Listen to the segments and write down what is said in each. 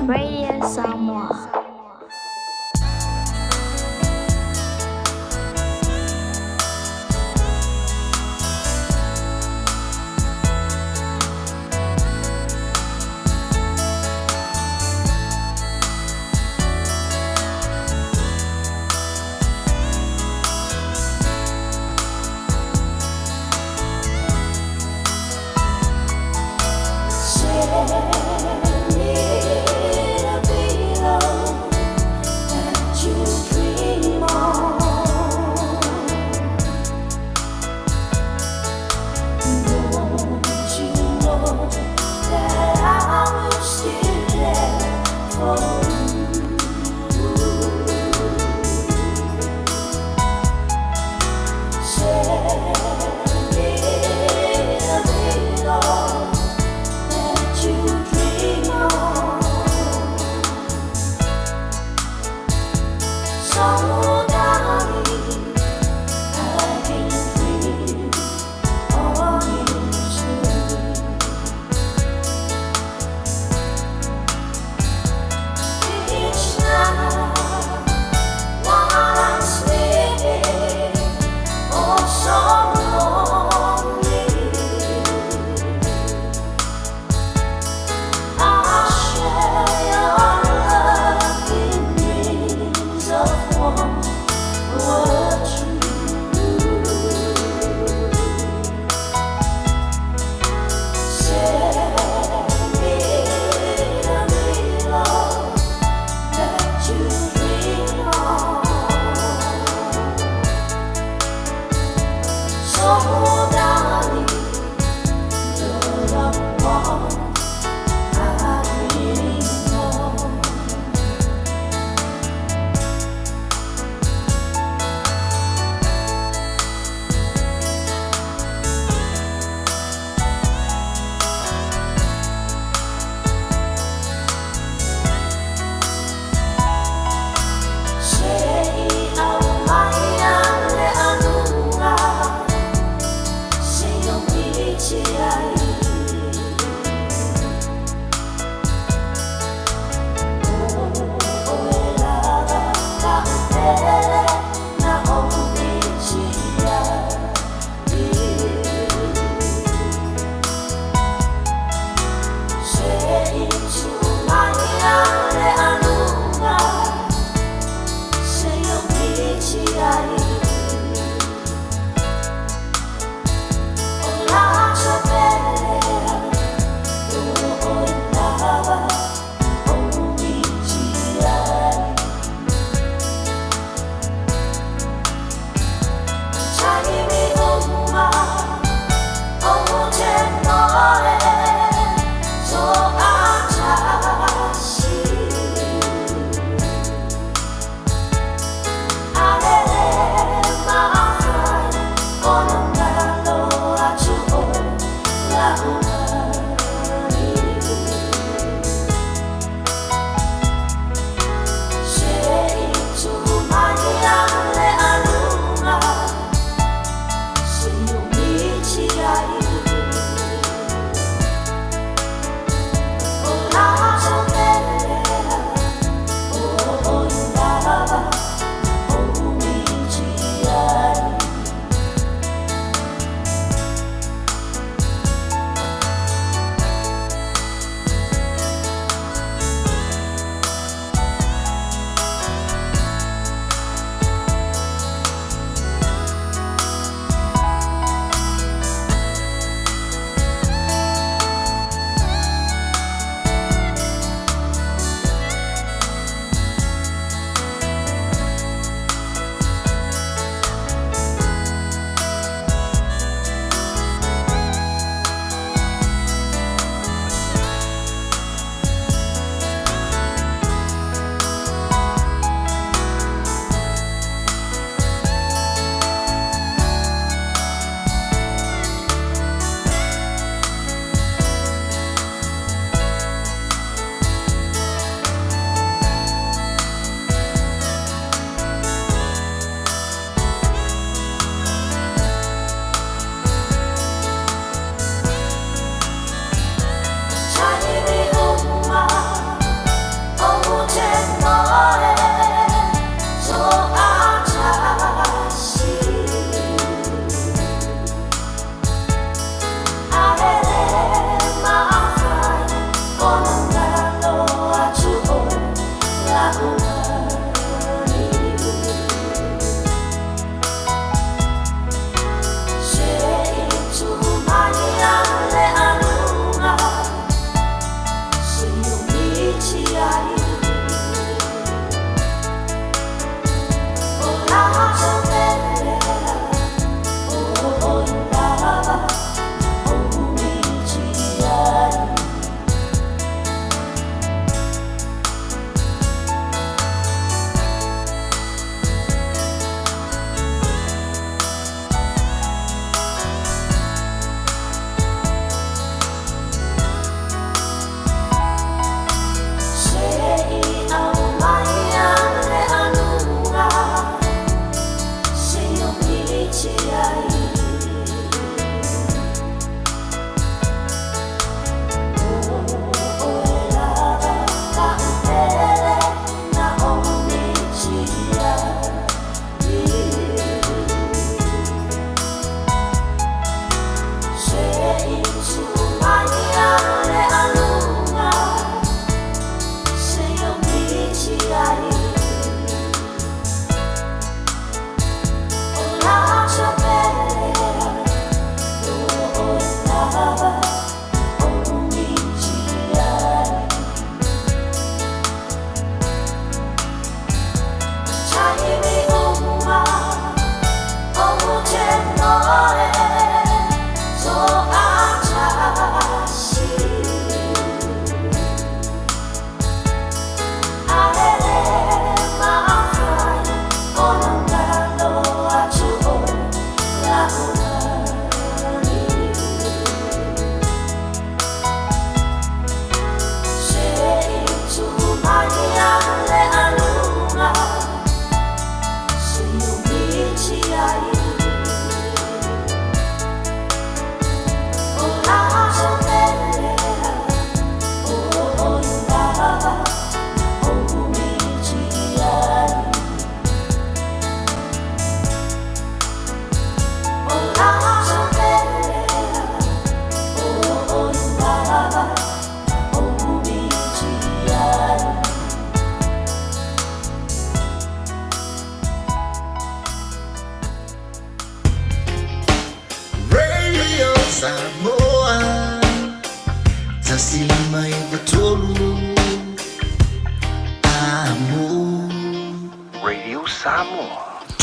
Radio Samoa.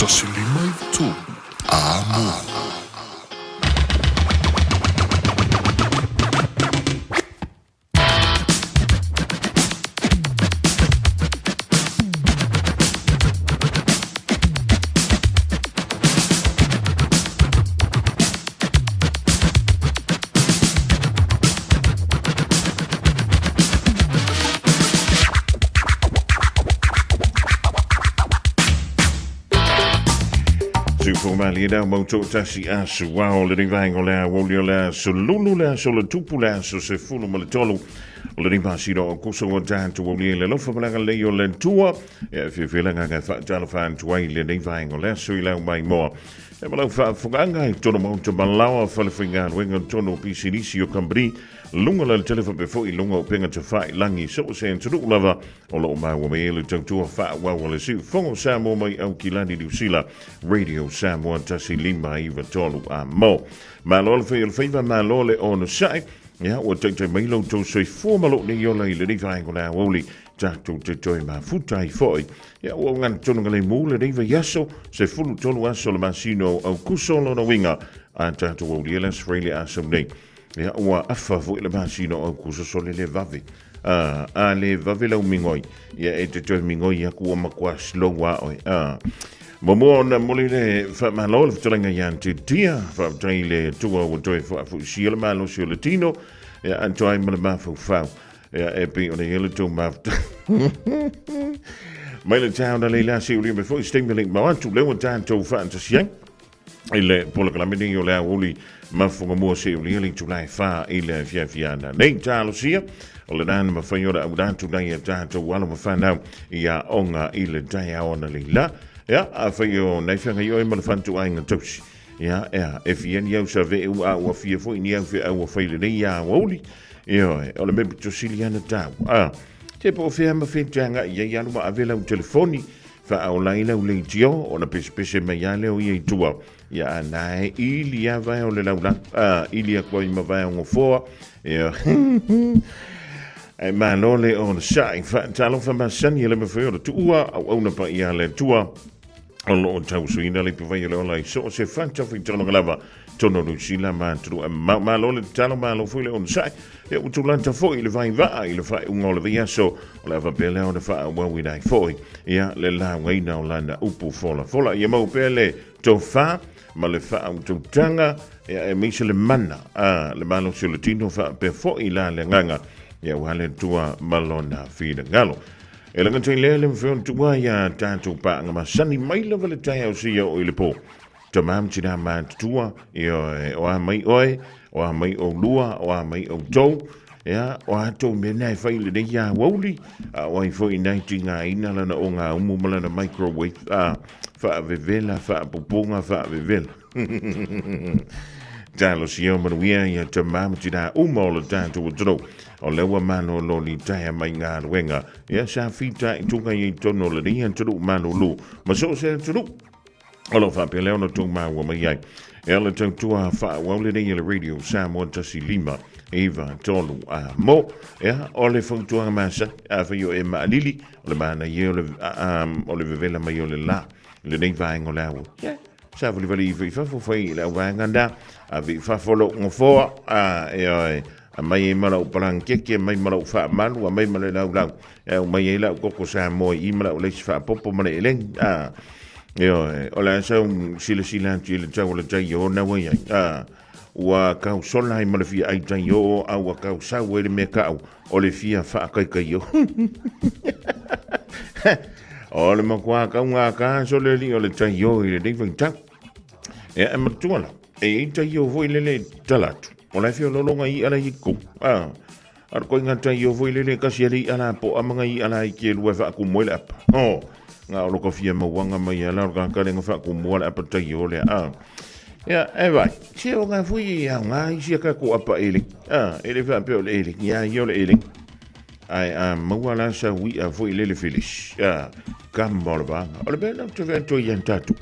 tasilima i tu. Amo. Malida moto tasi asu wao le rivango la wolio la solulu la solotupu la so se fulu maletolo le rivasiro kuso wantanto wolio le lofa malaga leo le tua e filanga ga fa jalofan tuai le rivango la so ila mai mo e malo fa foganga tono monto balawa fa le finga wenga tono pisinisi o cambri lunga le telefone before lunga penga te fa langi so se entru lava o lo mai wo me le tanto fa wa le si fongo Samoa mai au kilani di sila radio Samoa tasi lima iva tolu a mo malol fe il feva malole on sai ya o te mai lo to so formalo ni yo le riva ko la Aoauli tato te toi ma futai foi ya o ngan tono ngale mule riva yaso se fulu tolu aso le masino au kusolo no winga a tato o le Australia asomne ya o afa vo le masino au kusolo le vavi a le vavi la mingoi ya e te toi mingoi ya ku ma kwa slow wa oi Momo na molile fa malol ftranga yanti dia fa traile tua o toi fa fu siel malo sul latino ya antoi mal ma fu fa ya e pe on hele to ma Mele town da leila si uli before stimulating ma tu le won to fa anta siang ile polo kala me dingo la uli ma fu mo si uli li tu lai fa ile fia na nei talo sia o le dan ma fa yora u dan tu dai ta to wala ma fa na ya onga ile dai ona leila Ja, afio nei fanga yo mal van tu ainga tops. Ja, if yen jou sa ve u a fie fo ni au au fele ni ya Aoauli. Ja, ole me to siliana ta. Te po fe ma fe tanga ya no ma avela un telefoni fa au laila u le tio ona pese me ya le o ye tua. Ja, nai ilia va o le laula. Ilia ko ma va on fo. Ja. Ma lole on sai fa talo fa ma san yele me fo tua au na pa ya le tua. Allo tau suina le pivai le ola so se fanta fi tono glava tono lu sila ma tru ma lo le talo ma lo fu le on sai e u tulanta fo ile vai va ile fa un ola via so ola va pele on fa wa we dai fo ia le la we na landa upu fola ia mo pele to fa ma le fa un tanga e mi se le mana le malo sulatino fa pe fo ila le nganga ia wale tua malona fi de galo E langa tui lele mwhion tua ia tātou pā ngama sani mai lava le tai au sia o ile po. Ta mam tina mā tua o a mai oe, o a mai o lua, o a mai o tau. Ia, o a tau me nai whai le nei a Aoauli. O ai fo i nai tinga ina lana o ngā umu malana microwave. Wha vevela, wha pupunga, wha vevela. Talo sia manuia ia ta mam tina umola tātou o tro. O lewa mano lo ni taia mai ngā ruenga. Ia sa fita i tunga i tono le ni turu mano lu. Ma so se turu. Olo whape leo no tunga maua mai ai. Ia le tau tua wha waule nei le radio Samoa tasi lima. Eva tolu a mo. Ia o le whautua masa. A whaio e maalili. O le mana i o le vevela mai o le la. Le nei vaengo lau. Ia. Sa vali vali i whafo whai lau vaenganda. A vi whafolo ngofoa. Ia a mai e marau parankeke, mai marau wha manu, a mai male lau lau. E o mai e lau koko Samoa i marau leisi wha popo mane e leng. O la sau sila antu le tau le tai o na wai ai. Ua kau sola i male fia ai tai o, au a kau sau e le me kau, o le fia wha kai kai o. O le makua kau ngā ka sole li o le tai o i le deivang tau. E matuala, e tai o voi le talatu. O lai fio lolonga i ala i ku. Ar koe ngata i o voi lele kasi ali ala po amanga i ala i ke lua wha ku moele apa. Ngā o loko fia mawanga mai ala o kākarenga wha ku moele apa tai o lea. Ia, e vai. Se o ngā fui i au ngā i sia ka ku apa eling. Ele wha peo le eling. Ia, i o le eling. Ai, maua la sa wi a fui lele filis. Ka mbora vanga. O le bena te vea toi yan tatu.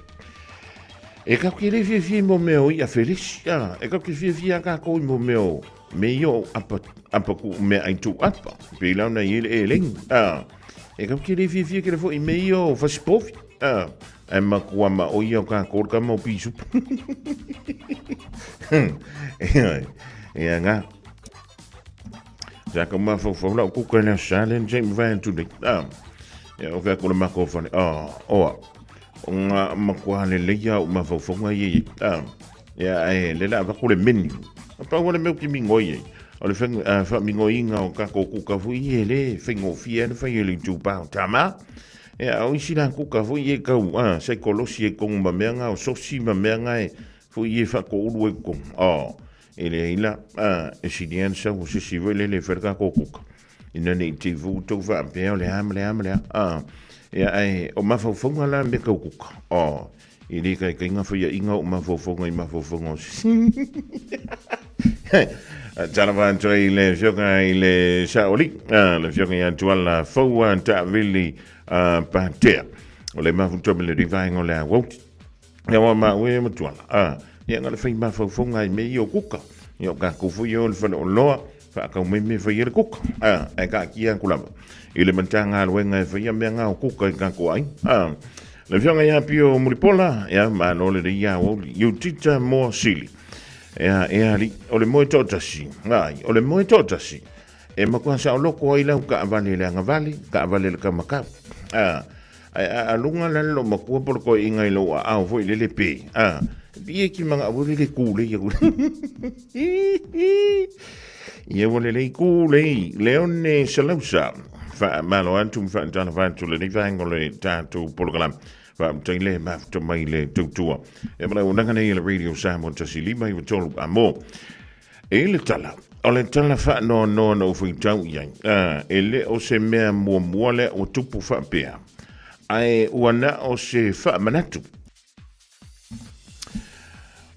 E ka kere fie mo meo i a Felix. E ka kere fie ka koi mo meo. Me yo apa ku me ai tu apa. Pe launa i ele e ling. E ka kere fie kere fo i me yo faspofi. ai makua ma o ia o ka kōr ka mau pisu. Ia ngā. Saka mawhau lau kuka na silent jame van today. Ia o whea kore mako whane. Oa. O ngā makua le leia o mawhau ngai ia le la wakore menu. Pa wana meu ki mingo ye. O le fa mingo inga o ka ko kuka fu ye le fingo fie na fa ye le tu pa tama. Ia o isi la kuka fu ye ka sai kolosi e kong ma menga o sosi ma menga e fu ye fa ko ulu e kong. Ele ila e sidian sa o si vele le ferka ko kuka. Ina ne te vu to fa pe o le amle ia ai o mafofonga la me ka kuka. Ili kai inga fa ya inga o mafofonga I mafofonga. Tala vanto le fioga le Aoauli, le fioga ya tuala foua ta vili patea. O le mafuto le rivaingo le Aoauli. Ya wa ma we mo tuala. Ya ngale fa mafofonga me yo kuka. Yo ka kufu yo le fa loa fa ka me fa ye kuka. Ai ka kia kulama. Ile mantanga wenga fa ya me nga kuka ka ko ai. Le fionga ya pio muripola ya mano le ya Aoauli you tita more silly ea li o le moe totasi ngai o le moe totasi e makua sa o loko ai lau ka avale le angavale ka avale le kamakau a lunga la lo makua por ko ingai lo a o foi le pe ie ki manga o le kule ia wole le kule leone salausa fa malo antum fa tana vantu le vango le tatu program fa tele ma to mai le tutua e mala unanga nei le radio Samoa tasi lima I tolu amo e le tala o le tala fa no fu tau yang ele o se mea mo le o tupu fa pea ai wana o se fa manatu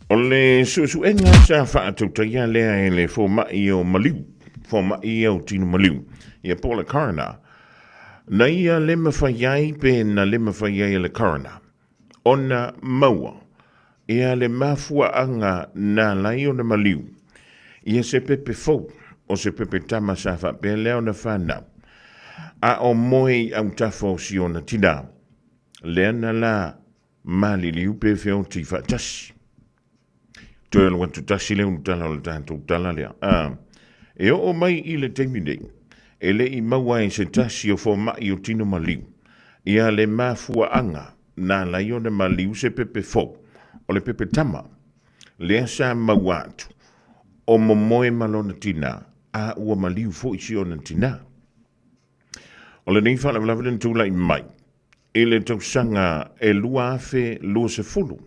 o le su enga sa fa tu ya le fo ma io maliu fo ma io tino maliu ia po le coroner na ia le mawhaiai pe na le mawhaiai le coroner ona maua ia le mafua anga na lai o na maliu ia se pepe fau o se pepe tama sa fa pe leo na whanau a o moe au tafo si o na tina le ana la mali liu pe feo ti fa tasi toel wantu tasi leo nutala o le tanto tala lea e o mai I le teminei ele I maua e se tasi o fo mai o tino maliu ia le mafua anga na lai o na maliu se pepe fau o le pepe tama le asa maua atu o momoe malona tina a ua maliu fo isi o na tina o le nei whala walawen tūlai mai e le tausanga e lua afe lua se fulu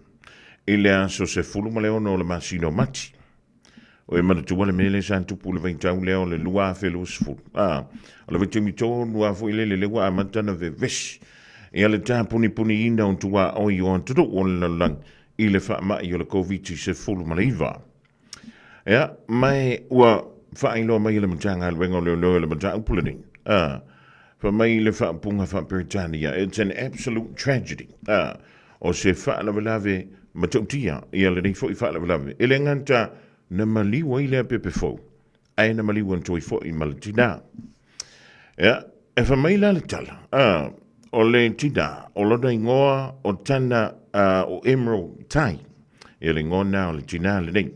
e le aso se fulu ma le ono o le masino mati o e mana tuwa le mele sa tupu le vaitau leo le lua afe lua se fulu o le vaitumi tō lua fo ile le lewa amantana ve vesi e ale tā puni ina on tuwa o I o antudu o le lalang I le wha mai o le COVID se fulu ma le iwa ea mai ua wha ilo mai le matanga alwenga le matanga upulani fa mai le wha punga wha Britania it's an absolute tragedy o se wha lawe matautia ia le nei fo I wha lawe ele nganta na maliwa I le pepe fo ai na maliwa ntoi fo I malatina ea e fa mai la le tala o le tina o lona ingoa o tana o Emerald Tai e le ngona o le tina le nei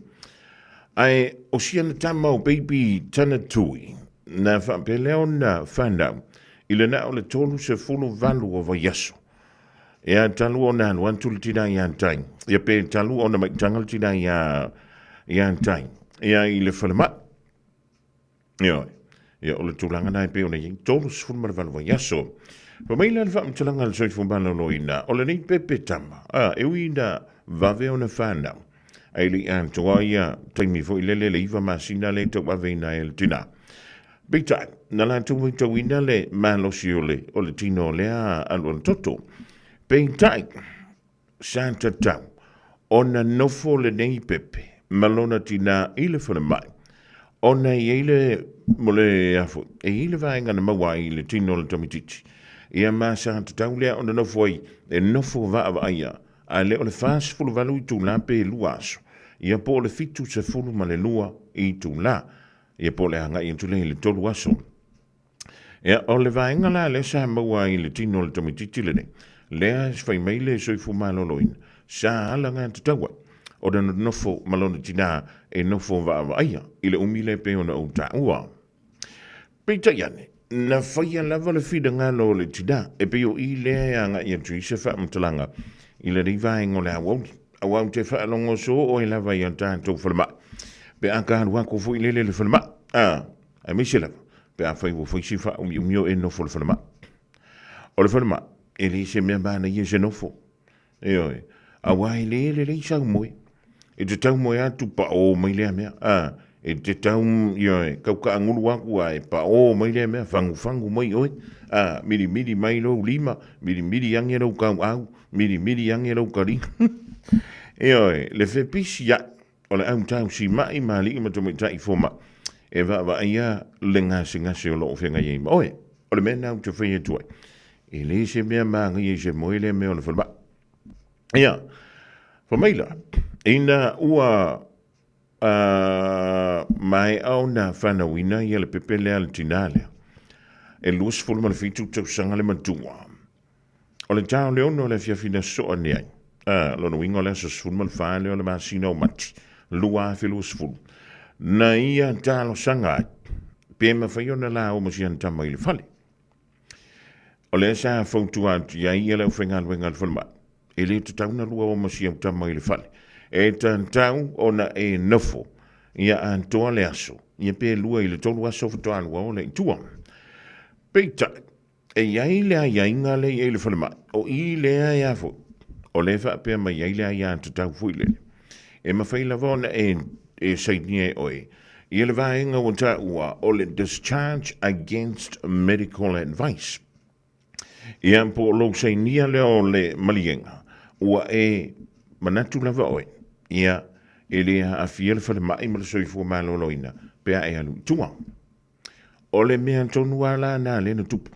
ai o siana tama o baby tana tui na whampeleo na whanau I le na o le tolu se fulu valu o vaiaso e a talu o na anuantu le tina I antai e pe talu o na maitanga le tina I antai e a I le whalema e o le tūlanga nai pe o na yeng tolu se fulu mara valu vaiaso pa mai la whaamtalanga le soifu mbana loina o le nei pepe tama e ui na vave o na whanau ai li an toa ia taimi fo ilele le iwa masina le tau aveina e le tina. Big time, na la tu tau ina le malosi o le tino lea aluan toto. Big time, Santa tau, ona nofo le nei pepe, malona tina ile fana mai. Ona I ele mole afu, e ile vaenga na mawai le tino le tomititi. Ia ma Santa tau lea ona nofo ai, e nofo va aia, a le o le fast fulu valu I tu lampe e luaso. Ia po le fitu se fulu ma le lua I tu la. Ia po le hanga I tu le tolu aso. Ia o le vaenga la le sa maua I le tino le tomititi le ne. lea fai mai le soifo maloloina sa ala ngā tataua o na nofo malona tina e nofo vaaia i le umile pe ona o taua peita iane na faia lava le fida ngalo le tina e pe o i lea nga ia tui se wha mtalanga i le rivaengo le Aoauli awau te wha alongo so o e lava i an tātou whalama pe a ka harua ko fui lele le whalama a misi lava pe a fai wo fai si wha umio e nofo le whalama o le whalama e le se mea bana i se nofo e oi a wai le sa moe e te tau moe atu pa o mai lea mea e te tau oi kau ka angulu aku ai pa o mai lea mea fangu mai oi miri mai lo lima miri yange lo kau au miri yange lo kari e oi le fe pisi ya o le au tau si mai mali ma tomo tai foma e va ia le ngasi o lo fenga ye oi o le mena au te fe tu e le se mea manga ye se moe le mea o le falba ia fa maila ina ua mai au na whanawina ia le pepe lea le tinale e luas fulu ma le fitu tau sanga le matua o le tau leono le fiafina soa ni ai lono wingo le sa sfulu ma le whale o le masina o mati lua fi luas fulu na ia talo sanga ai pe ma whaiona la o masian tama i le fale o le sa fautu atu ia ia le whengal wengal whalma e le te tau na lua o masian tama i le fale e tau ona e nofo ia antoa le aso ia pe lua i le tolu aso fatoa lua o le itua peita e iai le a inga le i le whalama o i le a ia fo o le wha pia mai iai le a ia tau fuile e mawhai lava ona e sainia e oe i le vaenga o ta ua o le discharge against medical advice ia po lo sainia le o le malienga ua e manatu lava oe ia e le a fia le whale mai ma le soifua maloloina pea e alu tua o le mea tonu ala na le na tupu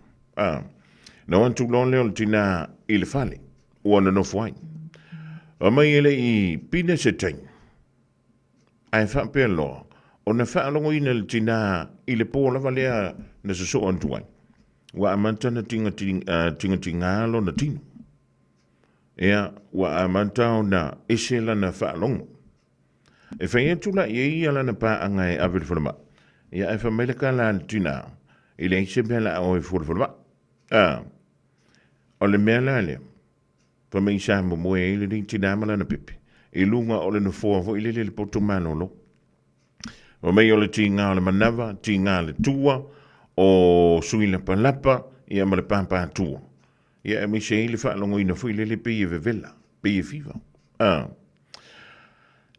na wantu lon leo le tina i le whale ua na nofu ai o mai ele i pina se taing ai wha pea loa o na wha alongo ina le tina i le po lava lea na se so antu ai ua amanta na tinga alo na tino ea ua amanta o na esela na wha alongo e whai atu la i ala na pā anga e awel whalama ia e wha ka la tina i le ise mea la o e whalama o le mea la lea wha mei sa mo moe e le tina mala na pepe i lunga o le na fua fo i le poto manolo o mei o le tinga o le manava tinga le tua o suila palapa ia ma le pāpā tua ia e mei se i le wha longo ina fo i le pe i vevela pe i fiva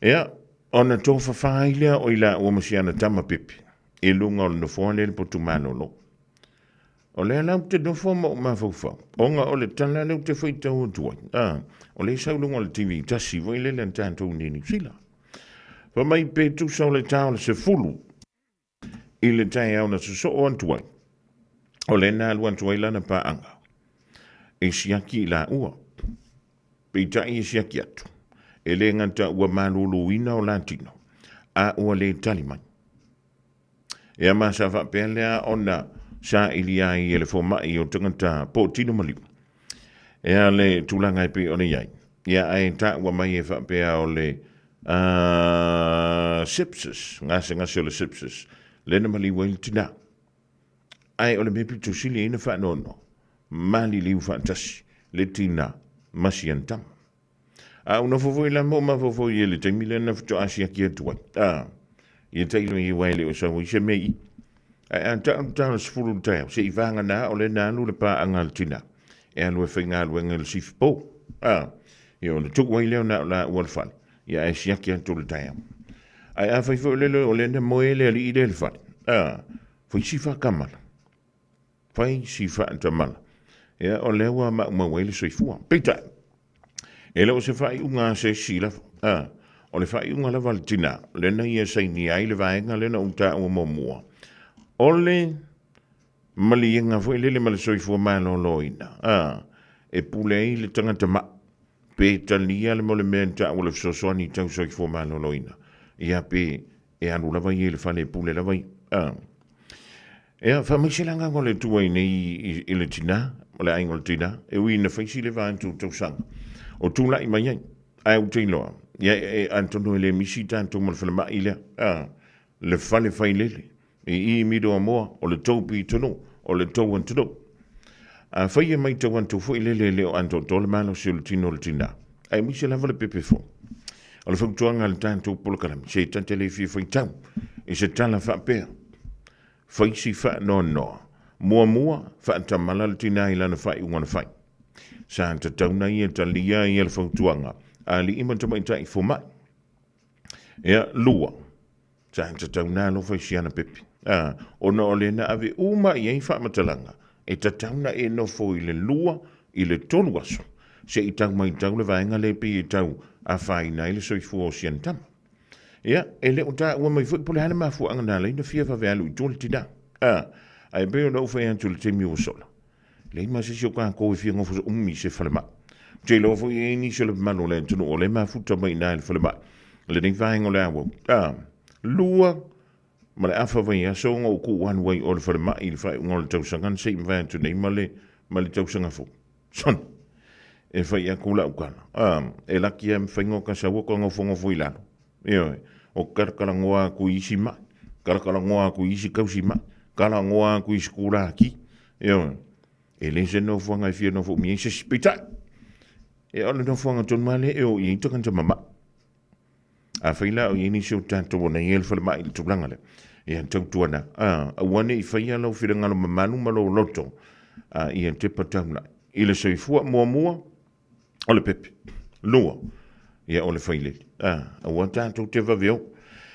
ia ona tofa failea o ila o masiana tama pepe e lunga o le nofo le poto manolo o le lau te nofo ma faufa onga o le tala leu te whaita o tuai o le saulunga o le TV tasi voi le lan tātou nini sila fa mai pe tu sa o le tau le se fulu i le tai au na se so o antuai o le na alu antuai lana pa anga e siaki la ua pe tai e siaki atu e le ngata ua malulu ina o latino a ua le talimai e a masa fa pelea ona sa ilia i ele foma i o tangata po tino maliu e a le tulanga i pe ona iai ia ai ta ua mai e fa pea o le sepsis ngase o le sepsis le na maliu i tina ai o le mepi tu sili ina fa nono mali liu fantasi le tina masiantama una fofoi la mo ma fofoi ele te mile na fto asia ki tu i te ilo i wale o sa se mei ta sfulu ta se i vanga na o le na lu le pa angal tina e alu e whainga alu ngel sif po io le tuk wale na la walfal ia e sia ki tu le ta ai a fai fo le o le na moele ali i le fal foi sifa kamal fai sifa tamal ia o le wa ma wale soifua pita e leo se fai unga se sila o le fai unga la valtina le na ia sai ni ai le vaenga le na unta o momua o le malienga foi le male soifua malo loina e pulei le tangata ma pe talia le mole menta o le sosoni tau soifua malo loina ia pe e anu la vai le fale pule la vai Ea, whamaisilanga ngole tuai nei i le tina, o le aingo le tina, e ui na whaisi le vaan tu tausanga. O tūla i mai ai, ai au te iloa. Ia e antono le misi tātou mal whanama i lea, le whale whai lele, i mido a moa, o le taupi tono, o le tau an tono. Whai e mai tau an tau fwoi lele leo anto tole malo si o le tina o le tina. Ai misi lava le pepe fo. O le whautuanga le tātou polokarami, se tante le fi whai tau, e se tala whapea. Whaisi wha no. Mua, wha tamala le tina i lana whai ungana whai. Sa ta tauna i ta lia i le whautuanga. A li ima tamai tai fo mai. Ea lua. Sa ta tauna lo whaisi ana pepi. O na ole na ave uma i ei wha matalanga. E ta tauna e no fo i le lua i le tonu aso. Se i tau mai tau le vaenga le pi i tau a whai na i le soifu o sian tama. Ia, e le o ta ua mai fwoi pole hana mafu anga nā leina fia fa vealu i tōle tina. Ai beo na uwhai antu le temi o sola. Le ima se sio kaa koe fia ngofu umi se whalema. Te lo fwoi e ni se le mano le tunu o le mafuta mai nā le whalema. Le nei whaengo le awa. Lua, ma le awha vai a so ngau ku wan wai o le whalema i le whai unga le tausangan se ima vai antu nei ma le tausanga fu. Son, e whai a kula ukana. E laki am whaingo ka sa wako ngau fo ilano. Ioi, o karakarangoa ku isi mai, karakarangoa ku isi kausi mai, karangoa ku isi kura ki, ioi, e le se no fuanga i fia no fu mi se spita, e ole no fuanga ton male e o i takanta mama. A whaila o i ni seo tanto wana i elfa le mai le tublanga le, e an tau tuana, a wane i whaia lau whira ngalo mamanu malo loto, i an te patauna, i le soifua mua, o le pepe, lua, ia o le whaile. A wata tātou te waweo.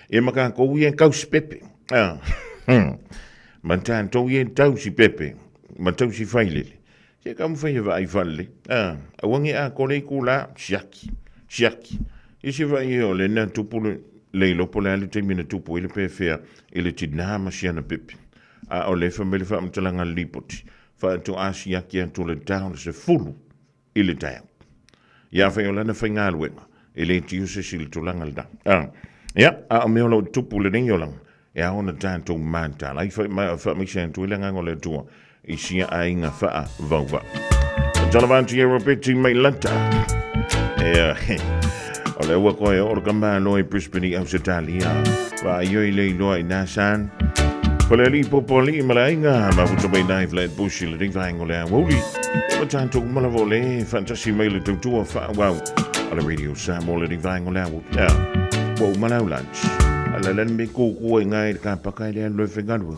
E maka kou i en kausi pepe. Ma tātou i en tausi pepe. Ma tausi whailele. Se kamu whaia wa ai whale. A wangi a kore ku la siaki. I se wai o le na tupule leilo po le ale te mina tupu i le pefea i le tina masiana pepe. A o le whamele wha amtalanga lipoti. Wha atu a siaki atu le tau le se fulu i le tau. Ia whai o lana whainga aluenga. Ele tiu se sil tulanga da. A me lo tupu le ningolang. E a ona tanto manta. Lai fa mi sen tu le ngole tua. I sia a inga fa vauva. Talavanti Europeti mai lanta. O le wa ko e or kamba no e Brisbane au Italia. Va io le no i nasan. Pole li popoli malainga ma vuto mai nai flat bush le ding vangole Aoauli. O tanto malavole fantasi mai le tua fa wow. Ala radio Samoa le divang ola wo ya wo malau lunch ala len me ko ngai ka pakai le lo fengadu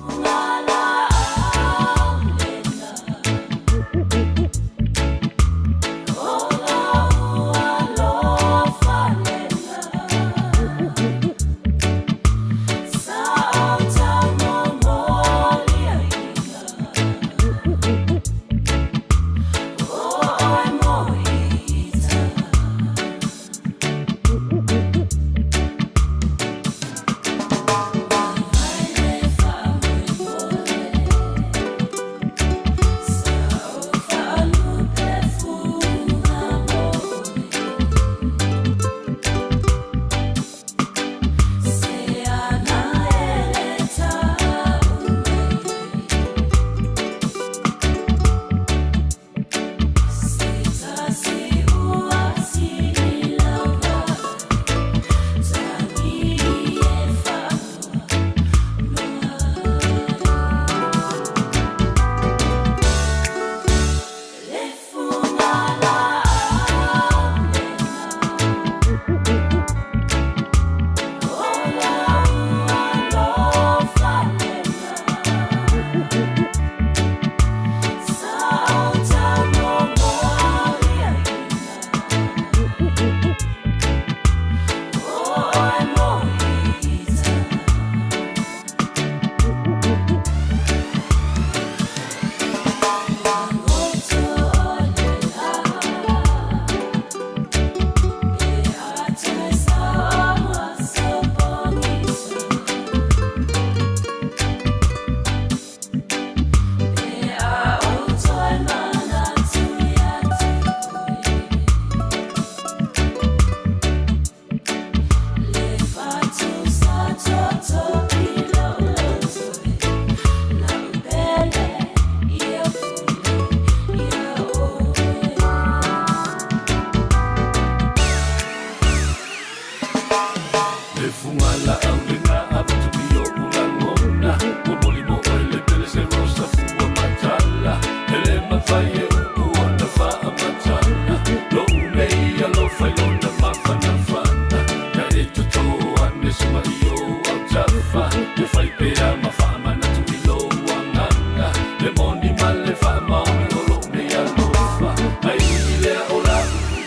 Le fai pea ma fama na tu ilo wanganga. Le moni male fa maumi olo me alofa. Ai ile ola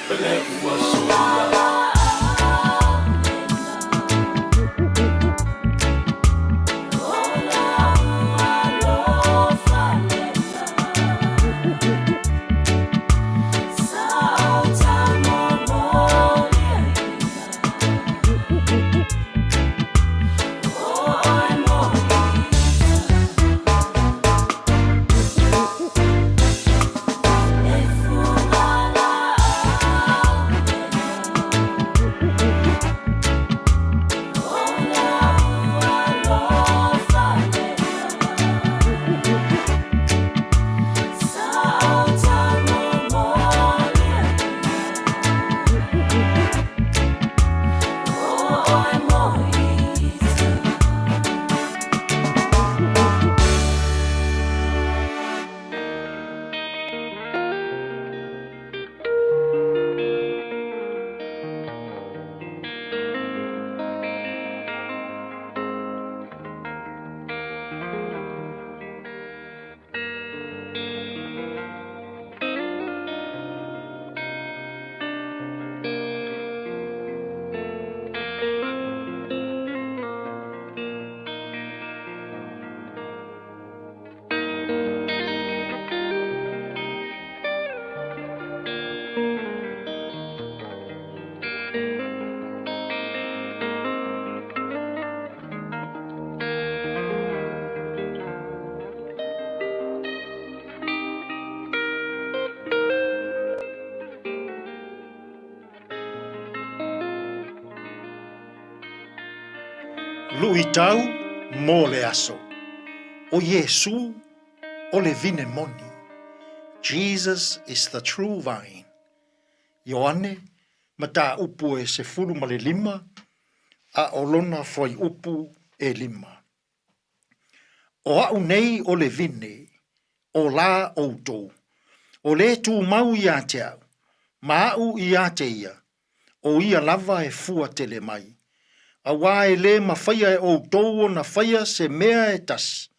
pele ua sola. Lui tau mō le aso. O Yesu o le vine moni. Jesus is the true vine. Ioane, mata upu e se fulu ma le lima, a olona foi upu e lima. O au nei o le vine, o la o tou. O le tu mau i a te au, ma au i a te ia, o ia lava e fua tele mai. A wae le mawhaia e o tou na whaia se mea e tas,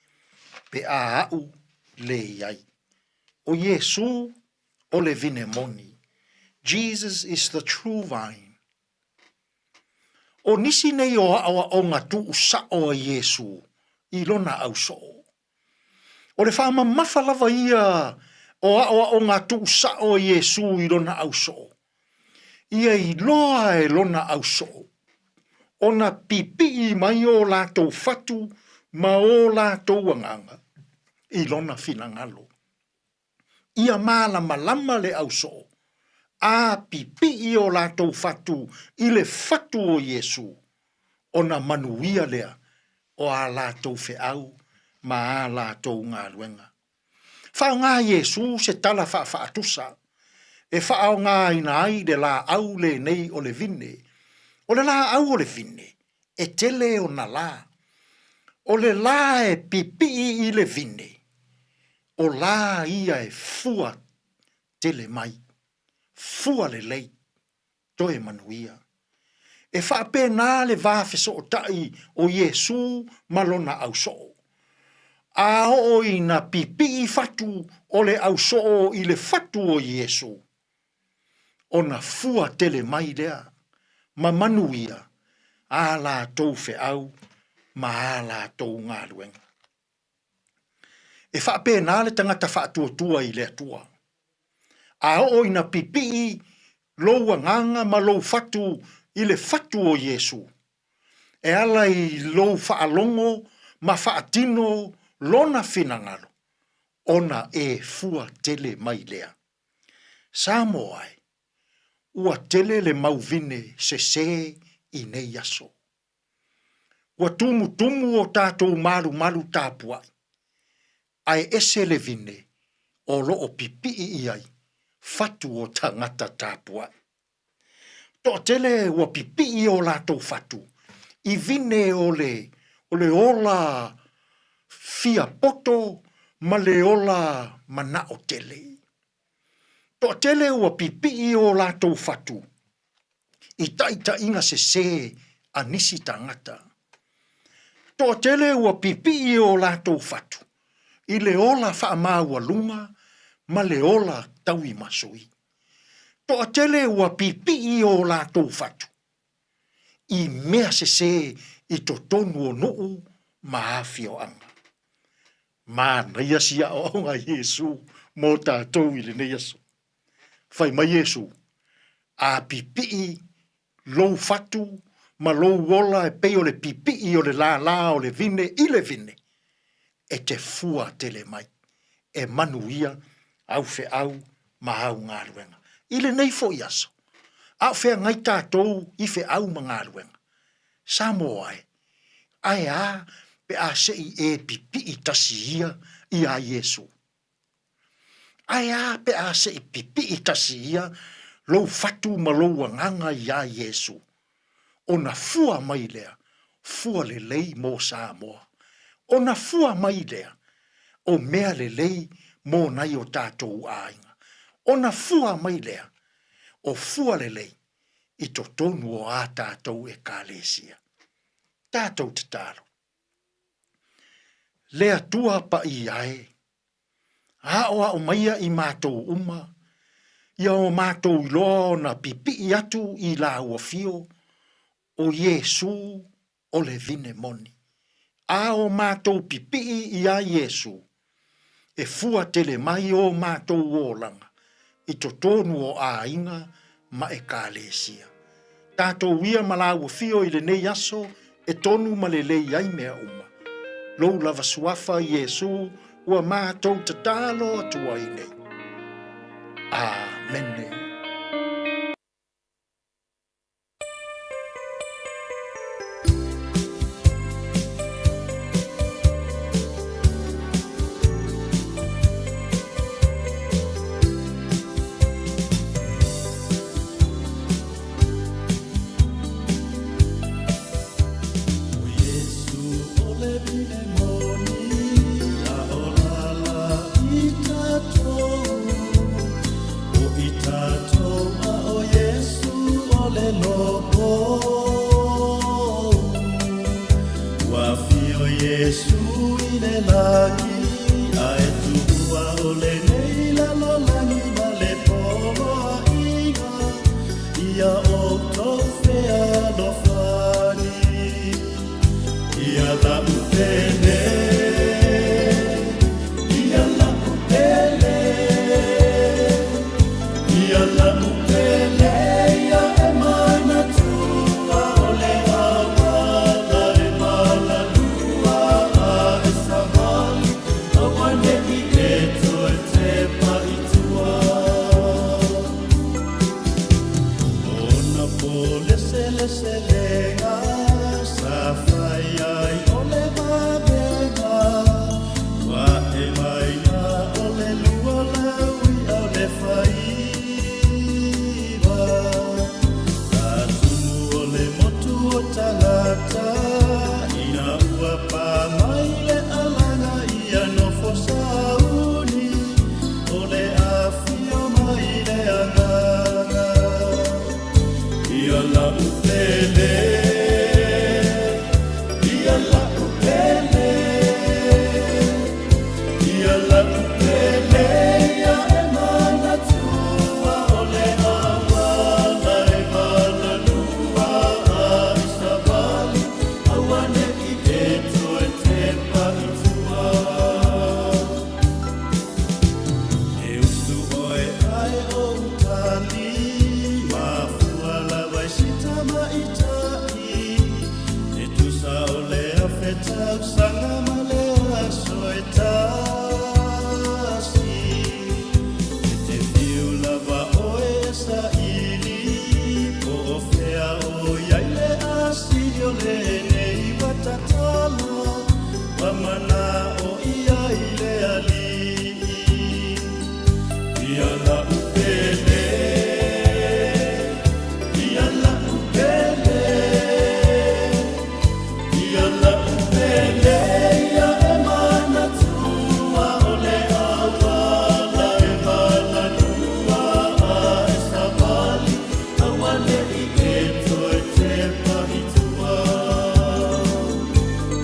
pe a au le iai. O Yesu o le vine moni. Jesus is the true vine. O nisi nei o awa o ngā tu usa o Yesu, i lona au so. O le whaama mawhalawa ia o awa o ngā tu usa o Yesu i lona au so. Ia i loa e lona au so. Ona pipi mai o lātou fatu, ma o lātou anganga, i lona finangalo. Ia māla malama le au so, a pipi o lātou fatu, i le fatu o Yesu, ona manuia lea, o a lātou fe au, ma a lātou ngā luenga. Whao ngā Yesu se tala whaatusa, e whao ngā ina ai de la au le nei o le vine, o le la au o le vine, e tele o na la. O le la e pipi i le vine. O la ia e fua tele mai. Fua le lei. Toe manuia. E whape nā le vāwheso o tai o Yesu malona au so. A o i na pipi i fatu o le au so i le fatu o Yesu. O na fua tele mai lea. Ma manuia, a la tau fe au, ma a la tau ngā luenga. E whape nā le tangata whaatua i le atua. A o ina pipi, loua nganga ma lou fatu i le fatu o Yesu. E ala i lou whaalongo, ma whaatino, lona finangalo. Ona e fua tele mai lea. Samoa ai. Ua tele le mauvine se i nei aso. Ua tumu o tātou malu tāpuai. Ai ese le vine o lo o pipi i ai, fatu o tangata tāpuai. To tele ua pipi i o lātou fatu. I vine o le ola fia poto ma le ola mana o tele. To tele ua pipi i o lātou fatu. I taita inga se anisi tangata. Toa tele ua pipi I o lātou fatu. I le ola wha maua lunga, ma le ola taui masui. Toa tele ua pipi I o lātou fatu. I mea se I to tonu o nuu ma hawhi o anga. Ma naia sia o onga Yesu mō tātou I le neiaso. Whai mai Yesu, a pipi lou fatu, ma lou wola e pei o le pipi o le la o le vine I le vine. E te fua tele mai, e manuia au fe au ma au ngā ruenga. I le nei fo iaso. Au fea ngai tātou I fe au ma ngā ruenga. Samoa ai a pe a sei e pipi tasi ia I a Yesu. Ai a pe a sei pipi tasi ia lou fatu ma lou anganga I a Yesu. Ona fua mai lea, fua le lei mo Samoa. Ona fua mai lea, o mea le lei mo nai o tātou ainga. Ona fua mai lea, o fua le lei, I to tonu o a tātou e kālesia. Tātou te tāro. Lea tua pa I ae. Haoa o maia I mātou uma. Ia o mātou I loa na pipi I atu I la ua fio. O Yesu o le vine moni. A o mātou pipi I a Yesu. E fua tele mai o mātou o langa. I to tonu o a inga ma e kālesia. Tātou ia malaua fio I le nei aso e tonu ma le lei ai mea uma. Lou lava suafa Yesu ua mātou te tālo atua I nei. Amene.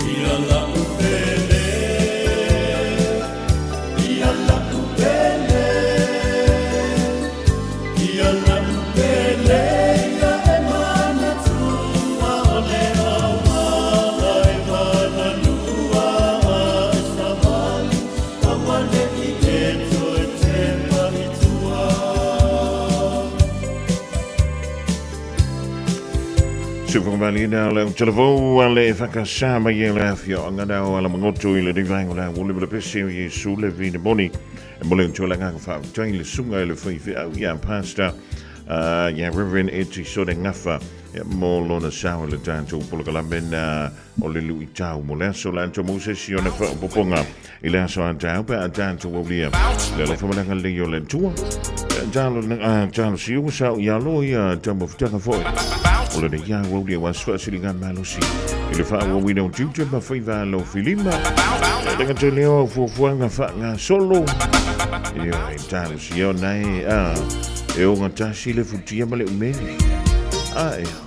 Ia Fofogamua na le televo ale fakasama yela fio ngada ala mangoto ile divang la wole le pese Yesu le vine boni mole chola nga fa join le sunga le fi ya pastor ya reverend eti so de ngafa mo lona sawa le tanto polka bena o le lui tau mo le so lanto mo se si ona fa poponga ile so anta pa tanto wo bia le fa mala le yo le tua jalo jalo si u sa ya lo ya tambo fta fo o le ya wo bia was fa si ga malosi ile fa wo we don't do ba fa va lo filima de que leo fu nga fa nga solo io jalo si yo nai e o ngata si le futia male umeli Time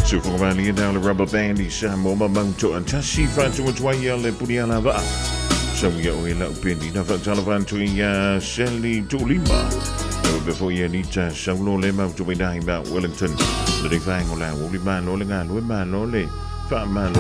So Fofogamua down the rubber band is Samoa Mount and Tashi Fanto and Twaya Le Pudiana Va. So we are in Pendi, Nafa Talavan to Shelly Tulima. Before you need to solo lema to be dying about Wellington. The divine or land will be man rolling on with man only. Fat man.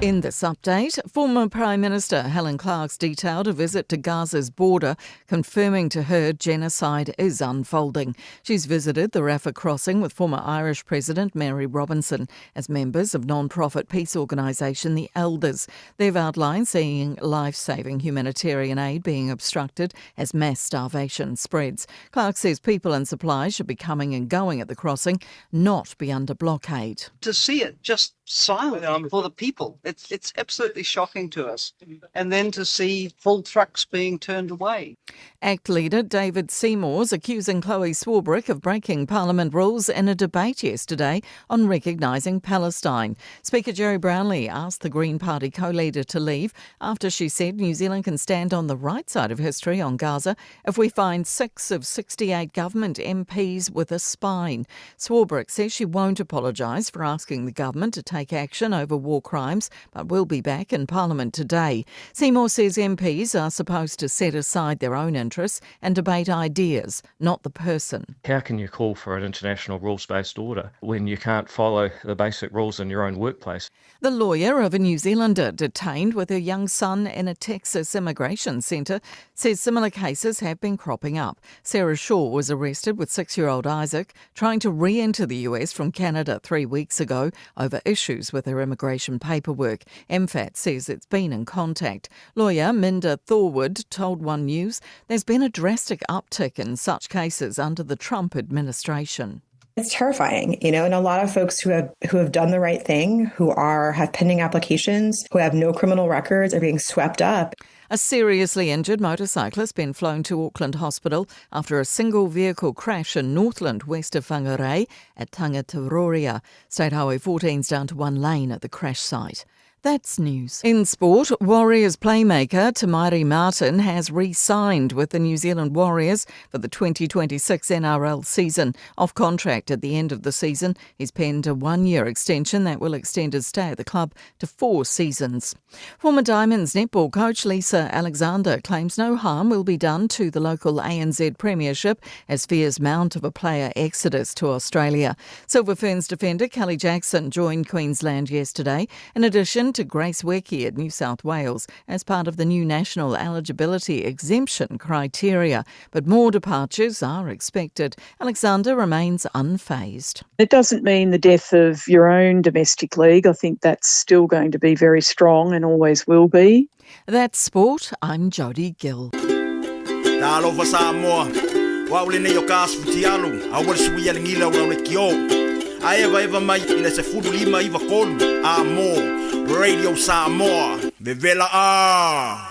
In this update, former Prime Minister Helen Clark's detailed a visit to Gaza's border, confirming to her genocide is unfolding. She's visited the Rafah crossing with former Irish President Mary Robinson as members of non-profit peace organisation The Elders. They've outlined seeing life-saving humanitarian aid being obstructed as mass starvation spreads. Clark says people and supplies should be coming and going at the crossing, not be under blockade. To see it just silent for the people, it's absolutely shocking to us. And then to see full trucks being turned away. ACT leader David Seymour's accusing Chloe Swarbrick of breaking Parliament rules in a debate yesterday on recognising Palestine. Speaker Jerry Brownlee asked the Green Party co-leader to leave after she said New Zealand can stand on the right side of history on Gaza if we find 6 of 68 government MPs with a spine. Swarbrick says she won't apologise for asking the government to take action over war crimes, but will be back in Parliament today. Seymour says MPs are supposed to set aside their own interests and debate ideas, not the person. How can you call for an international rules-based order when you can't follow the basic rules in your own workplace? The lawyer of a New Zealander detained with her young son in a Texas immigration centre says similar cases have been cropping up. Sarah Shaw was arrested with 6-year-old Isaac trying to re-enter the US from Canada 3 weeks ago over issues with her immigration paperwork. MFAT says it's been in contact. Lawyer Minda Thorwood told One News there's been a drastic uptick in such cases under the Trump administration. It's terrifying, and a lot of folks who have done the right thing, who have pending applications, who have no criminal records, are being swept up. A seriously injured motorcyclist been flown to Auckland Hospital after a single vehicle crash in Northland, west of Whangarei at Tangataroria. State Highway 14's down to 1 lane at the crash site. That's news. In sport, Warriors playmaker Tamari Martin has re-signed with the New Zealand Warriors for the 2026 NRL season. Off contract at the end of the season, he's penned a 1-year extension that will extend his stay at the club to 4 seasons. Former Diamonds netball coach Lisa Alexander claims no harm will be done to the local ANZ Premiership as fears mount of a player exodus to Australia. Silver Ferns defender Kelly Jackson joined Queensland yesterday, in addition to Grace Wecke at New South Wales as part of the new national eligibility exemption criteria. But more departures are expected. Alexander remains unfazed. It doesn't mean the death of your own domestic league. I think that's still going to be very strong and always will be. That's sport. I'm Jodie Gill. Over Samoa, Aoauli nei o ka asfutialu, awal suia lingila ura le kio. Eva mai ina se fudu lima iva kolu, Amo, Radio Samoa, Vevela a.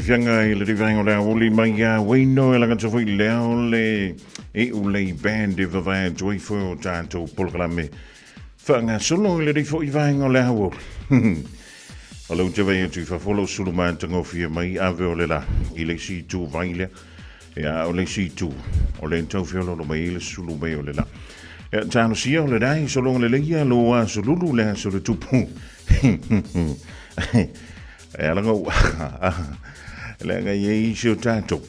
Fianga i le rivanga le Aouli mai a waino e langa tofui leo le e u le band e vavai joy fo tanto polkalame fanga solo le rifo i vanga le Aouli o le utewe e tu fa follow suluma tango fia mai ave o le la i le si tu vaile e a o le si tu o le ntau fiolo lo mai le suluma o le la Ja, tano sia o le dai so longa le leia lo so lulu le so le tupu. E ala go le nga ye so tato.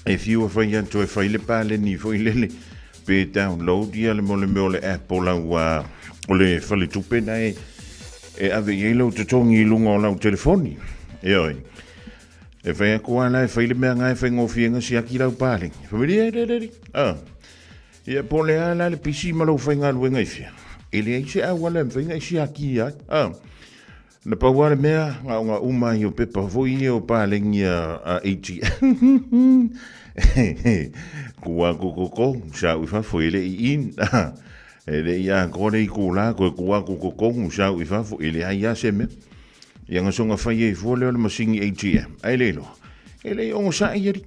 If you are going to file pale ni foi lele pe download ia le mole Apple la o le fale tupe na e ave yelo te tongi lunga o telefoni. E oi. E fai ko ana e file me nga e fai ngofienga si akira pale. Familia de. Ia pole ala le pisi malo fai nga luenga ifia. Ele ai se awala fai nga si akia. Na pawale mea nga uma yo pepa voi o pale ngia AUG. Kua koko sa ufa foi le in. Ele ia kore kula ko kua koko sa ufa foi ele ia seme. Ia nga songa fai e fole le masingi AUG. Ai lelo. Ele o sa ieri.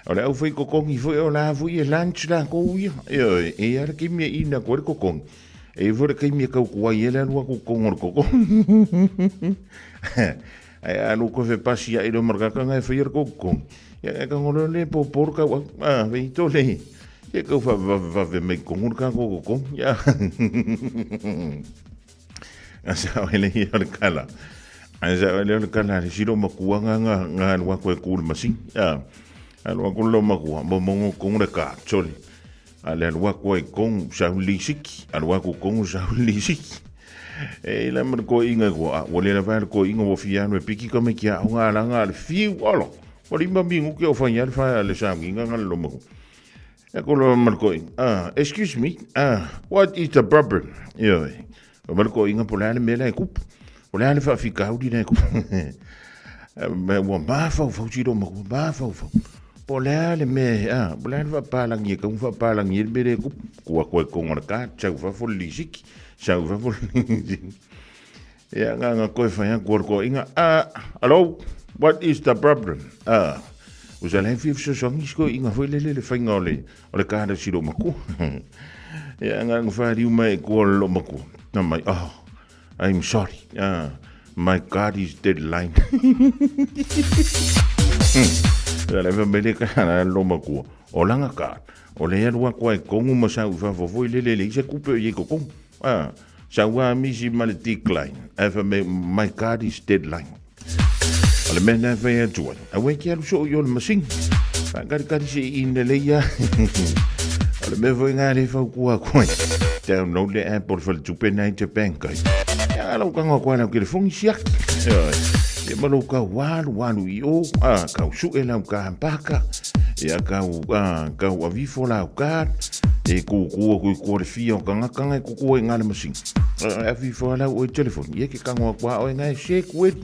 Ora au foi kokongi foi o la foi e lunch la ko ia. E ara ki me ina ko kokongi. E vore kai me kau kua yela lua ku kongor koko. Ai anu ko fe pasia i do marka nga e fer koko. Ya ka ngolo le po porka ve to le. E ko fa ve me kongor ka koko. Ya. Asa ele ir kala. Asa ele kala si do makua nga lua ko ku masin. Ya. Anu ko lo makua mo kongor ka choli. Ale alua ko e kong sa lisiki alua ko kong sa lisiki e la mer ko inga ko o le la ver ko inga o fiano e piki come kia nga langa al fiu olo o limba mingu ke o fanya fa le sa inga nga lo mo e ko lo mer ko excuse me what is the problem yo o mer ko inga pola le mela e kup o le fa fika udi ne kup me wa ma fa ji do mo ba fa Polale me polale va palang ye kung va palang ye bere ku ko ngorka chau va fol lisik chau va fol ya nga ko fa ya ko inga hello what is the problem us alen fi so songisko inga foi le fingole o le kada siro maku ya nga fa ri mai ko lo maku na mai I'm sorry my God is deadline la famille kana lo maku o langa ka o le lua ko e kongu ma sa ufa fo le se coupe ye ko kong sa wa mi si mal decline my card is deadline ale mena fa ya tu a we ki alu so yo le masing fa ka si in le ya ale me vo ngari fa ku ko download le app por fa tu pe na te bank ya lo ka ngo na ki fong siak e malo ka walu i o ka su e la ka paka e ka wa vi fo la ka e ku le fio ka nga ku e ngale masin e vi fo la o telefone e ke ka ngo kwa o nga shake with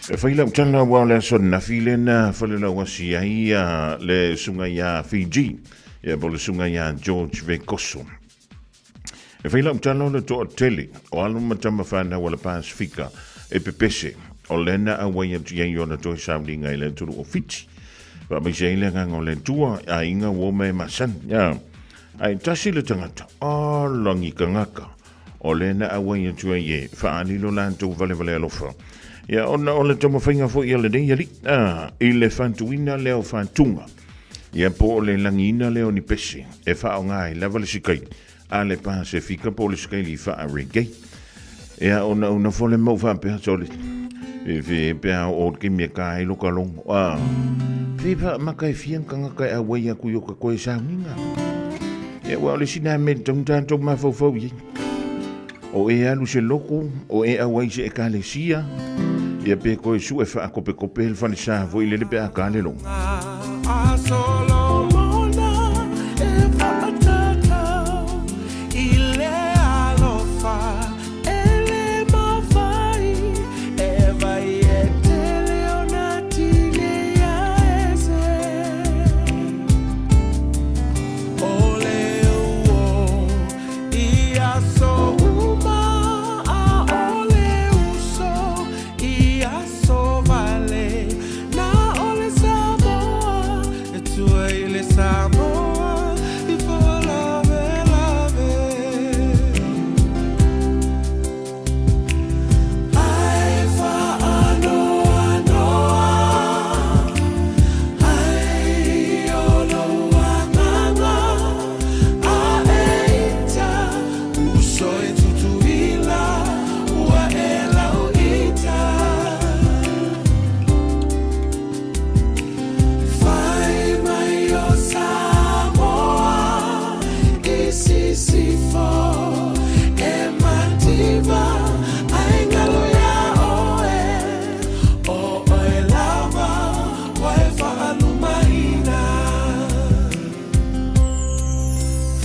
e fa ila mtana wa la son na file na fa le wa si ai le sunga ya Fiji e bo le sunga ya George Vekoso e fa ila mtana le to tele o alu matama fa na wala Pacifica e pepese o lena a wai atu yei ona toi saudi ngai le turu o fiti. Wa mai sei le nganga o le tua a inga wo me masan. Ya. Ai tasi le tangata. O longi ka ngaka. O lena a wai atu ye. Fa alilo lantou vale alofa. Ya ona o le tomo whainga fo ia le dei yali. I le fantuina leo fantunga. Ia po o le langina leo ni pese. E fa o ngai lava le sikai. A le pa se fika po le sikai li fa a reggae. Ia ona fole mau fa pe soli. E pe o ke me kai lo kalong pe pa makai fiang kanga kai a wai aku yo ka ko sa ninga e wa le sina me tong tan tong ma fo ye o e alu se loko o e a wai se ka le sia e pe ko su e fa ko pe el fa ni sa vo ile le pe a ka le lo Samoa,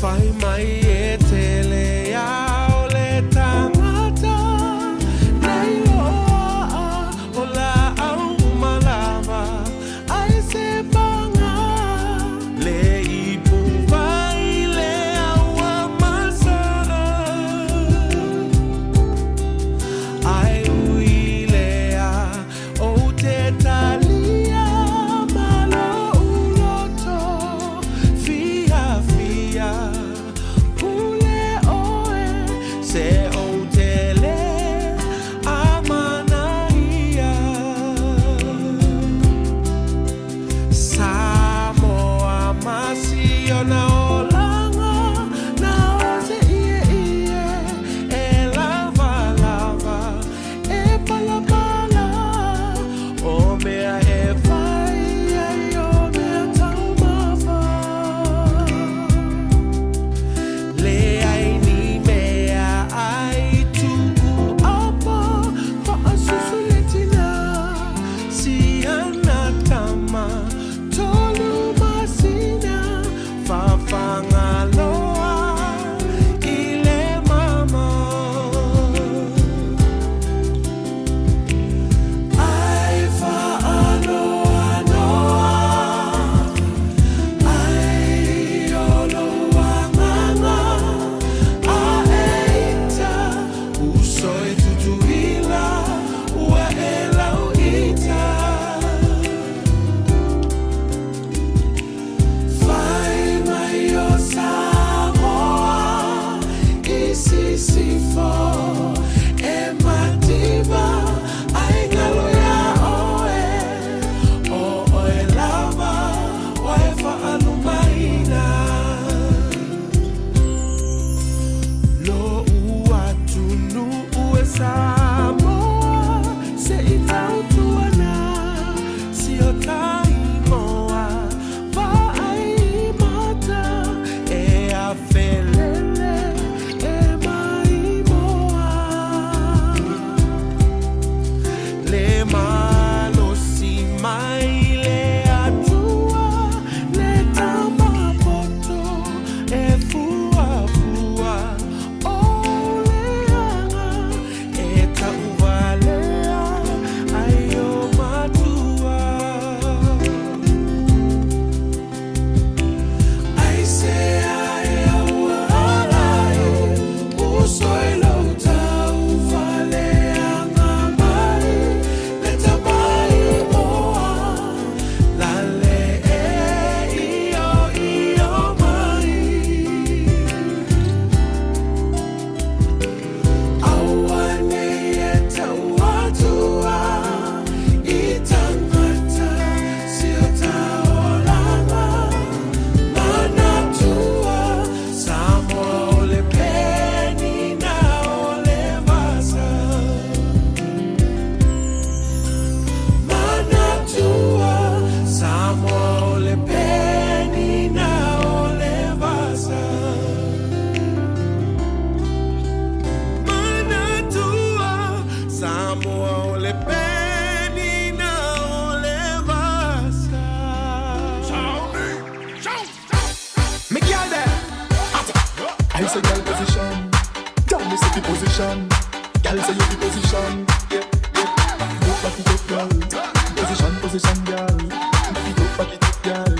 Fai mai e tele au le tangata Nei loa o la au malama Ai se panga Le ipu vai le aua masa Ai uilea o te talia Malo uloto Fia fia Pule oe Se o tele Amanaia Samoa masio na olanga Na oze ie E lava lava E pala pala O mea e vai E o mea taumava Le ai ni mea ai tuku apa Faasusuletina Si anatama Tolu masina Fafangaloa Ile mama Ai faanoa noa Ai oloa nganga Aeita Usoi tutuila Ua e lauita Fai mai o Samoa Isisifo E matiba Ai ngalo ya oe O oe lava Oe faalumaina Lo ua tunu ue Samoa Se itautuana Si o taimoa Va ai mata E a felele E maimoa Le malo si mai le atua Le tamapoto E fua fua O leanga E tauvalea Ai o matua Ai se ai aua alai Usoi lau tau valeanga mai Le tapai moa Lale e io mai Awane e tau atua I tangata Si o taolanga Manatua Samoa o le peni na o le vasa Manatua Samoa o le peni na o le vasa Manatua Samoa o le peni na o le vasa Me girl there. I say girl position. Tell me say the position. Girl say you the position. Yeah, yeah. Move back it up, girl. Position, position, girl. Back it up, girl.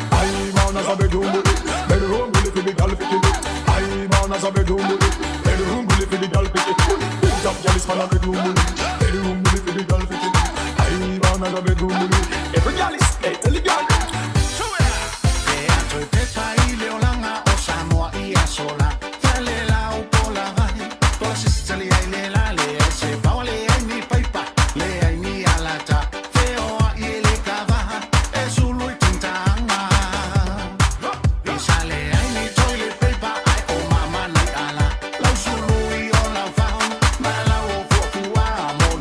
I man as a bedroom bully. Bedroom bully for the girl pick it. I man as a bedroom bully. Bedroom bully for the girl pick it. Big top girl is man a bedroom bully. Bedroom bully for the girl pick it. I man as a bedroom bully. Every girl is tell the girl. Mama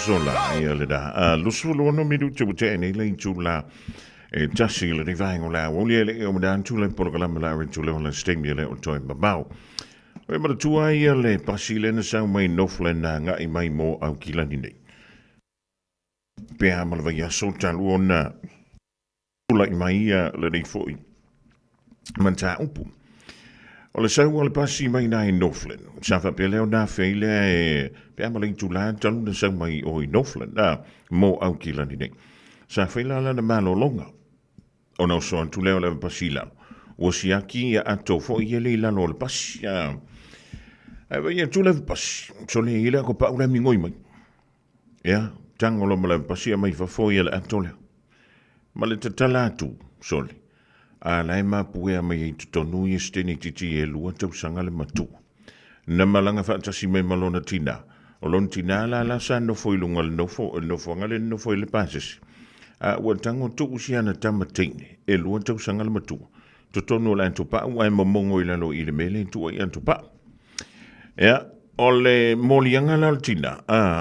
sola ia le da lusulu no midu tute nei le tula tasi le rivango la woli le o dan tula program la tula le stimule o toi babau we ma tua ia le pasile na sa mai noflena nga I mai mo au kilani nei pe amal va ya sota luona tula I mai le nei foi manta upu o le sau o le pasi mai na I Northland. Sa fa pe leo na feile pe amaling tula talu na sau mai o I Northland mo au kilani nei. Sa feila la na malo longa. O na so tu leo le pasi la. O si aki ato fo I le la no le pasi. Ai va ia tu le pasi. So le ile ko pa ula mi ngoi mai. Ya, tango lo le pasi mai fa fo ia le ato le. Ma le tatala tu so le. Lai mapue mai I tutonu I steni titi e lua tau sanga le matu. Na malanga whaatasi mai malona tina. O lon tina la sa no foi lunga le nofo ngale no foi le pases. Ua tango tu usiana tamatine e lua tau sanga le matu. Tutonu la antupa ua mamongo I lalo I le mele tu I antupa. Ya, o le molianga la tina.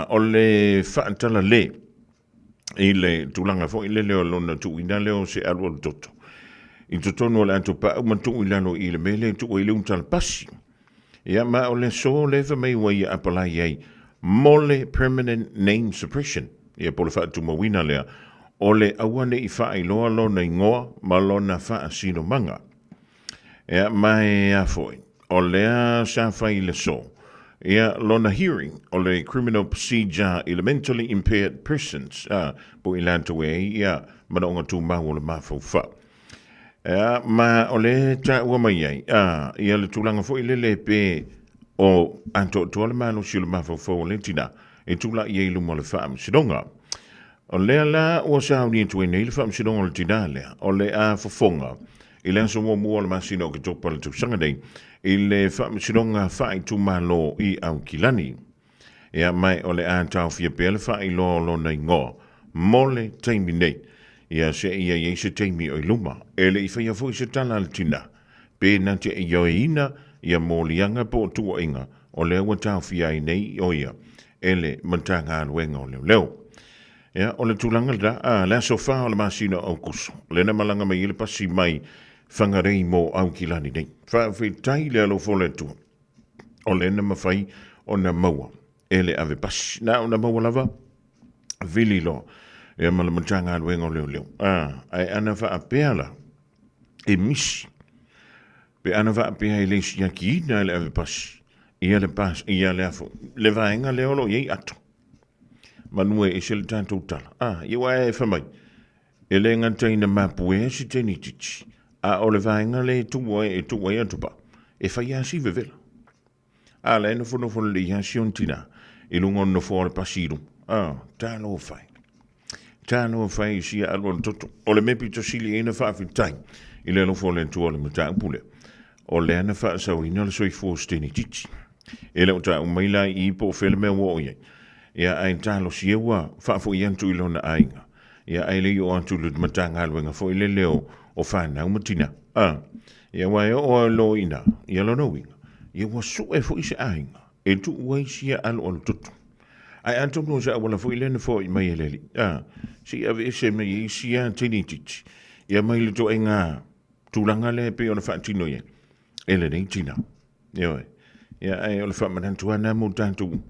O le whaatala le. I le tulanga fo I le leo lona tu ina leo se alua toto. I totono le antupa au matu I lano I le mele tu I le untal pasi. Ia ma o le so leva mai wa ia apalai ai mole permanent name suppression. Ia pole wha tu mawina lea o le awane I wha iloa lona ingoa ma lona wha asino manga. Ia mai a foi. O lea sa wha I le so. Ia lona hearing o le criminal procedure I le mentally impaired persons. Po I lanto e ia manaonga tu mau o le mafau wha. Ma o le ta ua mai ai ia le tulanga fo I le pe o anto tuale malo si le mafofo le tina e tula I ilu mo le whaam sidonga o le la ua sa ni tu nei le whaam sidonga le tina le o le a fofonga I le so mo le masino ke topa le tusanga nei I le whaam sidonga whai tu malo I au kilani ia mai o le a tau fia pe le whai lo nei ngo mole taimi nei ia se ia ye se teimi o luma ele I fia fo se tala tina pe na te yo ina ia molianga po tu inga o le wa tau fia nei o ia ele mantanga wenga o leo ia o le tulanga da la sofa o le masino o kuso le na malanga mai le pasi mai fangarei mo au kilani nei fa fe tai le lo fo le tu o le na mafai o na maua ele ave pas na o na maua lava vililo e mala mantanga wenga leo ai ana fa apela e mis pe ana va pe ai le siaki na le pas ia le pas ia le afo le vaenga le olo ye ato manue e sel tanto tala ye wa e fa mai e le ngata ina mapue si teni tichi o le vaenga le tu e atu pa e fa ia si vevela le no fo le ia siontina e lungo no fo le pasiru talo fai tano fai si alon toto o le mepi to sili ina fa fitai I le lo fo le tu o le mata pule o le ana fa sa ina le soi fo steni titi e le ta mai la I po fel me wo ye ia ai talo si wa fa fo yan tu ilona ainga ia ai le yo antu le mata ngalwenga fo ile leo o fa na umatina ia wa o lo ina ia lo no winga ia wa su e fo ise ainga e tu wa si alon toto ai anto no sa wala fo ile na fo mai ele si ave se me si tini titi ia mai le to enga tulanga le pe ona fa tino ye ele nei tina ia ai ona fa man tu ana mo tantu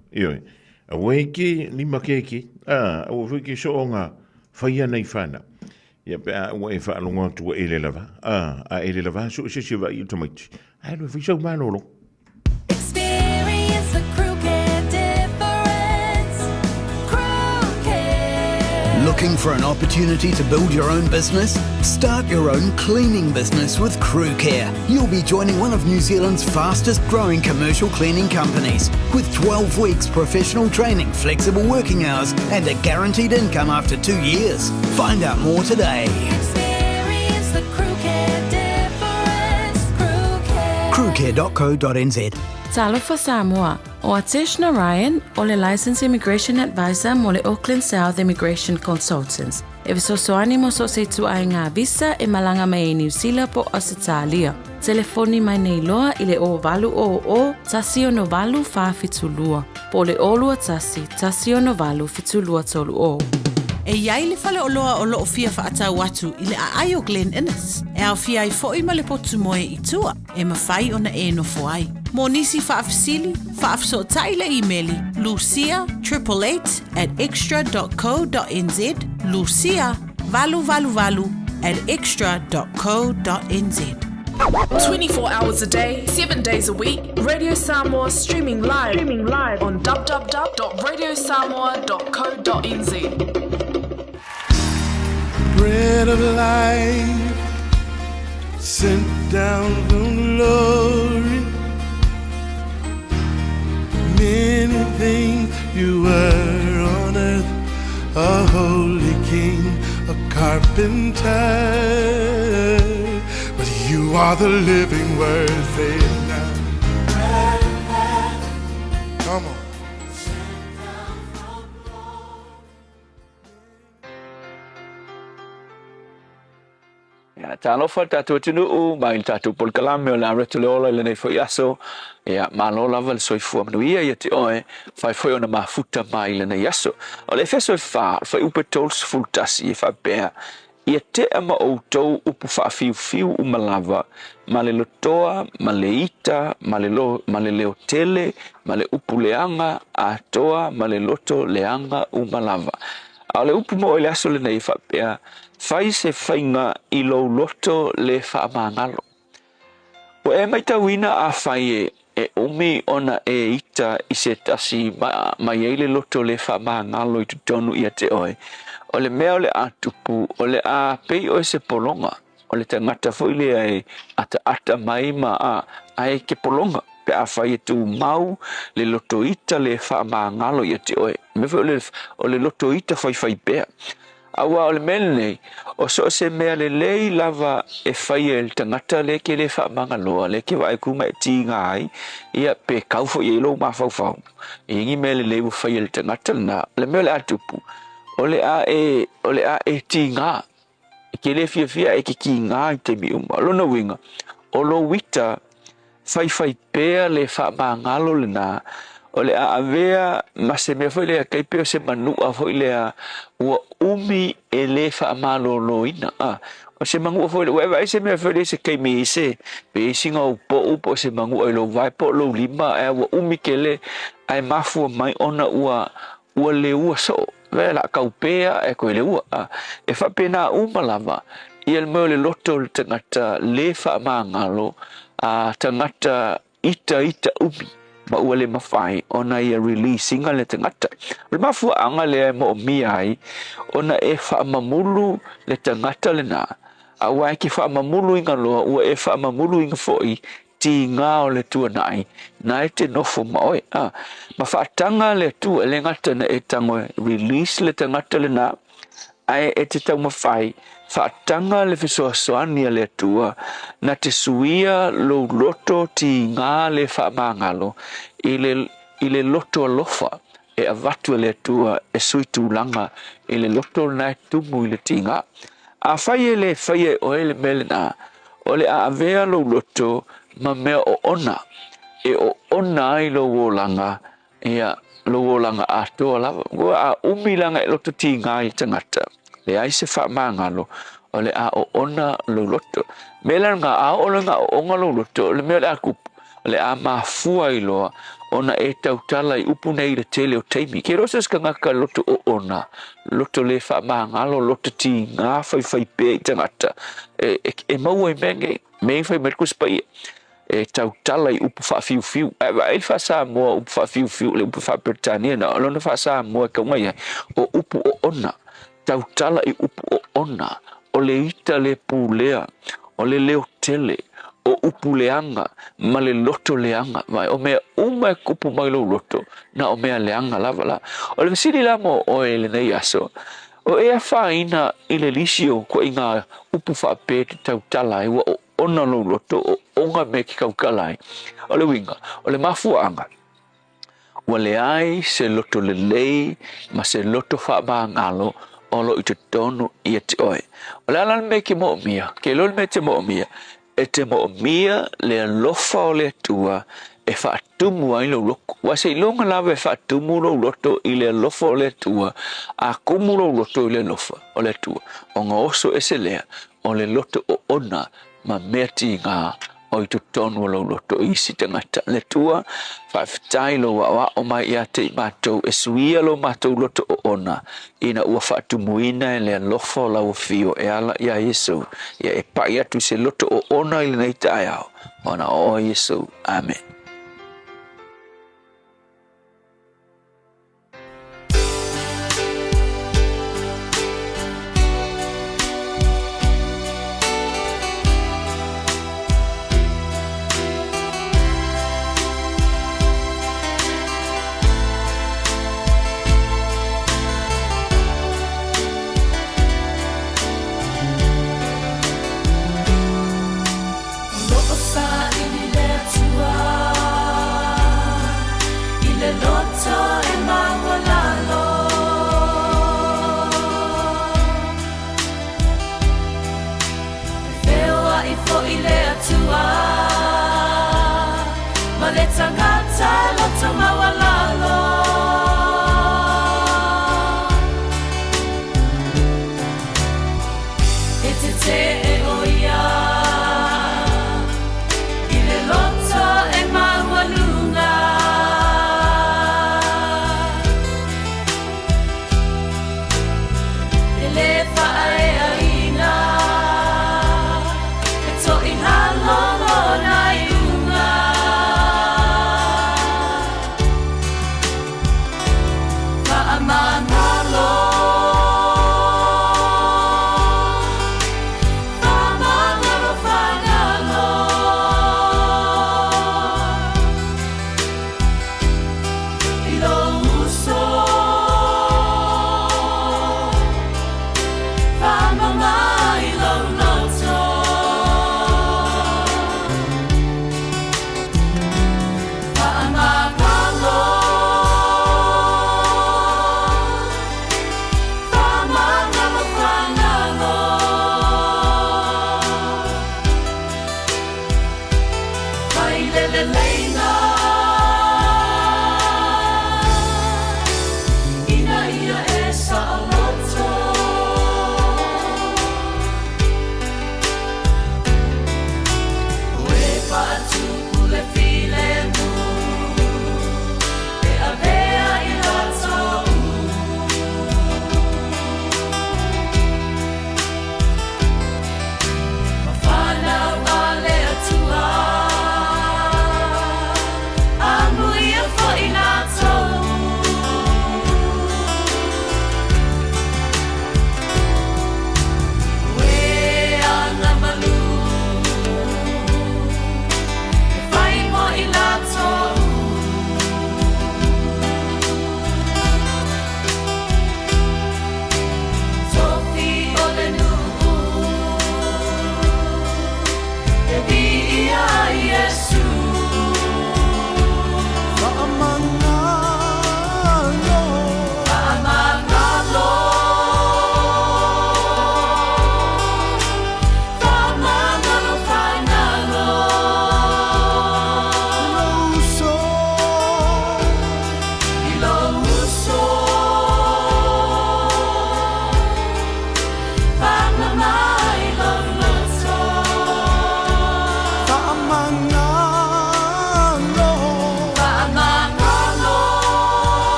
aweki ni makeki o fiki so nga fa ia nei fana ia pe o e fa longa tu ele lava ele lava so se va I tomati ai lo fi so manolo Experience the crew care difference. Crew care. Looking for an opportunity to build your own business? Start your own cleaning business with Crew Care. You'll be joining one of New Zealand's fastest growing commercial cleaning companies with 12 weeks professional training, flexible working hours and a guaranteed income after 2 years. Find out more today. Experience the crew care difference. Crew care. crewcare.co.nz. Talo for Samoa. O Atishna Ryan, o le Licensed Immigration Advisor mo le Auckland South Immigration Consultants. E visosoani mo so se tu ai ngā visa e malanga mai e New Zealand po Australia. Telefoni mai nei loa I le o valu o tasio no valu whawhitulua. po le olua tasi o novalu fitulua tolu o. E iai le fale o loa o loo fia whaatau atu i le a o Glen Innes. E au fia i fo i ma le potu moe i tua, e mawhai o na e no foai. Mo nisi whaafisili, whaafso tai le e-maili, lucia888@extra.co.nz, Lucia, valu@extra.co.nz. 24 hours a day, 7 days a week. Radio Samoa streaming live on www.radiosamoa.co.nz. Bread of life sent down from glory. Many things you were on earth, a holy king, a carpenter. But you are the living word, say it now. Come on. Talofa tatu tunu mai tatu pol kalame o la retolo le nei foi aso ya malola val soifua manuia ia te oe fai foi ona mafuta mai le nei aso o le feso fa foi upetols fultasi fa bea ia te ama o tou upu fa fiu umalava male lotoa male ita male leo tele male upu leanga atoa male loto leanga umalava ale upu mo le aso le nei fa bea fai se fainga i lo loto le whaamangalo. O e mai tawina a fai e umi ona e ita i se tasi mai eile loto le whaamangalo i tutonu ia te oe. O le mea o le atupu, o le a pei o se polonga, o le tangata foile ai ata mai ma a e ke polonga. Pe a fai e tu mau le loto ita le whaamangalo ia te oe. Me o le loto ita fai pea. Awa o le mele o so se mea le lei lava e fai e tangata le ke le whaamangaloa le ke wai kuma e ti ngai ia pe kaufo i lo mawhauwhau i ingi mele le u fai e tangata na le mea le atupu o le a e ti ngā ke le fia e ke ki ngā i te mi uma lo na winga o lo wita fai pea le whaamangalo le na o le a avea ma se me foi le kai pe se manu a foi le ua umi e le fa malo loina o se mangu foi le vai se me foi se kai mi se pe singa o po se mangu o lo vai po lo lima e ua umi ke le ai mafu mai ona ua le ua so ve la kaupea e ko le ua e fa pena lava i el mo le loto le tangata le fa mangalo a tangata ita umi ma ua le mawhai ona ia releasing le tangata. Le mafua anga le mo miai ona e whaamamulu le tangata le na. A wai ki whaamamulu inga loa ua e whaamamulu inga foi ti ngā o le tua nai. Nai te nofo maoi. Ma whaatanga le tua le ngata na e tango release le tangata le na. Ai e te tau mawhai. Whaatanga le fisoasoania le tua na te suia lo loto ti ngā le whaamangalo i le loto alofa e avatu le tua e suitu langa i le loto na tumu i le ti ngā. A whaie le whaie o ele melena o le a avea lo loto ma mea o ona e o ona i lo wolanga ia lo wolanga atoa lava. Ua a umilanga e loto ti ngā i tangata. Le ai se whaamangalo o le a o ona lo loto. Mela ngā a o le ngā o onga lo loto, le mea le a kupu, le a mafua i loa, ona e tautala i upu nei le tele o teimi. Ke rosas ka ngaka loto o ona, loto le whaamangalo, loto ti ngā whai pe i tangata. E maua i menge, mei whai merkus pai e tautala i upu whaafiu. E wha mua upu whaafiu, le upu whaapirtania na, lona wha mua ka ngai o upu o ona. Tautala i upu o ona, o le ita le pulea, o le leo tele, o upu leanga, ma le loto leanga, vai o mea uma e kupu mai lo loto, na o mea leanga lava la. O le visiri la mo o e le nei aso, o ea whaina i le lisio ko i ngā upu whaape te tautala i wa o ona lo loto, o onga me ki kaukalai. O le winga, o le mafuanga, wa le ai se loto le lei, ma se loto whaamangalo, olo i te tonu i te oe. O le alan me ki mo mia, ke lol me te mo mia, e te mo mia le alofa o le tua, e whaatumu ai lo loko. Wa se ilonga lawa e whaatumu lo loto i le lofa o le tua, a kumu lo loto i le lofa o le tua. O ngā oso e se lea, o le loto o ona, ma mea ti ngā o i tutonu lo loto i si tangata. Le tua, whaifitai lo wa o mai ia te i mātou, e suia lo mātou loto o ona, ina ua whaatumuina e le lofa o lau fio e ala ia Yesu, ia e pai atu se loto o ona i le nei tae au, ona o Yesu. Amen. Look aside, in there to us.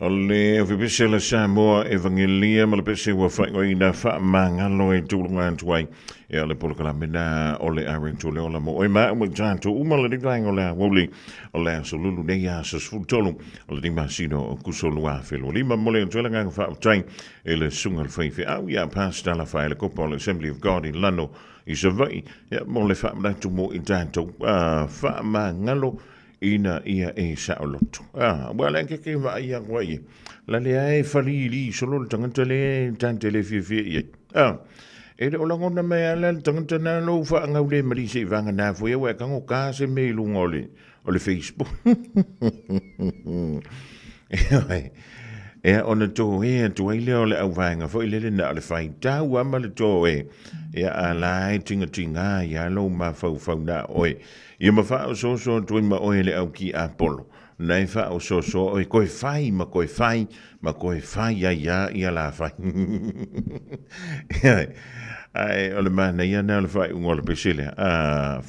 Ole vipese la Samoa evangelia ma le pese wa whaingo ina wha mangalo e tūlunga antuai. E ale polakala mena ole are to le ola mo. Oi maa umu janto umala di vaingo lea woli. Ole so lulu nei a sa sfutolu. Ole di masino kusolu a whelo. Lima mole antuela nganga wha utain. E le sunga le whaiwhi. Au ia pasta la whaile kopa le Assembly of God in Lano. I sa vai. Ia mole wha mnatu mo i janto. Wha mangalo. Ina ia e saoloto. Wala ke wa ia wai. La le ai fali li solo tangata le tante le fi. E le olango na me ala tangata na no fa nga le mari se vanga na fo ia ka ngo ka se me lu ngole o le Facebook. E ona to e to ile ole au vanga fo ile na le fai ta wa ma le to e. E ala tinga ya lo ma fo na oi. Ia ma wha o so tui ma oe le au ki Apollo. Nei wha o so oe koe whai, ma koe whai ia la whai. Ai, o le mana ia nea le whai ungola pesile.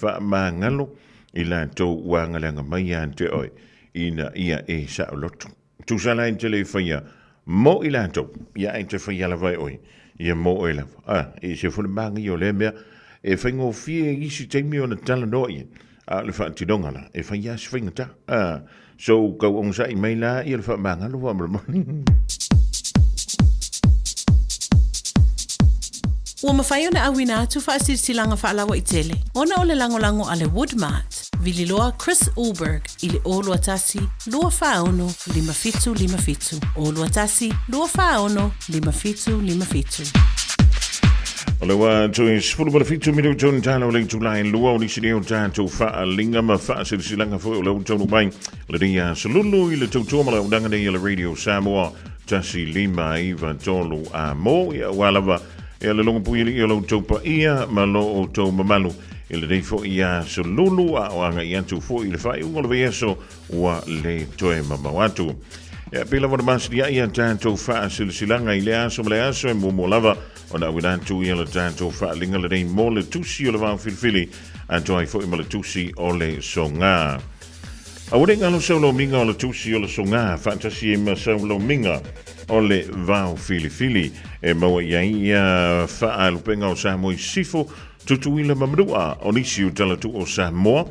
Wha ma ngalo i la tau wanga langa mai an te oe. Ina ia e sa o loto. Tu sa la te le whaia. Mo i la tau. Ia e te whaia la vai oe. Ia mo oe la. E se fule mangi o le mea. E whaingo fie isi teimi o na tala noi. Le fa tidonga la e fa ya swingata so ko on sa mai la i le fa manga lo wa mo Ua mawhai ona awina atu wha silanga wha alawa i tele. Ona o le lango ale Woodmart. Vili loa Chris Ulberg i le o lua tasi lua whaono 555. O lua tasi lua whaono 555. Ole wa tui sfulu bala fitu miru tonu tana o le tulai lua o nisi neo tātou wha linga ma wha silanga fo o leo tonu mai. Le ria salulu i le tautua mala udanga nei le Radio Samoa tasi lima iwa tolu a mo ia walawa ia le longa pui i lo taupa ia ma lo o tau mamalu i le dei fo ia salulu a oanga i antu fo i le whai unga le veeso wa le toe mamawatu. Ia pila wana masri ia tātou wha silanga i le aso ma le aso e momo lava ona wina tu ia le tātou wha linga le rei mo le tusi o le wāo filifili anto ai fo i ma le tusi o le songa. A wone ngalo saulo minga o le tusi o le songa fantasi e ma saulo minga o le wāo filifili e maua ia wha alupenga o Samoa i sifo tutuila mamrua o nisi o talatu o Samoa.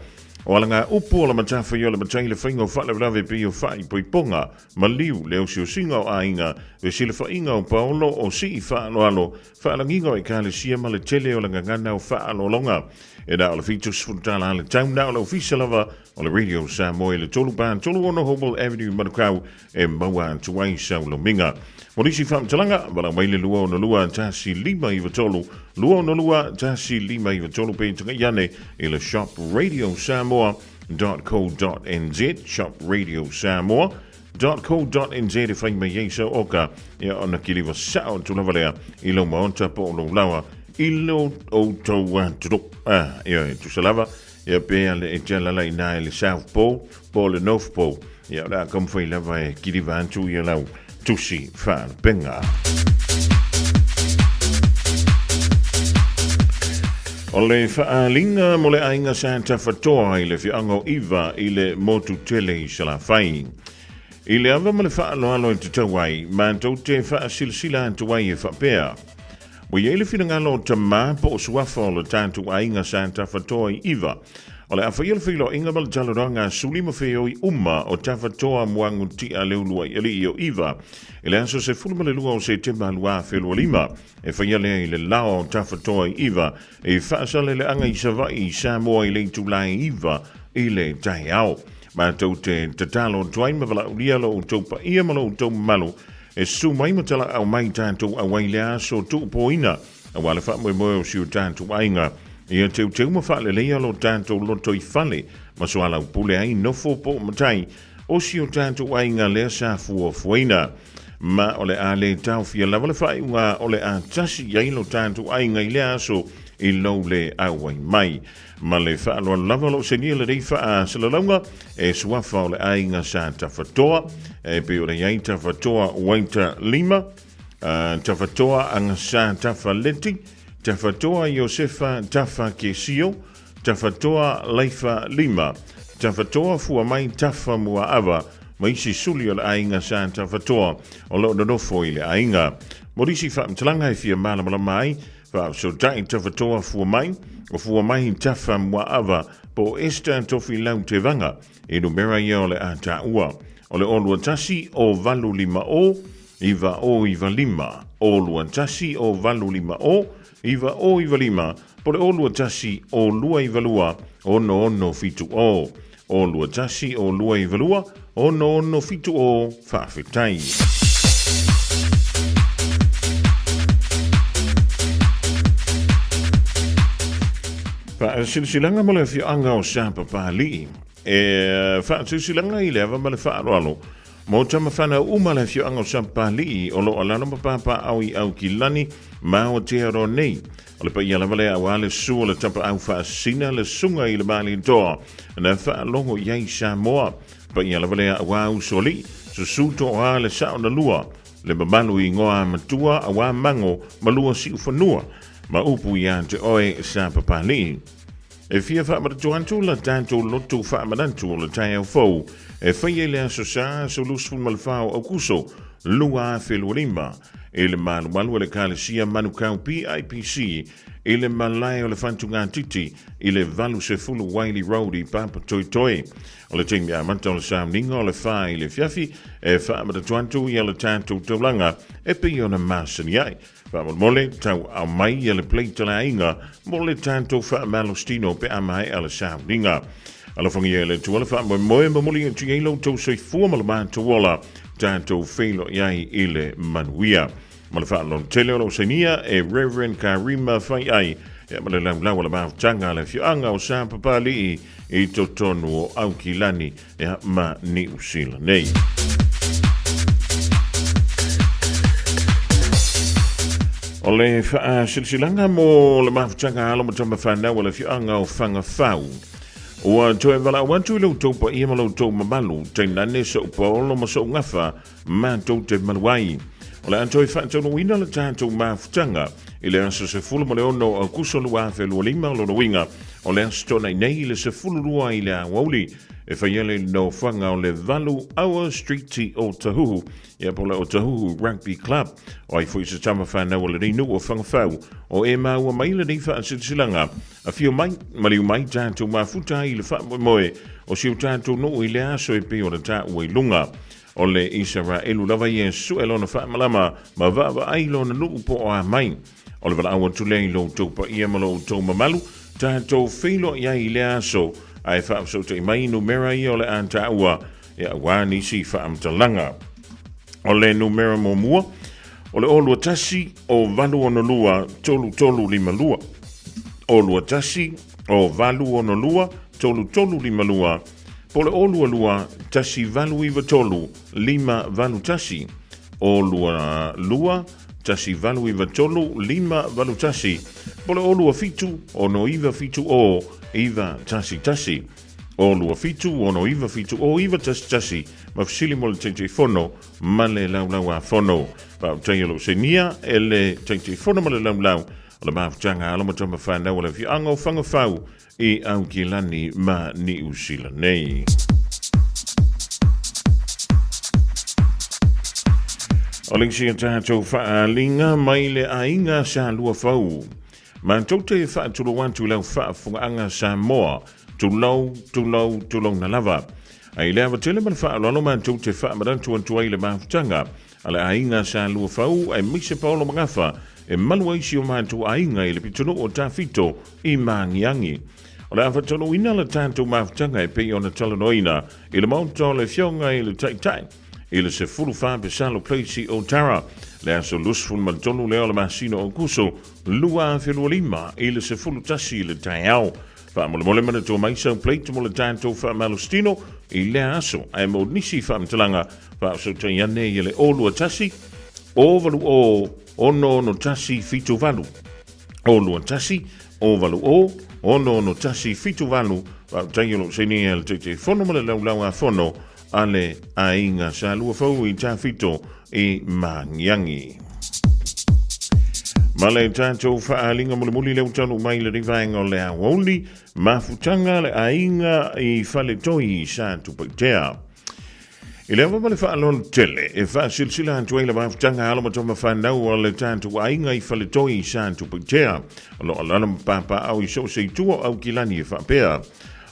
O alanga upo la matafa yo la matai le whainga o whale rave pi o whai poi ponga ma liu leo si o singa o ainga ve si le whainga o paolo o si i whaano alo whaalanginga o i kāle sia ma le tele o langa ngana o whaano longa e da o le fitus futala le tauna o le ofisa lava o le Radio Samoa le tolu pan tolu ono Hobel Avenue Manukau e maua tuai saulo minga. Morisi wham talanga wala maile lua o na lua tasi lima i watolu lua o na lua tasi lima i watolu pe tanga iane i le shop Radio Samoa.co.nz shop Radio Samoa.co.nz e whaima yeisa oka ia ona kiliwa sao tunavalea i lo maonta po lo lawa i lo o tau tudok ia tu salava ia pe ale e jalala i na le South Pole po le North Pole ia la kom foi lava e kiliwa antu ia lau tusi fan penga. O le whaalinga mo le ainga Santa Fatoa i le whiango iwa i le motu tele i salawhai. I le awa mo le whaaloalo i te tawai, mātou te whaasilsila antuai e whapea. Mo i ele whingalo ta mā po suafa o le tātou ainga Santa Fatoa i iwa. O le awhaia le whilo inga mal taloranga sulima wheo i uma o tawhatoa muangu ti a leulua i ali i o iwa. I le aso se fulma le lua o se te malua whelua lima. E whaia le i le lao o tawhatoa i iwa. E whaasale le anga i savai i Samoa i le tulai iwa i le tahi au. Mātou te tatalo tuai mawala urialo o taupa ia malo o tau malu. E su mai matala au mai tātou a waile aso tuupo ina. A wale wha moe o siu tātou ainga. Ia teu ma whaale leia lo tātou loto i whale, ma soala upule ai nofo po matai, o si o tātou ainga lea sa fua fuaina. Ma ole a le tau fia lava le whai unga ole a tasi iai lo tātou ainga i lea aso i lau le awai mai. Ma le whaaloa lava lo se nia le rei wha a salalaunga, e suafa ole ainga sa tawhatoa, e pe ole iai tawhatoa waita lima, tawhatoa anga sa tawhaleti, tawhatoa Iosefa tafa kesio, tawhatoa laifa lima, tawhatoa fua mai tafa mua awa, maisi suli o le ainga sa tawhatoa o lo nonofo i le ainga. Morisi whaamtalanga i fia malama mai, so tai tawhatoa fua mai, o fua mai tafa mua ava po esta tofi lau te vanga, e no mera ia o le ata ua. O le olua tasi o valu lima o, iwa o iwa lima. Olua tasi o valu lima o, iwa o iwa lima. Po le olua tasi o lua iwa lua, ono ono fitu o. Olua tasi o lua iwa lua, ono ono fitu o whawhetai. Silanga mo le fianga o sapa pali. Silanga i leva ma le whaaralo. Mo tama whana uma le fianga o sapa pali o lo alana mapapa au i au ki lani ma o te aro nei. O le pa ia lava le awale sua le tapa au whaasina le sunga i le mali toa. Na whaalongo iai Samoa. Pa ia lava le awau soli. Susuto o a le sao na lua. Le mamalu i ngoa matua awa mango malua si ufanua. Ma upu ia te oe sa papali. E fia whaamatuantu la tanto lotu whaamanantu o la tai au fau. E whaia le aso sa so lusfu malfao au kuso. Lua whelurima. E le malu le kalesia manukau PIPC. E le malai o le whantunga titi. E le valu se fulu Wiley Road i papa toi toi. O le temi a manta o le saamninga o le wha i le fiafi. E whaamatuantu i le tanto taulanga. E pe ona masani ai. Mole tau au mai i le pleita la inga, mole tanto wha malostino pe amai ala saamninga. Ala whangi e le tuala wha moe mamuli e tuielo tau soi fuamala mātua wala, tanto whailo iai i le manuia. Mala wha lon tele o lo senia e Reverend Karima whai ai, e male lau ala mautanga le fianga o sa papali i totonu o au ki lani e ma ni usila nei. O le silsilanga mo le mafutanga alo mo tama whanau o le fianga o whanga whau. Ua toe wala wantu i lau tau pa ia malau tau mamalu, te nane sa upa olo ma sa ungafa, ma tau te maluai. O le antoi whaatau no ina le tātou mafutanga, i le asa se fulu mo le ono au kuso lua whelua lima lo no winga, o le asa tona i nei le se fulu lua i le Aoauli, e whaiele no whanga o le Valu Awa Street Tea o Tahuhu, ia po le o Tahuhu Rugby Club, o ai fui se tama whanau o le rinu o whanga whau, o e maua mai le nei wha silanga, a fio mai, mariu mai tātou mafuta i le wha moe, o siu tātou no i le aso e pe o le tā ua i lunga, o le Isara elu lava i e su e lona wha malama, ma vava ai lona nuu po o a mai, o le wala awa tulei lo taupa ia malo tau mamalu, tātou whilo ia i le aso, ai wha so te mai numera i o le anta ua, e a wani si wha amtalanga. O le numera mo mua, o le olua tasi o valu ono lua, tolu lima lua. Olua tasi o valu ono lua, tolu lima lua. Po le olua lua, tasi valu iwa tolu, lima valu tasi. Olua lua, tasi valu iwa tolu, lima valu tasi. Po le olua fitu, ono iwa fitu o, iwa tasi. Olua fitu, ono iwa fitu o, iwa tasi. Mafisili mo le tente fono, male lau a fono. Pau taielo senia, ele tente fono male lau. O le mafutanga ala mo tama whanau o le fianga o whanga whau i au ki lani ma ni usila nei. O lingsi a tātou whaalinga mai le ainga sa lua whau. Ma tau te whaatulu wantu lau whaafunga Samoa, tulau na lava. Ai lea watele man whaalolo ma tau te whaamarantu antu ai le mafutanga, ale ainga sa lua whau ai mise paolo mangafa, e malua isi o mātou ainga i le pitono o tāwhito i māngiangi. O le awhatono ina le tātou mafutanga e pei o na talanoina, i le mauta o le fionga i le taitai, i le se fulu whape salo pleisi o tara, le aso lusfun maltonu leo le masino o kuso, lua whelua lima, i le se fulu tasi i le taiao. Whaamole mana tō maisa pleito mo le tātou whaamalostino, i le aso, ai mo nisi whaamtalanga, whaaso taiane i le olua tasi, o valu ono tasi fitu valu. Olua tasi, o valu ono tasi fitu valu. Taielo seni el te fono male lau a fono, ale ainga sa lua fau i ta fito i mangiangi. Male tātou whaalinga muli leo tanu mai le rivaenga o le Aoauli, mafutanga le ainga i whale toi sa tupaitea. Ile wa le whaalon tele, e wha silsila antu eila mawhtanga ala matoma whanau o le tātu ainga I whaletoi I santu puktea. O lo alana mpapa au I so se tua au kilani e whapea.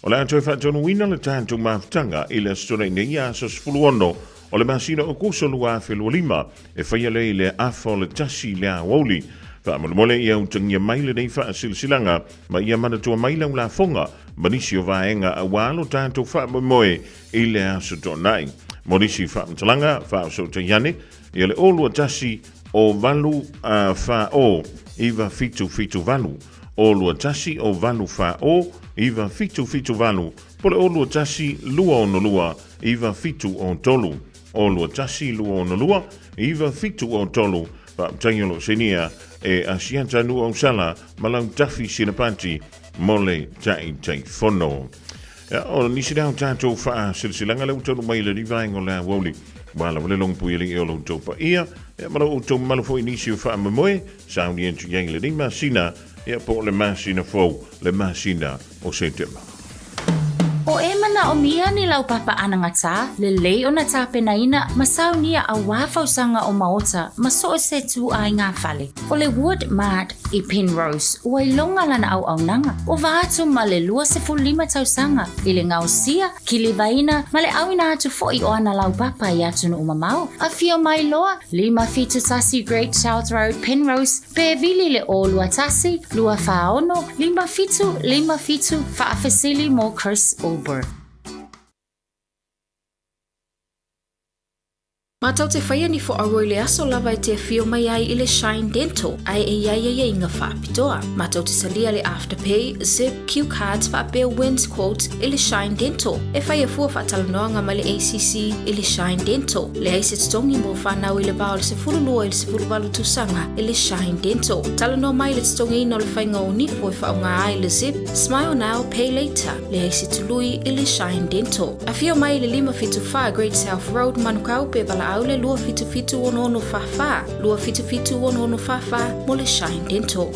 O le antu e whaatonu wina le tātu mawhtanga I le stone nei a sa sfuluono o le masina o kuso lua whelua lima e whaia le le afo le tasi le Aoauli. Whaamole I au tangia maile nei wha silsilanga ma ia manatua maila ula fonga manisi o vaenga a walo tātu whaamoe I le aso tonai. Morisi whaamtalanga, whaasota yane, I le olua tasi o valu whao iwa fitu valu. Olua tasi o valu whao iwa fitu valu. Pole olua tasi lua ono lua iwa fitu o tolu. Olua tasi lua ono lua iwa fitu o tolu. Whaamtangelo senia e asianta nu o sala malau tafi sinapanti mole tai fono. O nisi dau tātou wha silsilanga lau tonu mai le rivaenga o le Aoauli. Wala wale long puiling e o lau tau pa ia. Malau o tau malafo inisi o wha mamoe. Sauni entu yang le ni masina. Ia po le masina fau. Le masina o September. O e mana o mia ni lau papa ananga tā, le lei o na tā penaina, masau nia a wāwhausanga o maota, maso o se tu ai ngā whale. O le Wood Mart I Penrose, o ai longa lana au nanga. O vātu ma le 25 tausanga, I le ngau sia, ki le vaina, ma le awina atu foi o ana lau papa I atu no umamau. A fio mai loa, 5 tasi Great South Road, Penrose, pe vili le o lua tasi, lua whaono, 5 whaafesili mo Chris Ober. Matau te whaia ni fo aroi le aso lava I te whio mai ai I le Shine Dental, ai e iai inga whaapitoa. Matau te salia le Afterpay, Zip, Q Cards, whaapea Wins Quotes I le Shine Dental. E whaia fua whaatalanoanga ma le ACC I le Shine Dental. Le aise tongi mo whanau I le bao le se furulua I le se furuwalu tusanga I le Shine Dental. Talanoa mai le tongi ino le whainga o nifo I whaunga ai le Zip, Smile Now, Pay Later. Le aise tului I le Shine Dental. A whio mai le 5 Great South Road, manukau pe vala aule lua fitu ono fafa. Lua fitu ono fafa mo le Shine Dental.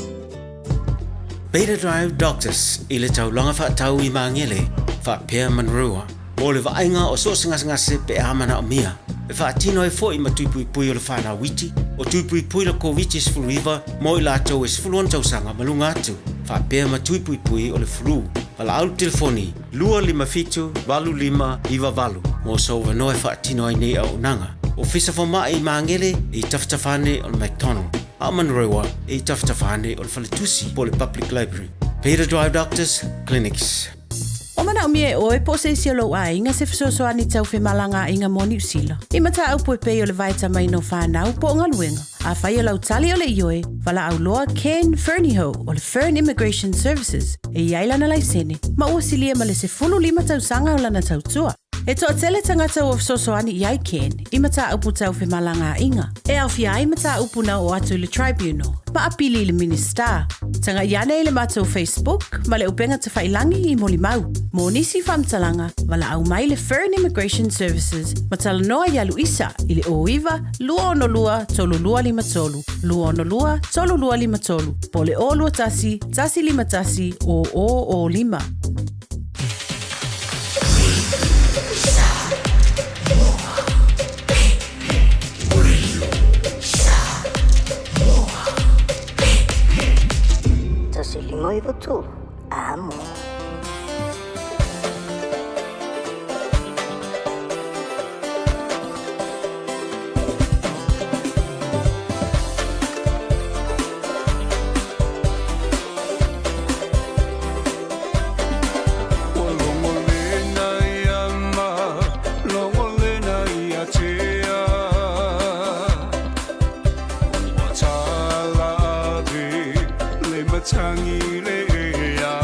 Beta Drive Doctors I le taulanga whaatau I maangele whaapea manrua. Mo le vaenga o so ngase pe amana o mia. E whaatino e fo I matuipui pui o le whana witi. O tuipui pui la COVID is full river. Mo I lātou is full on tausanga malunga atu. Whaapea matuipui pui o le flu. Wala au telefoni. Lua 55 valu 5 iwa valu. Mo so wanoe whaatino ai nei au nanga. O fisa fo mai maangele I taftafane o McDonald. Amanrewa I taftafane o Faletusi po le Public Library. Peter Drive Doctors Clinics. O mana o mie o e po se isi lo a inga se fisoso ani tau fe malanga inga mo New Zealand. I mata au po e pe o le vaita mai no whanau po nga luenga. A whai o lau tali o le ioe, wala au loa Ken Ferniho o le Fern Immigration Services. E iaila na laisene, ma ua silia ma le se 15 tausanga o lana tautua. E toa tele tangata o fisosoani I ai Ken, I mata upu tau fe malanga inga. E au fia ai mata upu na o atu le tribunal, ma apili le minister. Tanga iane I le mata o Facebook, ma le upenga te whailangi I moli mau. Mo nisi whamtalanga, wala au mai le Fern Immigration Services, ma tala noa yalu isa, I le oiwa, lua ono lua, tolu lua lima tolu. Lua ono lua, tolu lua lima tolu. Po le o lua tasi, tasi lima tasi, o lima. Moi votu. Amo. Tangi le ya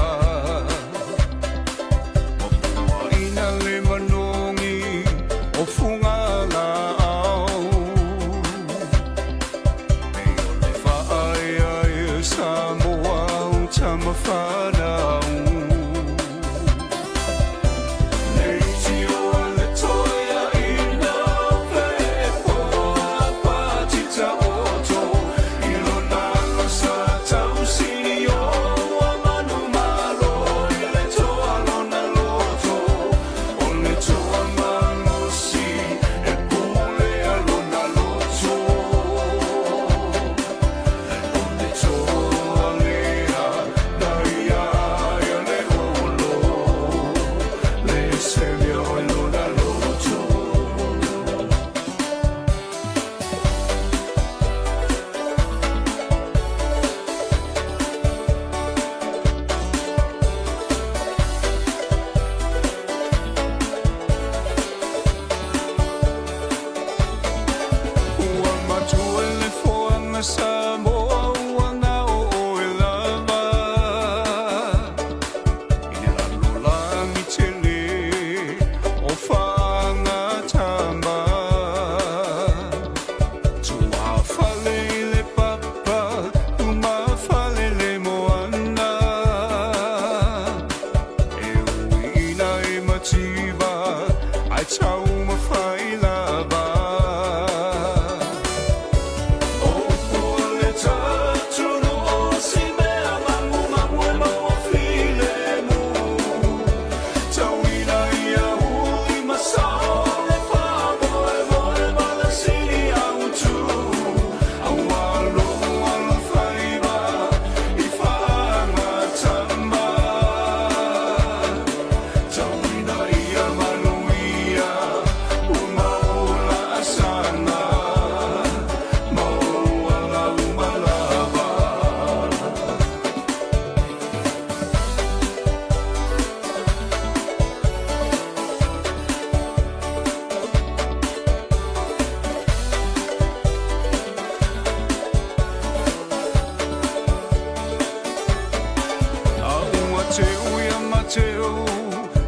teo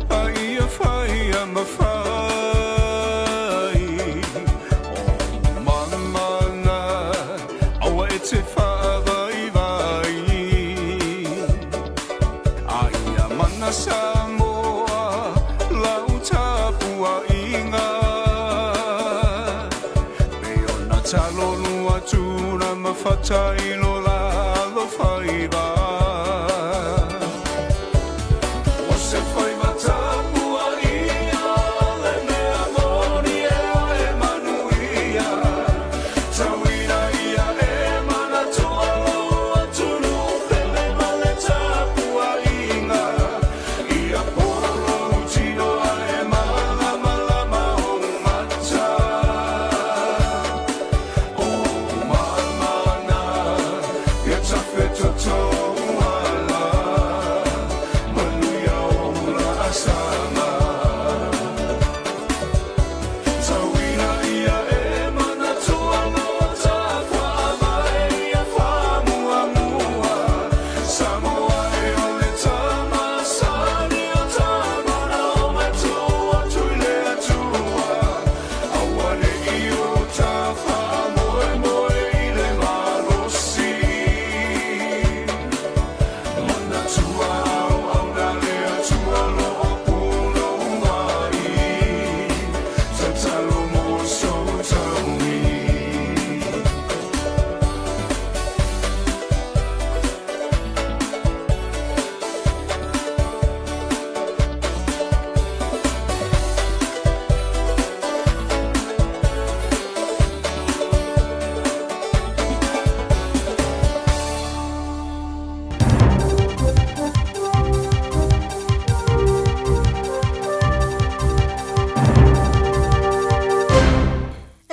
a ia whai a mawhai o mamana awa e te whaavai vai a ia mana Samoa lau tapua inga me ona talonu atu na mawhatai lo la lo whai vai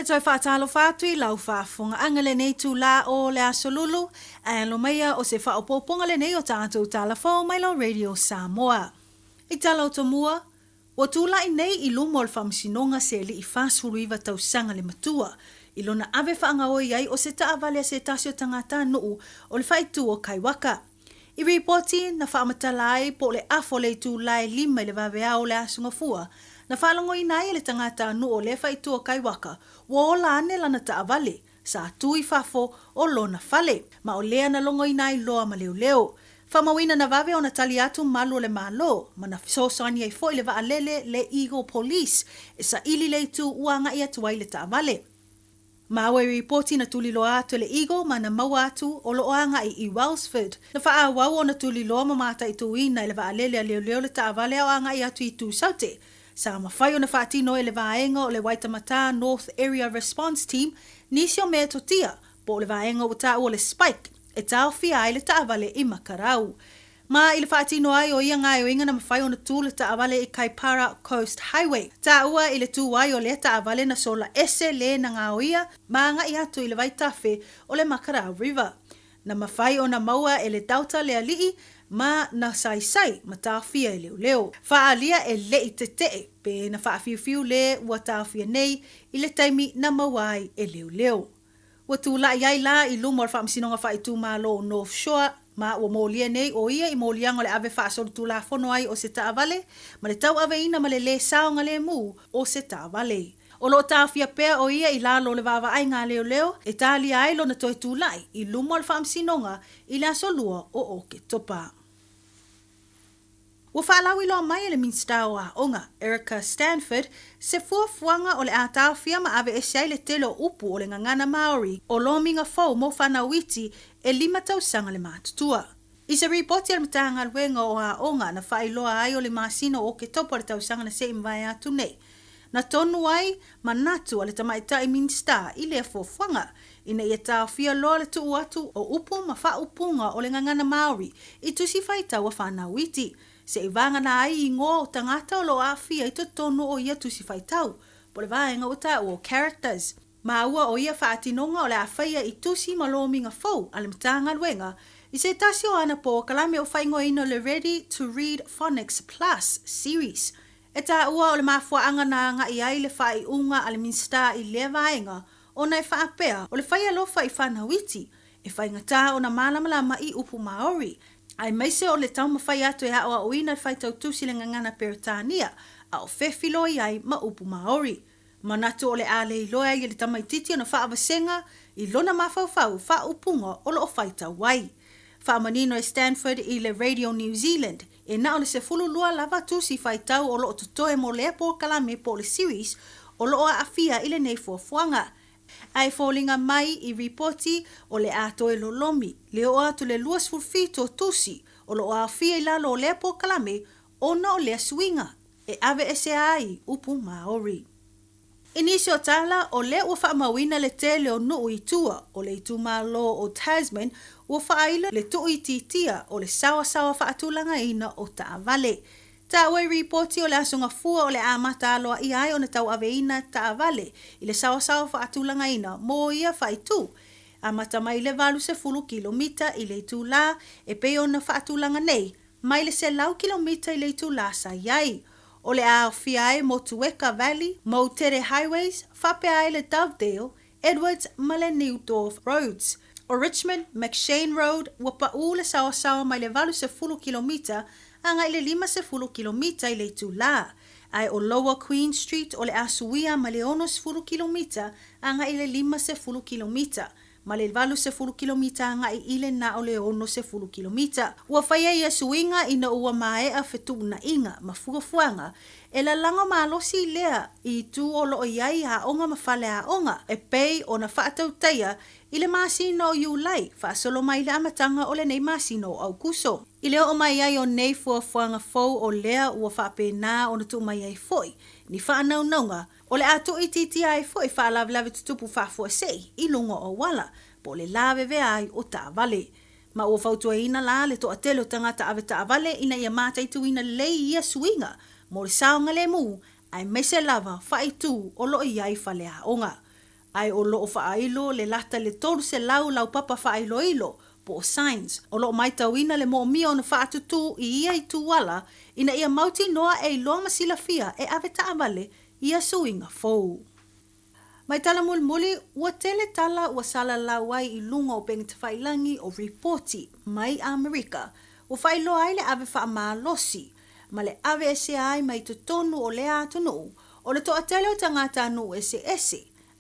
toi whaatalo whātui lau whaafunga angale nei tū la o le asolulu e lo meia o se whaopoponga le nei o tātou tālafo mai lo Radio Samoa. I tala o tomua, o tūla i nei i lumo o whamsinonga se li i whāsuruiva tau sanga le matua, i lona ave whaanga o iai o se taavale se tasio tangata nuu o le whaitu o Kaiwaka. I reporti na whaamatalae po le afo le tūlae lima i le vavea o le asunga fua, na whalango i nai le tangata anu o le whaitu o Kaiwaka, wa o la ane lana taavale, sa tui whafo o lona whale, ma o lea na longo i nai loa ma leo leo. Whamawina na vave o na tali atu malu le malo, ma na sosani ai fo i le vaalele le Eagle Police, e sa ili le tu uanga i atuai le taavale. Ma awe reporti na tuliloa atu le Eagle ma na maua atu o lo oanga i Wellsford. Na wha wau o na tuliloa mamata i tuina i le vaalele a leo leo le taavale o anga i atu i tu saute. Sa mawhai o na whaatino e le vaenga o le Waitamata North Area Response Team, nisi o mea totia, po le vaenga o ta o le Spike, e tau fia ai le taavale i Makarau. Ma i le whaatino ai o ia ngai o inga na mawhai o na tū le taavale i Kaipara Coast Highway. Ta ua i le tū ai o le taavale na sola ese le na ngā o ia, ma nga i atu i le Waitafe o le Makarau River. Na mawhai o na maua e le Dauta le alii, ma na sai ma tawhia e leo leo. Whaalia e le i te te, pe na whaafiu le ua tawhia nei i le taimi na mawai e leo leo. Ua tūla iai la i lumo ar whaamsinonga whaitu malo o North Shore, ma ua mōlia nei o ia i mōlianga le ave whaasoru tūla whono ai o se taavale, ma le tau ave ina ma le saonga le mū o se taavale. O lo tawhia pea o ia i lalo le wawa ai ngā leo leo, e tāli ai lo na toi tūlai i lumo ar whaamsinonga i le asolua o ke topa. Ua whaalawi loa mai le minsta o a onga, Erica Stanford, se fuafuanga o le a tawhia ma ave esiai le telo upu o le ngangana Maori o lo minga fau mo whanawiti e 5 tausanga le mātutua. I se ripoti al matanga luenga o a onga na whailoa ai o le masino o ke topo le tausanga na se imwai atu nei. Na tonu ai manatu ale tamaita i minsta i le fuafuanga, ina ia tawhia loa le tuu atu o upu ma wha upunga o le ngangana Maori i tusi whaita wa whanawiti. Se i vanga na ai i ngō o tangata o lo awhia i to tonu o ia tusi whaitau, po le vaenga o ta o characters. Ma ua o ia whaatinonga o le awhia i tusi malominga fau ale matanga luenga, i se tasio ana po kalame o whaingo ino le Ready to Read Phonics Plus series. E ta ua o le mafuaanga na nga i ai le whai unga ale minsta i le vaenga, o na e whaapea o le whai alofa i whanawiti, e whainga ta o na malamalama i upu Maori. Ai maise o le tau mawhai atu e hawa o ina whai tau tusi le ngangana Peritania, a o whewhilo i ai ma upu Maori. Manatu o le ale i loa i le tamaititi o na whaawasenga i lona mawhauwhau wha upunga o lo o whai tau wai. Whaamanino e Stanford i le Radio New Zealand, e na o le se fululua lava tusi whai tau o lo o tutoe mo le po kalame po le series o lo o afia i le nei fuafuanga. Ai fōlinga mai i reporti o le ato e lolomi, le o atu le luas fulfito tusi o lo o afia i lalo o le po kalame o na o le swinga, e ave ese ai upu Maori. Inisi o tala o le ua whaamawina le tele o nuu i tua o le itu malo o Tasman ua whaaila le tuu i titia o le sawa whaatulanga ina o Taavale. Tāwai reporti o le asunga fua o le amata aloa i ai o na tau aveina Taavale i le sawa whaatulanga ina mo ia whaitu. Amata mai le 20 kilomita i le itu la e peo na whaatulanga nei, mai le se lau kilomita i le itu la sa iai. O le a fiae mo Tueka Valley, mo Tere Highways, whape ai le Dovedale, Edwards ma le Newdorf Roads. O Richmond, McShane Road, wapa le sawa mai le 20 kilomita, anga i le 50 kilomita i le itu la. Ai o Lower Queen Street o le Asuia ma le 60 kilomita, anga i le 50 kilomita. Ma le 20 kilomita anga i ile na o le 60 kilomita. Ua whaia ia suinga ina ua mae a whetu na inga, ma fuafuanga, e la langa malosi lea i tu o lo iai ha onga ma whale a onga, e pei o na whaatau teia i le masino o iulai, whaasolo mai le amatanga o le nei masino au kuso. I leo o mai ai o nei fuafuanga fau o lea ua whaape nā o na tu mai ai foi, ni whaanau naunga, o le atu i titi ai foi whaalawelawe tutupu whaafua sei, i lungo o wala, po le lawe ve ai o Taavale. Ma ua whautua ina la le toa telo tangata ave Taavale ina ia mata i tu ina lei ia suinga, mo le saonga le mu, ai mese lava whaitu o lo iai whale a onga. Ai o lo o whaailo le lata le toru se lau papa whaailo ilo, po signs, o lo mai tauina le mo mio na whaatutu i ia i tu wala, ina ia mauti noa e loa masila fia e ave Taavale, ia suinga fou. Mai tala mulmuli, ua tele tala ua sala lauai i lunga o pengi tawhailangi o reporti mai Amerika, ua whailo ai le ave whaamalosi, ma le ave ese ai mai tutonu o le atunu, o le toa tele o tangata anu ese,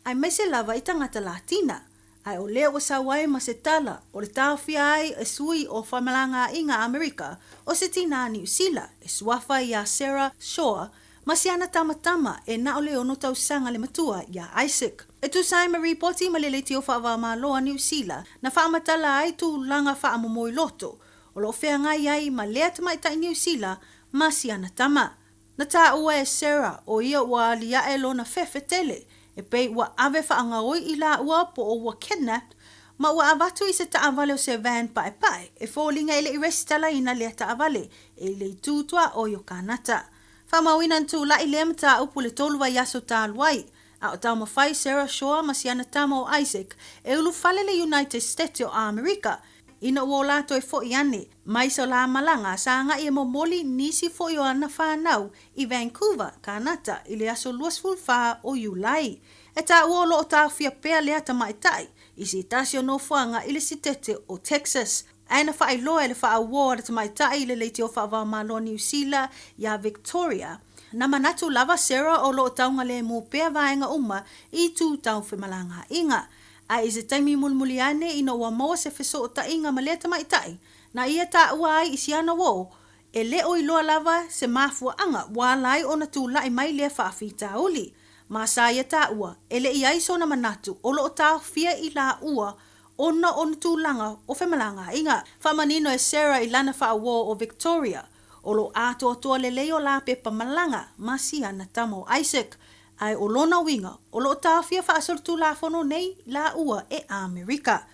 ai mese lava i tangata Latina, ai o le ua sawai ma se tala, o le tawhia ai e sui o whamalanga inga Amerika, o se tina New Zealand, e suafa ia Sarah Shaw, Masiana tamatama e na ole ono tausanga le matua ia Isaac. E tu sai ma reporti ma le leti o whaava loa New Zealand na whaamatala ai tu langa whaamomoi loto. O lo whea ngai ai ma lea tamaitai New Zealand masiana tama. Na tā ua e Sarah o ia ua lia e lo na whewhetele e pei ua ave whaangaoi i la ua po o ua kidnapped ma ua avatu i se taavale o se van pae e fōlinga ele i restala ina lea taavale e le tūtua o yo kanata. Whamawina tu la i lea mta upu le tolu wa yaso tāluai. A o tau mawhai Sarah Shaw masiana tama o Isaac e ulu fale le United States o Amerika. Ina ua o lato e fo i ane. Mai sa la malanga sa anga i e momoli nisi fo i o ana whanau i Vancouver, Kanata, i le aso luasful wha o Iulai. E ta ua lo o tau fia pea lea tamaitai i si tasio no fuanga i le sitete o Texas. Aina whaai loa e le wha award tamaitai i le leiti o wha malo New Zealand ia Victoria. Na manatu lava Sarah o lo taunga le mu pea vaenga uma i tū tau whemalanga inga. A i se taimi mulmuliane ina ua moa se wheso o ta inga ma lea tamaitai. Na ia ta ua ai i siana wo, e le o i loa lava se mafua anga wa lai o na tū lai mai lea whaafi tauli. Ma sa ia ta ua, e le i aiso na manatu o lo tau fia i la ua ona o tūlanga o whemalanga inga. Whamanino e Sarah i lana whaawo o Victoria. O lo ato toa le leo la pepa malanga masiana tamo Isaac. Ai o lona winga o lo tawhia whaasolutu la whono nei la ua e Amerika.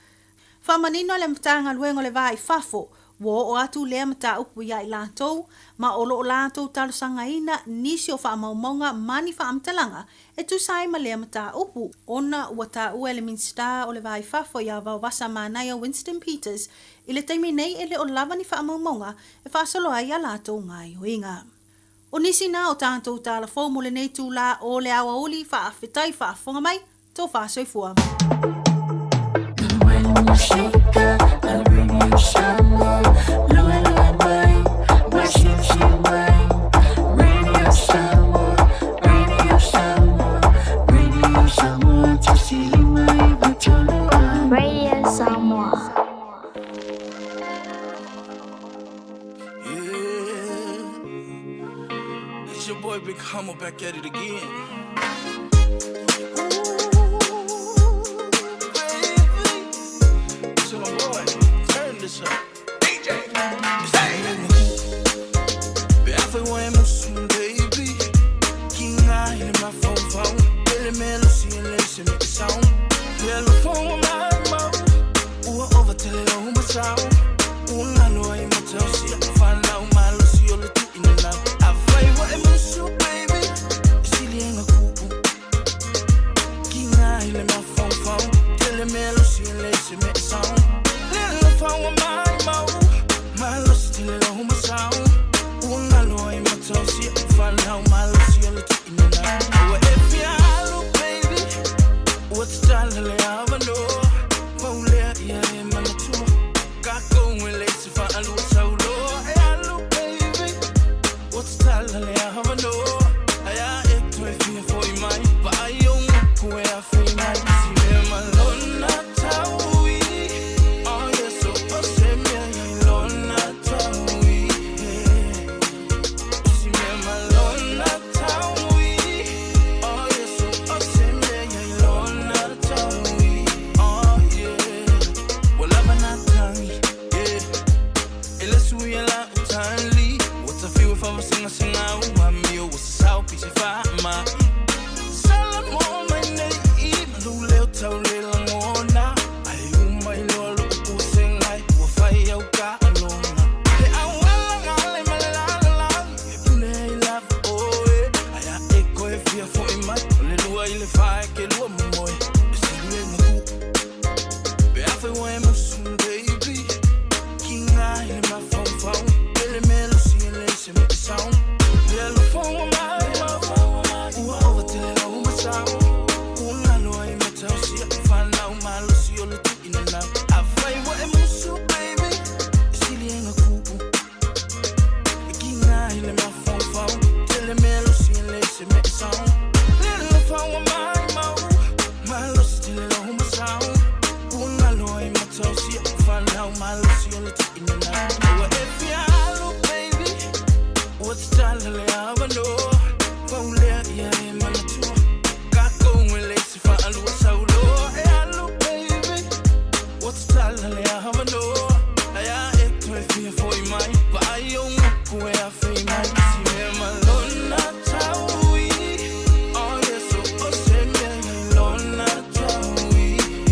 Whamanino le mtanga luengo le vai fafo. Wo o atu lea mta upu ia i lātou, ma o lo lātou talusanga ina nisi o whaamaumonga mani whaamtalanga, e tu sai ma lea mta upu. Ona ua ta ua le minsta o le vai fafo ia vau wasa manaya Winston Peters, i le taimi nei ele o lava ni whaamaumonga, e whaasolo ai a lātou ngai hoinga. O nisi nā o tātou tāla fō mo le nei tū la o le Aoauli whaafetai whaafonga mai, tō whaasoifua. When you shake up, I bring you Samoa. It's your boy Big Hummer back at it again. So my boy, turn this up. DJ, be I feel when I'm soon, baby. King I in my phone. Billy Melody and Lacy make a sound. Yellow phone with my mouth. Ooh, over till it on my sound. Ooh, I know I'm a tell. See, I find out my Lucy all the in and out. I find what I'm so, baby. See, the ain't a cool. King I in my phone. Billy Melody and Lacy make a sound. Yellow phone with my mouth. My Lucy till it on my sound. Ooh, I know I'm a tell. See, I find out my Lucy all the in and out. If you look, baby, what's that? I have a no. Yeah, man, too. Got going lazy for a little so low. I look, baby. What's that? I have a no. I act to a fear for you, mine. But I don't know where I feel my see me, my lord, not how we. Oh, yes, so I say me, I lord, not how we. See me, my lord, not how we. Oh, yes, so I say me, I lord, not how we. Oh, yeah. Well, I'm not tongue, yeah. Let's we allow timely. What's a few if I was sing out? My meal was a south piece of my Solomon, my name, Lulu, Taulela, Mona. I my lord, who sing like a fire got alone. I want my love, oh, I echo if you're for him, my little while if I get one more. When I'm soon, baby. King I in my phone. Billy Melody and Lacy make a sound. Yellow phone with my mouth. Ooh, over till it on my sound. Ooh, I know I'm a tell. See, I find out my Lucy all the in and out. I find what I'm so, baby. See, the ain't a cool. King I in my phone. Billy Melody and Lacy make a sound. Yellow phone with my mouth. My Lucy till it on my sound. So see, I find out my Lucy on the in the night. If you look, baby, what's that? I have a no. Phone there, yeah, man, too. Got going lazy for a little so low. I look, baby, what's that? I have a no. I act to a fear for you, mine. But I don't know where I feel my see me, my lord, not how we. Oh, yes, so I say me, my lord, not how we.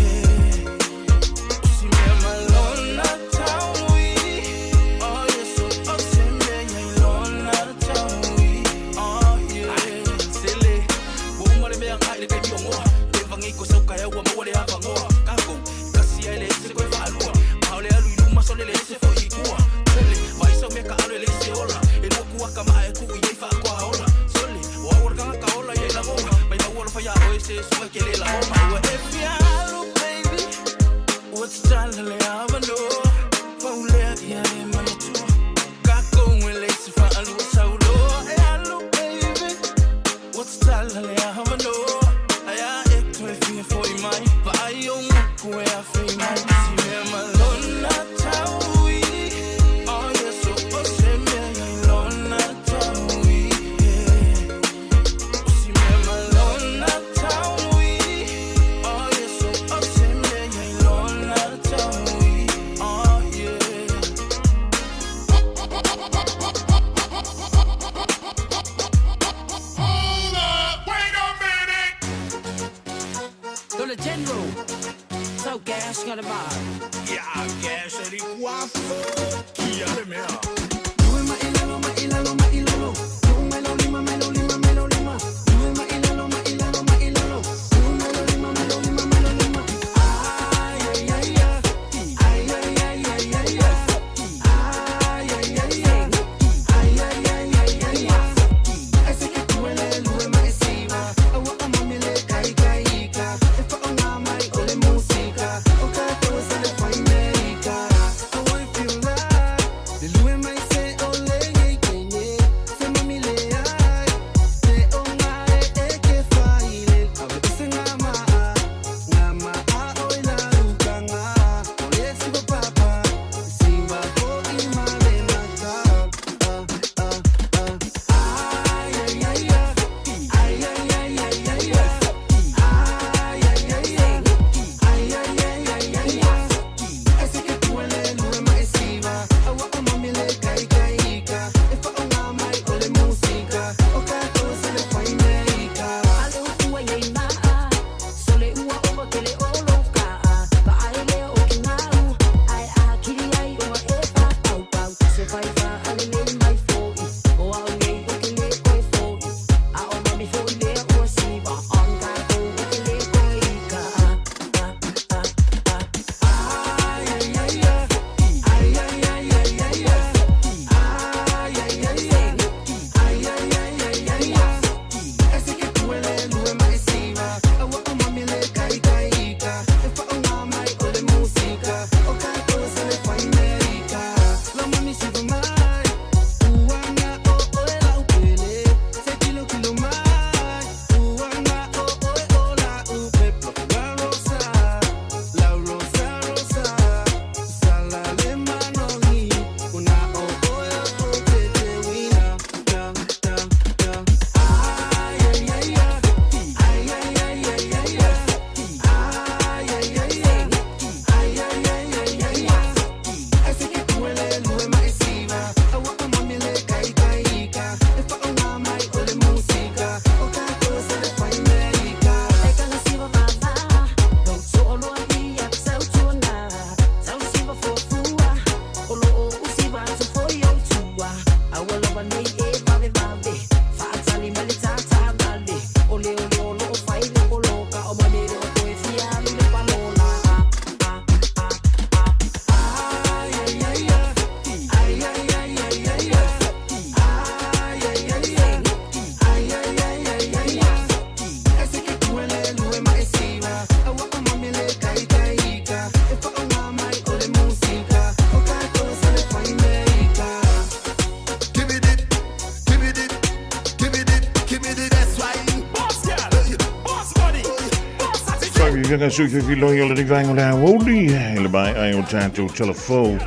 fianga sui fi loyo le vango le Aoauli le bai ai o tato telefo.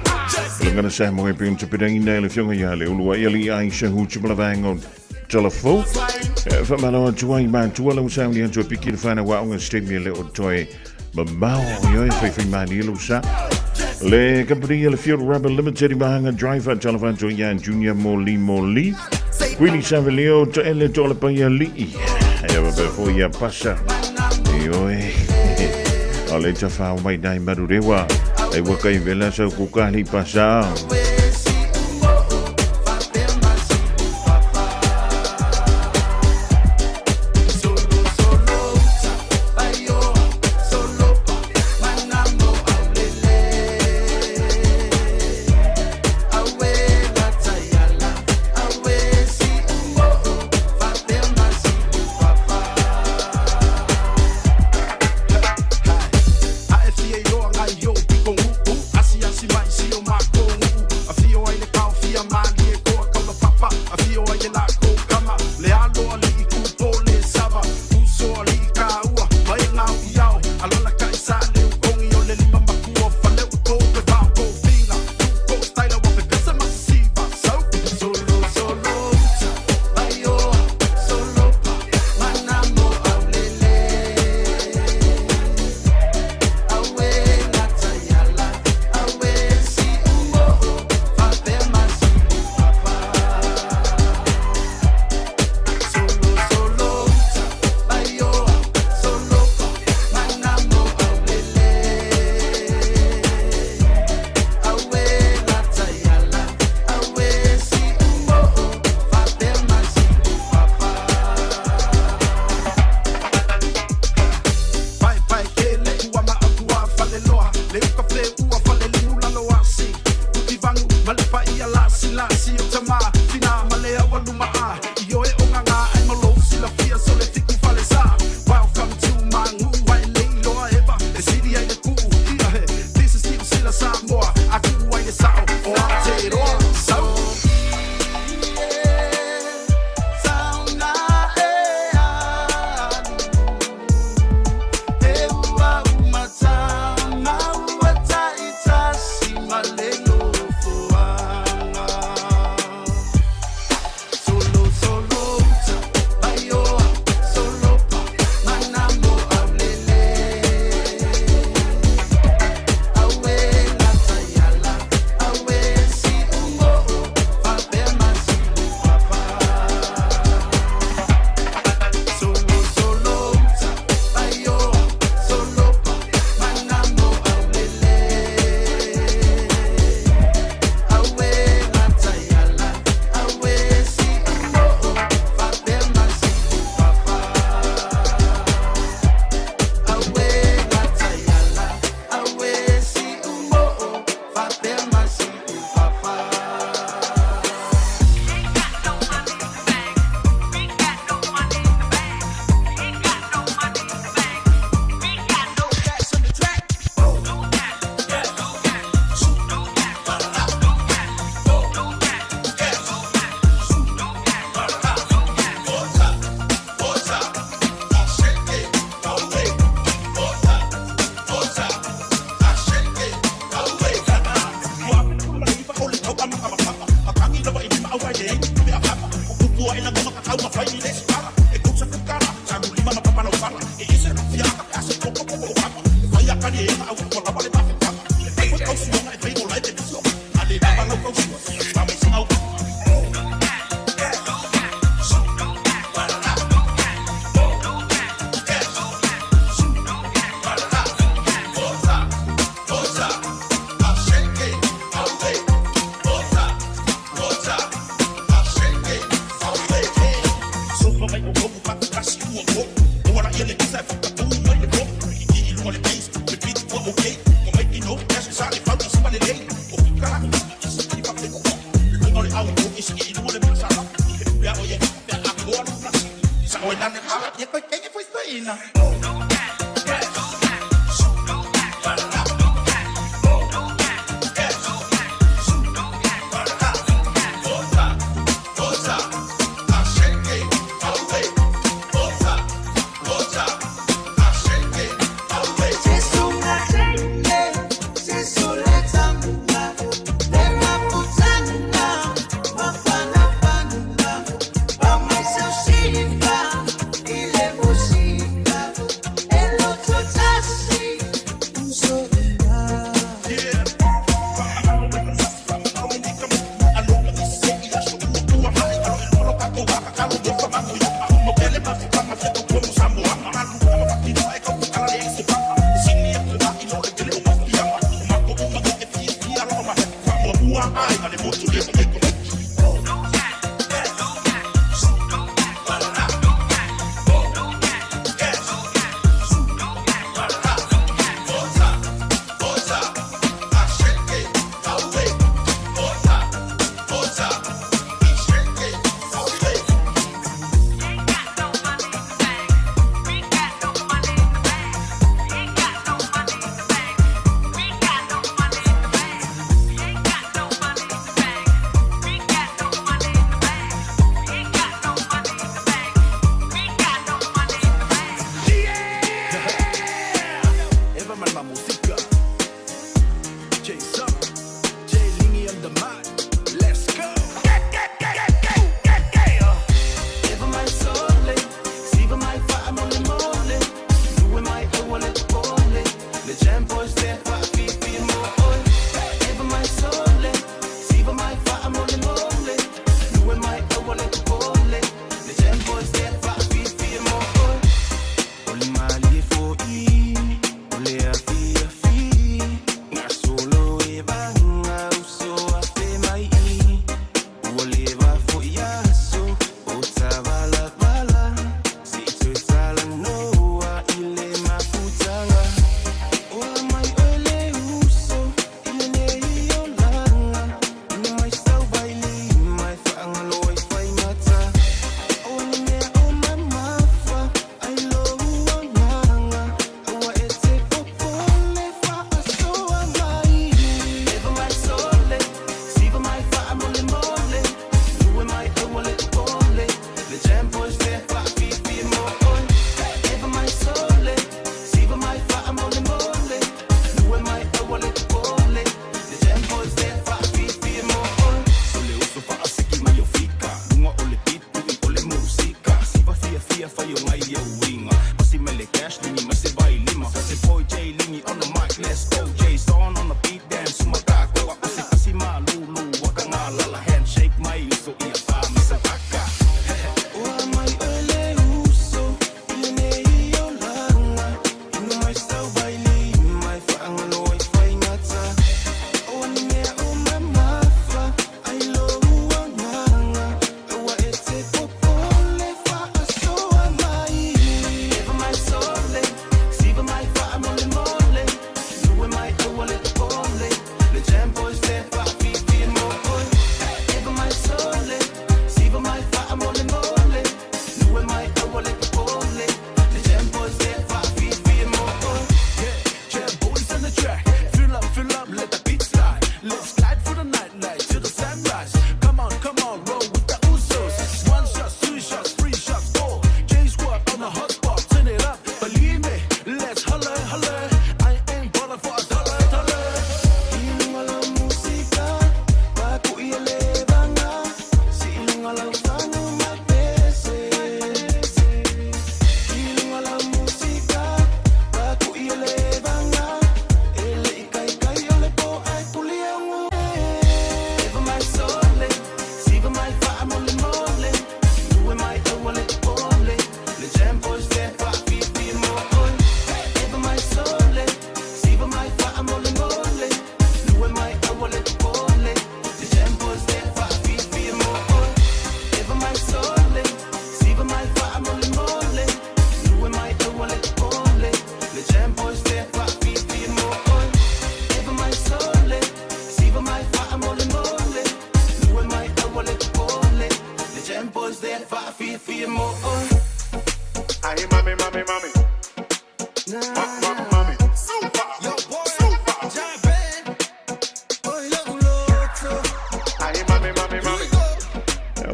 Le ngana sa mo e pun te pedanga le fianga ya le ulua ili ai se hu te bla vango telefo. Fa malo tuai man tuala usang ni to piki le fana wa unga stemmi le o toi babao yo fi mani lu sa. Le company le Field Rubber Limited bahanga driver telephone to yan Junior Moli. Quindi Savelio to ele to le pa ya li. Ai va before ya passa. Oi, ale ta fa mai dai marurewa, ai wa kai vela sa ku ka li pasa.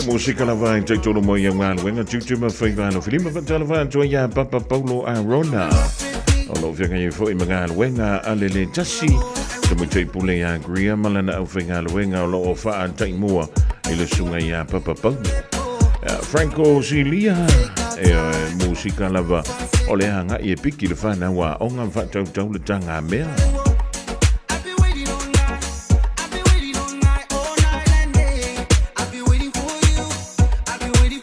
Música la vai take todo mo yang man wenga chuchu ma fai va no filima va tala va to ya papa Paulo Arona olo venga ye foi mangal wenga alele jasi to mo te pule ya gria malana au venga wenga lo fa tai mo ile sunga ya papa Paulo Franco Zilia música la va ole hanga ye piki le fa na wa onga va tau le tanga mea I've been waiting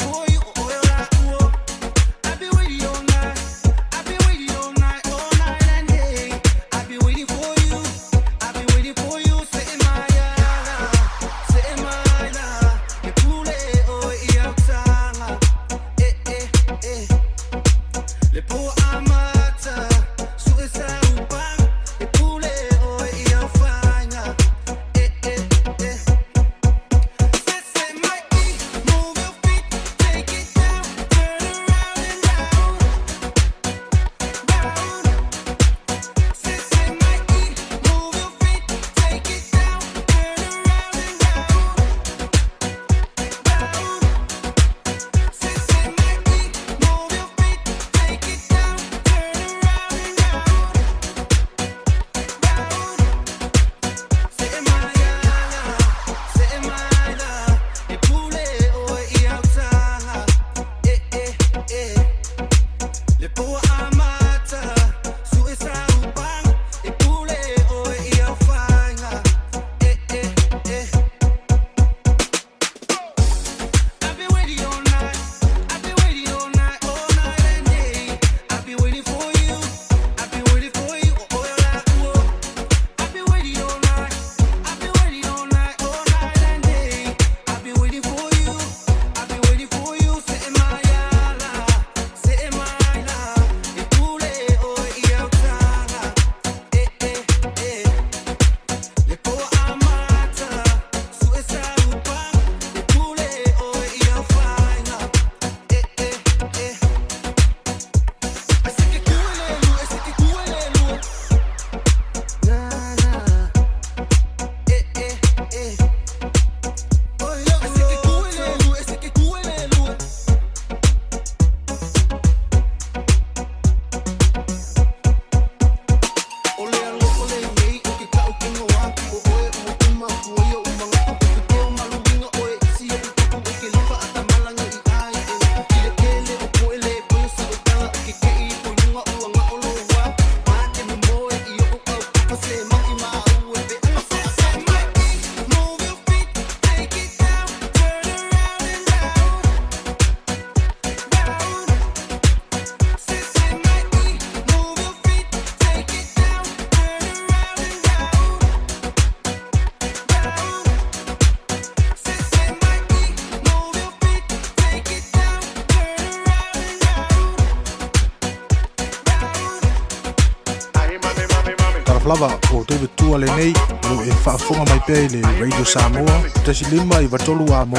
flava o te tua le nei o e whaafonga mai pe le Radio Samoa tasi lima I vatolu a mo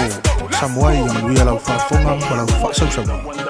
Samoa I anguia lau whaafonga ma lau whaasausawa.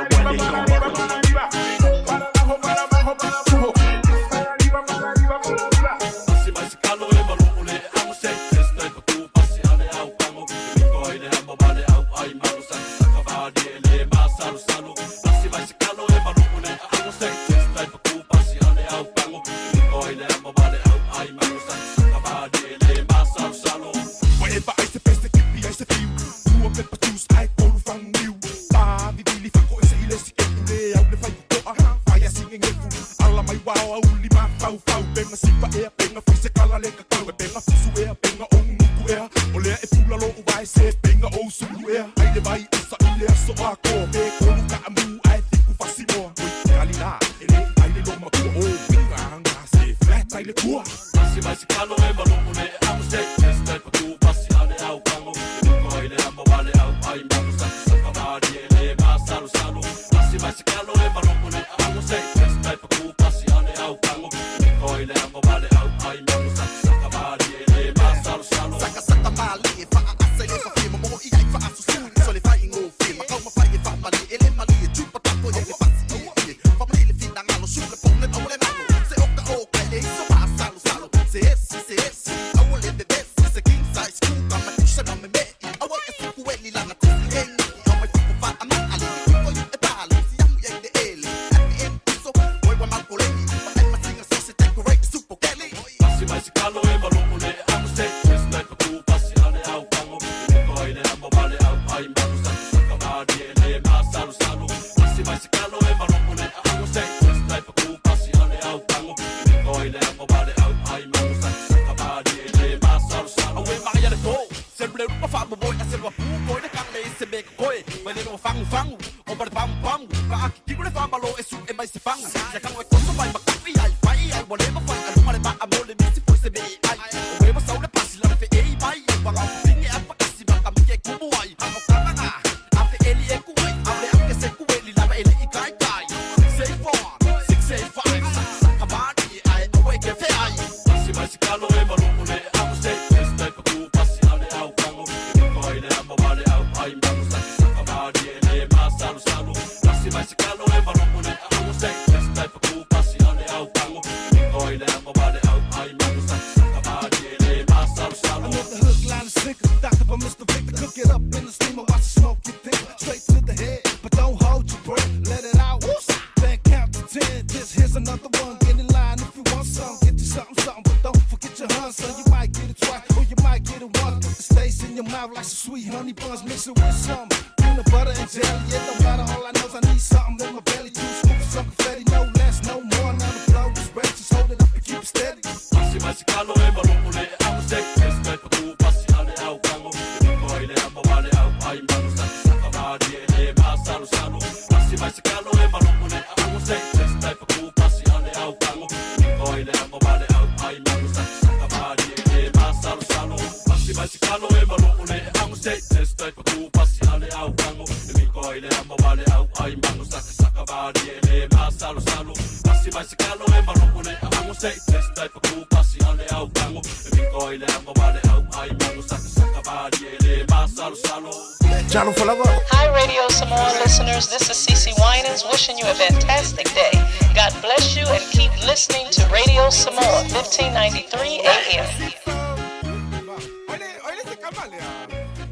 Hi, Radio Samoa listeners. This is Cece Winans wishing you a fantastic day. God bless you and keep listening to Radio Samoa, 1593 AM.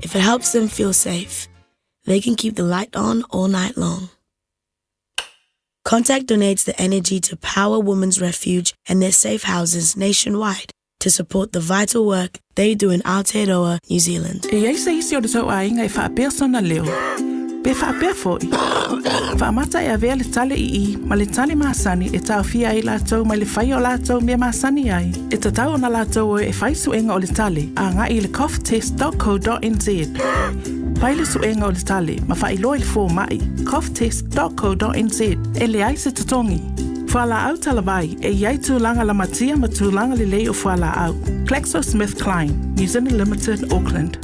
If it helps them feel safe, they can keep the light on all night long. Contact donates the energy to Power Women's Refuge and their safe houses nationwide to support the vital work they do in Aotearoa, New Zealand. E ai se isi o le tau ainga e whaapea sona leo. Pe whaapea foi. Whaamata e avea le tale I, ma le tale maasani e tau fia ai lātou mai le whai o lātou mea maasani ai. E tatau o na lātou e whai suenga o le tale, a ngā I le coughtest.co.nz. Pai le suenga o le tale, ma whai loa le fō mai, coughtest.co.nz. E le ai se tatongi. Whala au talawai e iai tūlanga la matia ma tūlanga le lei o whala au. GlaxoSmithKline, New Zealand Limited, Auckland.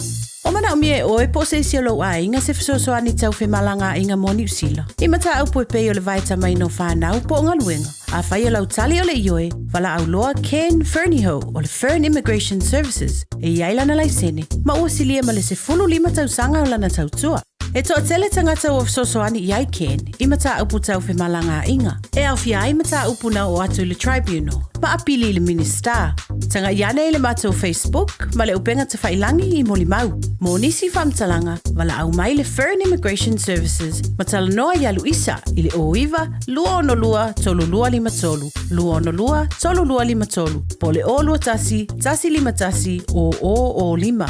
O mana umie oe po se siolo a inga se fisoso ani tau fe malanga inga mo New Zealand. I mata au po pe o le vaita mai no whanau po o ngaluenga. A whai o lau tali o le ioe, wala au loa Ken Ferniho o le Fern Immigration Services e iailana laisene. Ma ua silia ma le se 15 tau sanga o lana tau tua. E to tele tangata o fisosoani i ai Ken, I mata upu tau fe malanga inga. E au fia ai mata upu na o atu le tribunal. Ma apili le minister. Tanga iane le mata o Facebook, ma le upenga te whailangi I moli mau. Mo nisi whamtalanga, wala au mai le Fern Immigration Services, ma tala noa ia Luisa, I le oiva, lua ono lua, tolu lua lima tolu. Lua ono lua, tolu lua lima tolu. Po le o lua tasi, tasi lima tasi, o lima.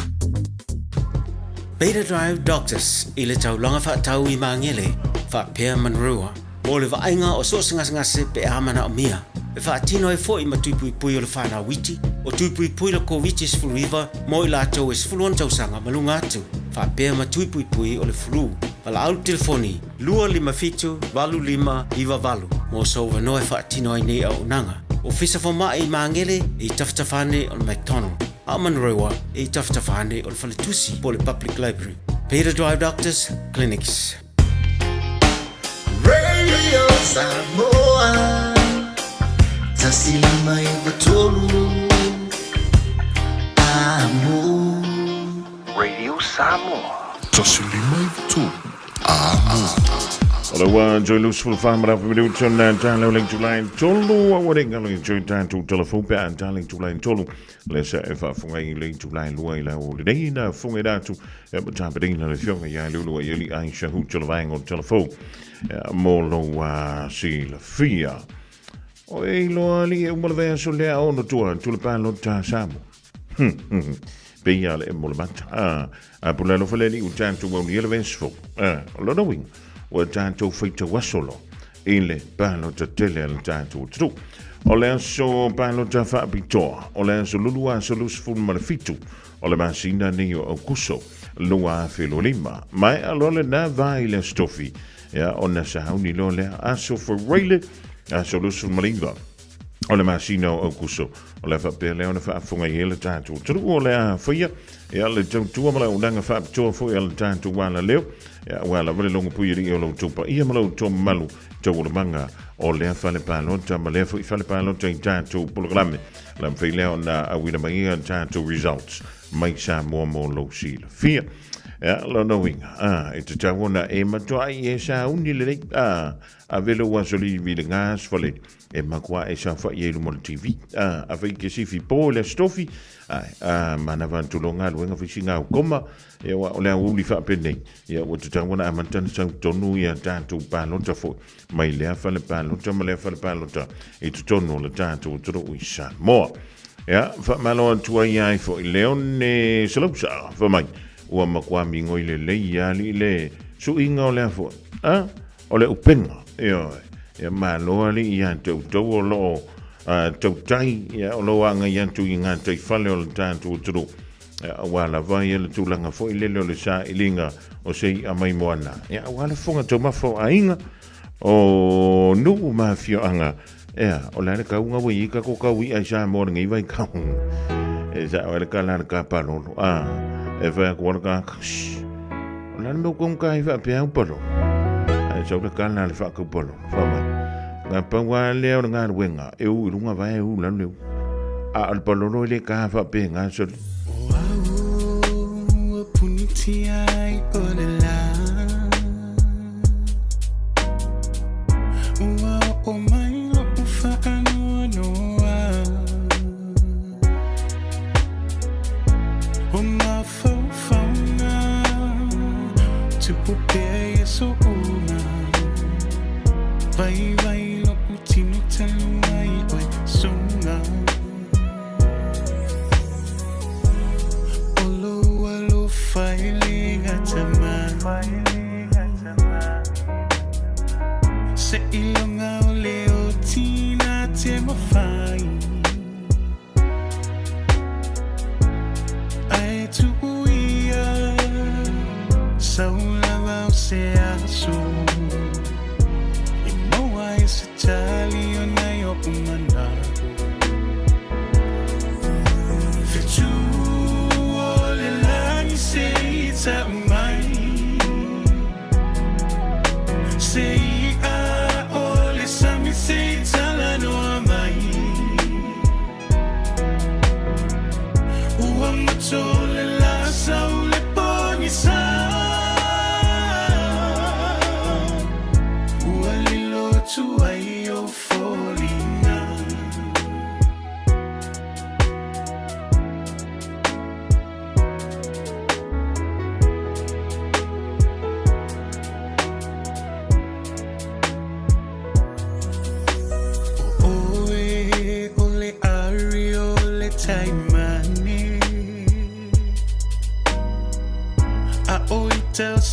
Beta Drive Doctors I le taulanga whaatau I mangele whaapea manrua o le vaenga o so ngase pe amana o mia e whaatino e fo I matupui pui o le whana witi o tupui pui le COVID sfuluiva mo I lātou e sfuluan tausanga malunga atu whaapea matupui pui o le flu wala au telefoni 255 iwa valu mo so wano e whaatino ai nei au nanga o fisa foma I mangele I taftafane o le McDonald Amanrewa e taftafane o le Faletusi po le Public Library. Beta Drive Doctors Clinics. Radio Samoa Tasilima Ivatolu Amo Radio Samoa Tasilima Ivatolu Amo Ora wa joy lus full famra for minute on darling to line tolu wa ring going joy time to telephone pa darling to line tolu let's fa funga I ling to line lo ila o le na funga da tu e ta beding na le fionga ya lu wa yeli Aisha hu tolo vang on telephone mo lo wa si la fia o e lo ali e mo le so le o no tu le pa lo ta samo pe ya le mo le mata a pula lo fele ni u tanto wa ni le vensfo lo no wing o tanto feita wasolo ile palo te tele al tanto tru o le so palo te fa pito o le so lulua so lus fun malfitu o le masina ni o kuso lua filolima mai alole na vai le stofi ya ona sa hauni lo le aso for rele aso lus fun malinga o le masina o kuso o le fa pele ona fa funga ile tanto tru o le fia ya le tu mala unanga fa to fo el tanto wala leo ya wala vale longo puiri o lo tupa ia malo to malu to o manga o le fa le palo ta male fa le palo ta tanto programme la file ona a wina mai tanto results mai sa mo lo sil fia ya lo knowing it's a one e ma to ai sa unile a velo wa soli vi de gas fole e ma qua e sa fa yelo mo TV a ve che si fi po le stofi ma na van tu longa lo nga fisinga koma e wa le uli fa penne ya o te tangona amantan sa tonu ya tanto palo ta fo mai le fa le palo ta ma le fa le palo ta e tu tonu le tanto tu o isa mo ya fa malo tu ai fo leone selosa fa mai o ma kwa mi ngoi le ya le su inga o le fo o le upenga ya malo ali ya to lo tau tai ya o lo anga ya tu inga tai fale o tanto tu wala vai le tulanga fo ile le sa ilinga o sei a mai moana ya wala fonga to mafo ainga o nu ma fio anga ya o la ka unga wi ka ko ka wi a sa mo ngi vai ka e sa wala ka la ka pa no e va ko ka o la no ko ka i va pe un polo e sa ka na le fa ko polo fa ma na pa wa le o nga wenga e u lunga vai u la le al polo no le ka fa pe nga so Punitiai olela o mai lo ufa anoa o ma fauna tu pupe so uma vai lo putino talai oi songa Failing at a man Se ilonga o leo tina te mo fai Ai tu uia Saula va o se aso I mo ai se tali o nai o umana Fitu o le lani se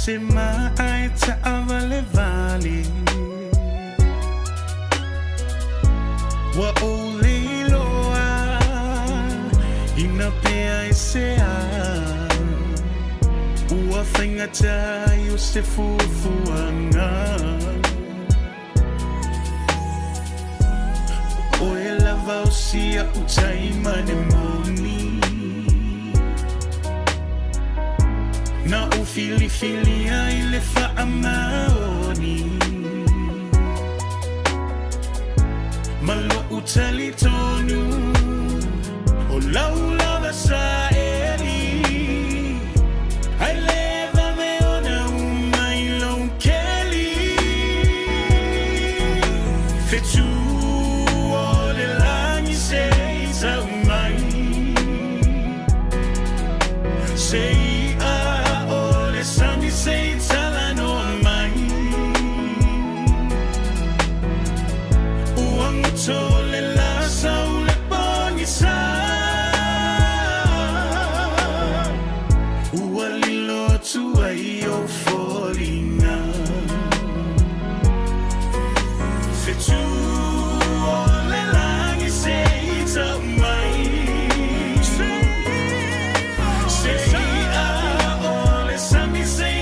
se mai ta avale vali wa ole loa ina pea isea ua whaingata i o se fufuanga o e lava o sia utai mane moni na o fili ai le wha maoni malo utali tonu o lau lava sa eli ai leva me ona umai lon keli fetu o le langi sei sa umai sei say talano mai uang tole la saule pangisa ualilo tu ayo folina fetu ole langi say ta mai say ole sami say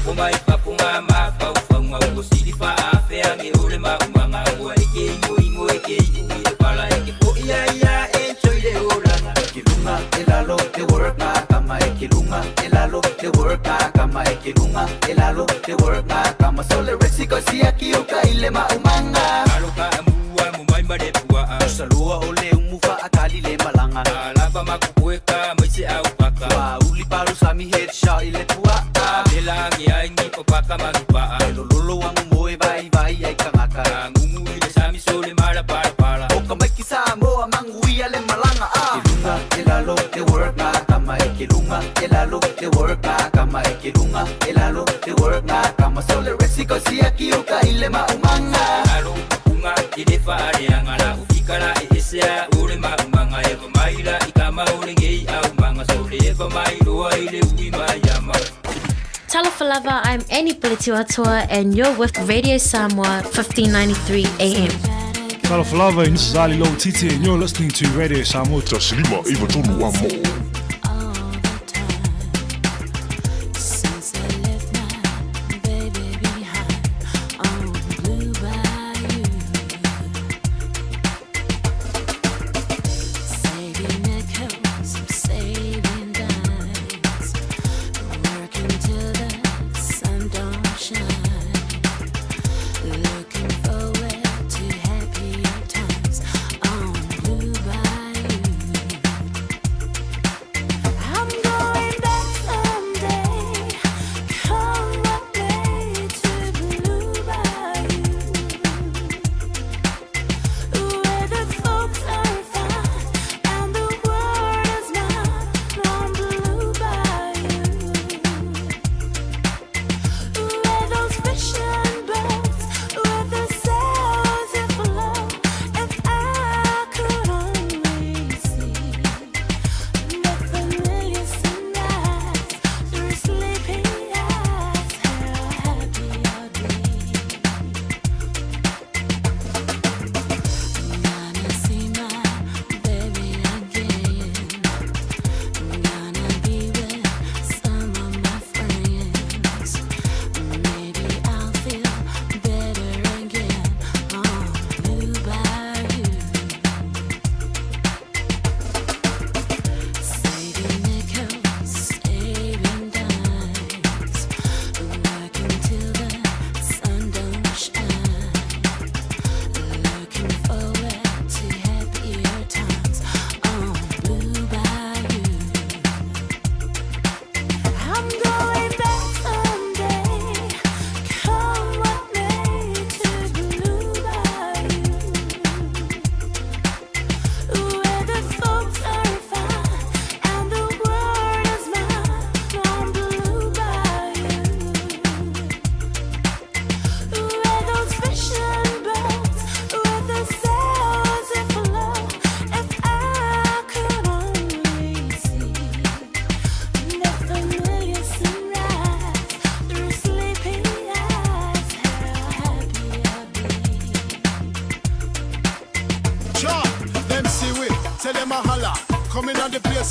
Kumai papunga ma afea mi ule maumanga ua eke ingo eke ui pala eke po ia e choile oranga kilunga elalo te work na kama kilunga elalo te work na kama kilunga elalo te work na kama sole resiko si aki oka ile maumanga aloka amua mumai madepua salua ole umufa atali le malanga alaba makuweka maisi au paka wa uli paru sami headshot ile tua bela ngi aingi popaka marupa lolo wangu moe vai ai kamaka ngumu ile sami sole mara para oka maki Samoa mangui ale malanga kilunga elalo te work na kama kilunga elalo te work na kama kilunga elalo te work na kama sole resiko si aki oka ile maumanga alo unga idefa area ngala ufikara esea ule maumanga eva maila ikama ule ngei au manga sole eva mailo ile ui mayama. Talafalava, I'm Annie Politiwatua and you're with Radio Samoa 1593 AM. Talafalava, this is Ali Low Titi and you're listening to Radio Samoa. Taslima Iva Tolu Amo.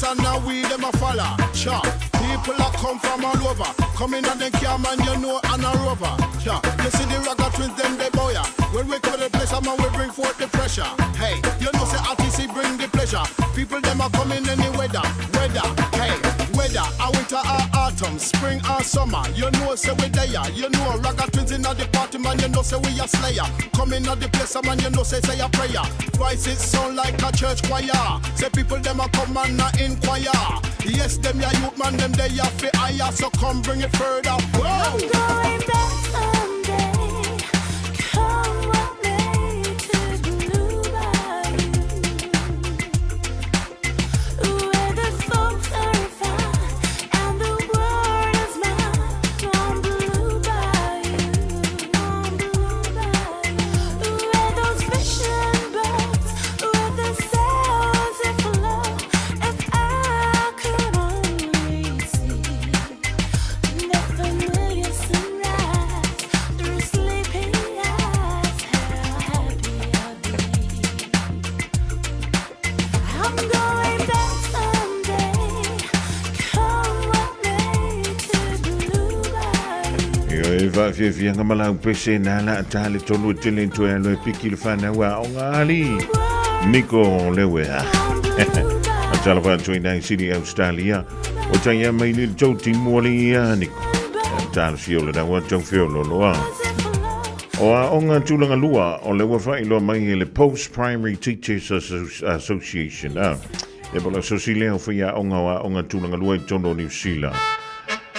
And now we them a follow. Sure. People that come from all over. Coming and then come and you know and a rover. Sure. You see the Ragga twins them they boya. When we come to the place, man we bring forth the pressure. Hey, you know say RTC bring the pleasure. People them are coming any weather. Hey, weather. A winter or autumn, spring or summer. You know say we there. You know Ragga twins in the party man. You know say we a slayer. Coming at the place, man. You know say a prayer. Voices sound like a church choir. Say people them a come and a inquire. Yes, them ya youth man, them they ya fi higher. So come bring it further. Whoa. I'm going back someday. Come with me to Blue Bayou, where the folks are fine and the world is mine. On Blue Bayou, where those fishing boats with the sails that flow. If I could only see the familiar sunrise. va fia ngamalau pese na la tale tolu tele to lo piki le fana wa ongali Nico Lewea. Atala va join City Australia. O tanya mai ni joti molia Nico. Atala fiola da wa jong fiolo loa. O onga tulanga lua o le wa fa ilo mai le Post Primary Teachers Association. E bola sosilia fia onga tulanga lua i tono New Zealand.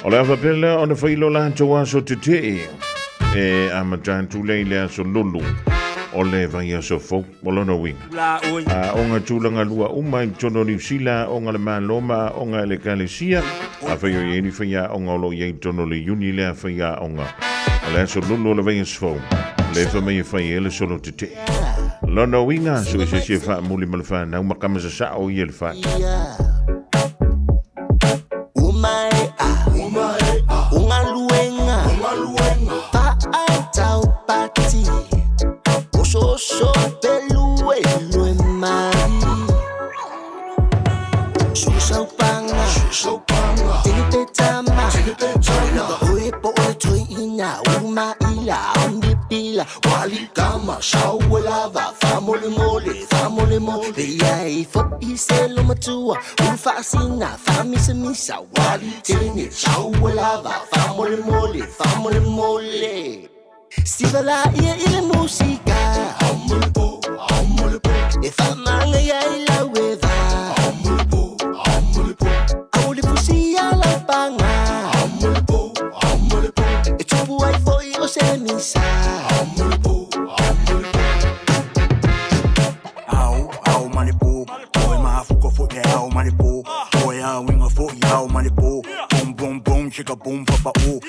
O le avapela o na whailo la toa so te te e amajan tu leile so lulu o le vai so fo molona winga. Onga tulanga lua umai tono New Zealand onga le maloma onga le kalesia a whaio yeni whaia onga lo yei tono le uni lea whaia onga. O le so lulu le vai so le whamai whaia le solo te te. Lona winga so se se wha muli malwha na umakamasa sa o i le wha. So belue lo emari so panga tete tama oe po toi ina uma ila ambi pila wali kama shawela va famole mole ai fo iselo matua un fascina fami se misa wali tene shawela va famole mole Sivala ia ile musica Amulpo E famanga ia ila weva Amulpo Auli fusia la panga Amulpo E tupu ai foi o se misa Amulpo Au manipo Oi mafuko fo ke au manipo Oi a winga fo au manipo Boom chicka boom papa oh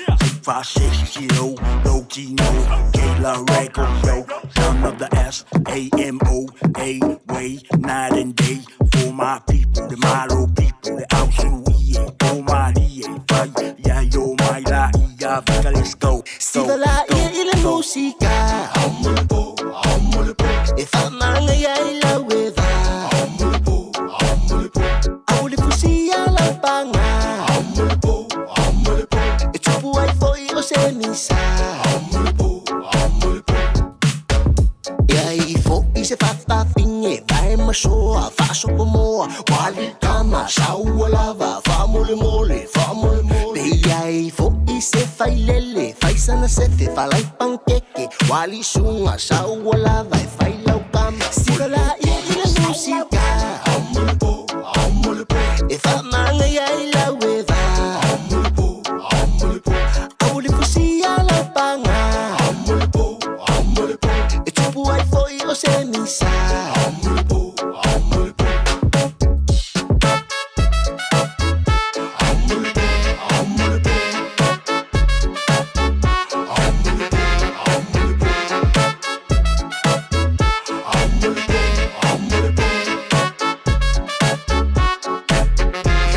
5 6 0 low key no Kayla record yo son of the SAMO A way night and day for my people the Malo people the AUG oh my fight yeah yo my la ya fica let's go Sivala ile musica Amulpo E famanga ya ila weva Amulpo Auli fusia la panga se misa Amulpo Ya ifo ise fa finge vai ma shoa fa so pomo wali kama shawala va fa mole ya ifo ise fa lele fa sana se fa lai pankeke wali shunga shawala va fa lau kama sibala ile musica Amulpo E fa manga ya ila weva E tupu ai foi o se misa Amulpo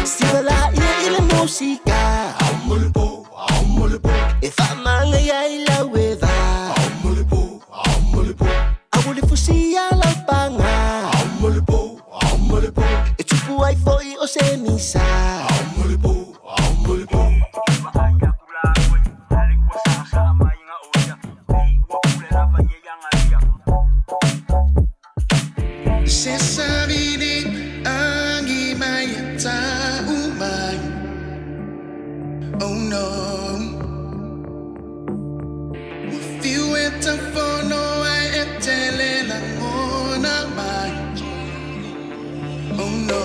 Sivala ile musica Amulpo E famanga ya ila weva Auli fusia la panga E tupu ai foi o se misa Se sabini angi mai ta umai Oh no Feel it for no I tele la mona mai Oh no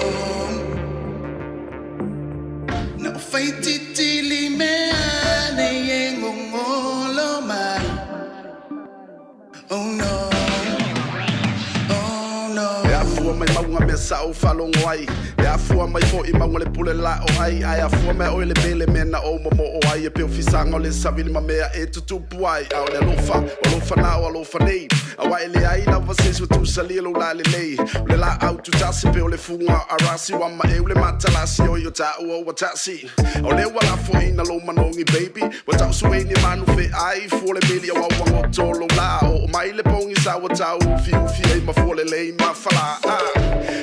No fight tili me ane yengo ngolo mai Oh no Mai maunga me sao falong wai ya fua mai fo I maunga le pule la o ai ai fua me o le bele mena o mo o ai e pe fisanga o le savili ma mea e tutu puai au le lofa na o lofa nei a wai le ai la vasis tu salilo la le nei le la au tu tasi pe o le funga arasi wa ma e le matalasi o yo ta o watasi o le wala fo ina lo manongi baby wa ta sueni manu fe ai fo le melia wa wa tolo la o mai le pongi tawa tau ufi ai mafole lei mafala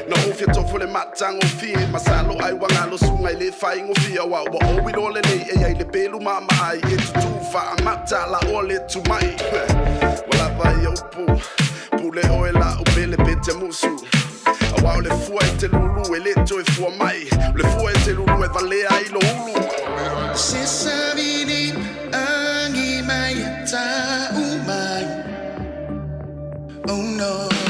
na ufia tofole matang ufi masalo ai wangalo sunga le fai ufi wa o wi ole le ai le pelu mama ai e tu fa mata la ole tu mai wala vai opu pule oela ubele bete musu awa le fuete lulu ele to fu mai le fuete lulu e vale ai lo ulu se sabini angi mai ta umai oh no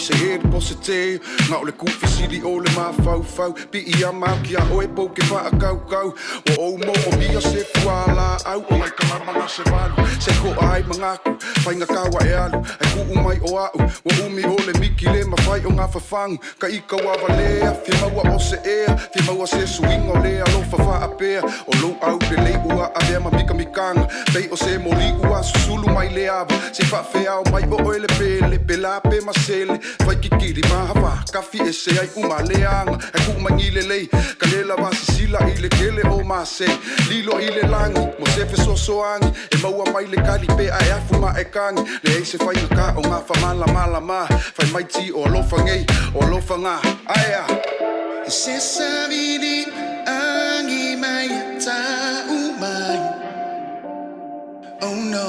se he posse te nga ole ku fisili ole ma fau pi ia ma kia oe po ke fa kau o mo o mia se fuala au o mai kala manga se valu se ko ai manga ku fai nga kawa e alu e ku mai o au o umi ole miki le ma fai o nga fafang ka i ka wa vale fi ma o se e fi ma o se swing o le alo fa ape o lo au de le ua ave ma mika mikang pei o se moli ua susulu mai le ava se fa fe au mai o ele pele pela pe masele vai kikiri mahava kafi e se ai umaleanga e ku mangile lei kalela wasi sila ile kele o mase lilo ile langi mo se fe sosoangi e maua mai le kali pe ai afu ma e kangi le ai se fai ka o nga fa mala ma fai mai ti o lo fangei o lo fanga aya se sabidi angi mai ta umai oh no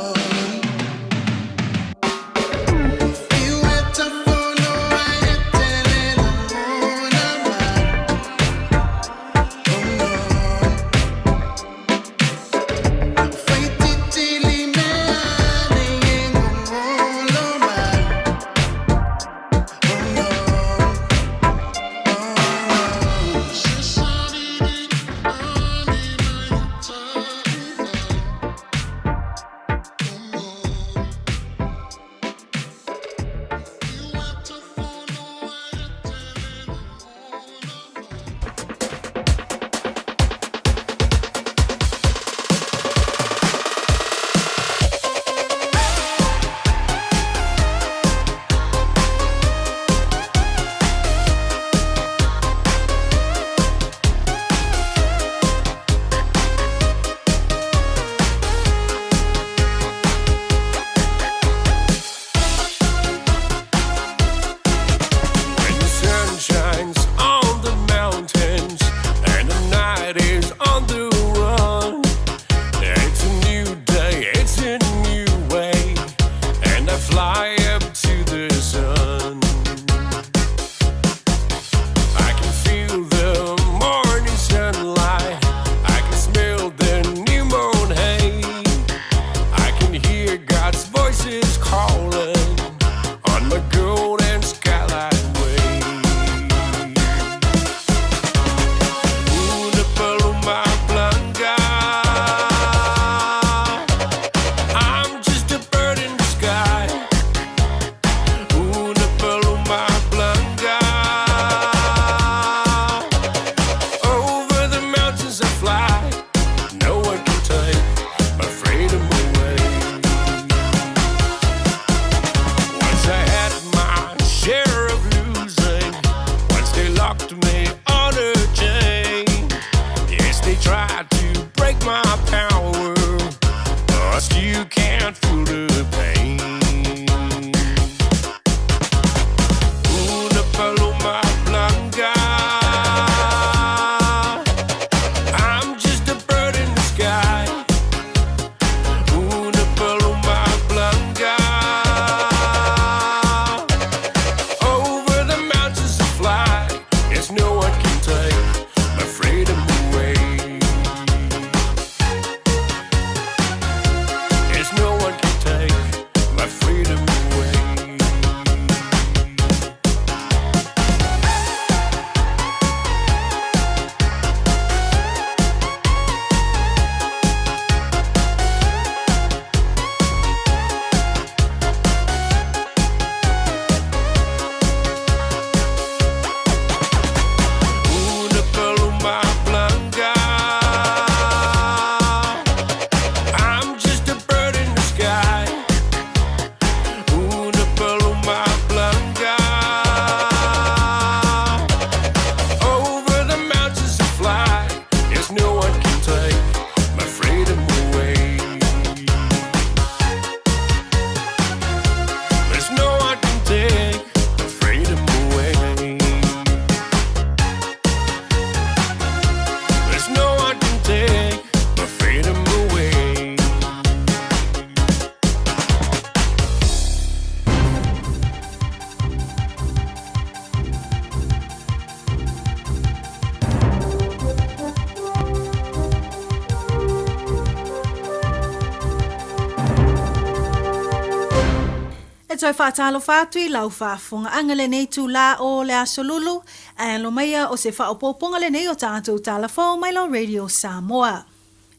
E toi whaatalo whātui lau whaafunga angale nei tū la o le asolulu, a lo meia o se whaopoponga le nei o tātou tālafo mai lo Radio Samoa.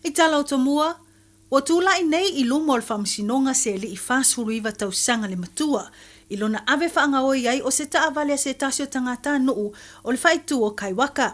I talo to mua, o tūlai nei I lumo le whamsinonga se li I whāsuruiva tau sanga le matua, I lona ave whaanga oi ai o se taavale se tasio tangata nuu o le whaitu o Kaiwaka.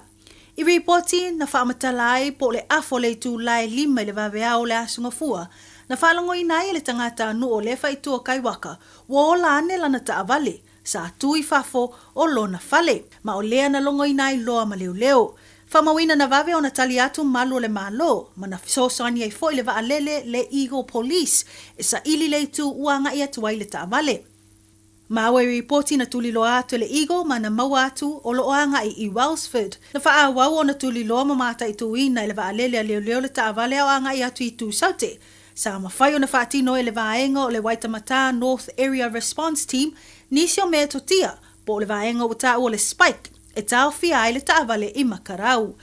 I reporti na whaamatalai po le afo le tūlai lima le vavea o le asunga fua, na whalongo I nai le tangata nu o le whaitu o Kaiwaka, wa o lane lana taavale, sa tui whafo o lona whale, ma o lea na longo I nai loa ma leo leo. Whamawina na vave o na tali atu malu le malo, ma na sosani ai foi le vaalele le Eagle Police, e sa ili le tu uanga ia tuai le taavale. Ma awe reporti na tuli loa atu le Eagle ma na maua atu o loanga I Wellsford. Na wha wau o na tuli loa mamata I tuina le vaalele a leo leo le taavale o anga ia tu I tu saute. Sa mawhai o na whaatino e le vaenga o le Waitamata North Area Response Team, nisi o mea totia, po le vaenga o tau o le Spike, e tau fia ai le taavale I Makarau.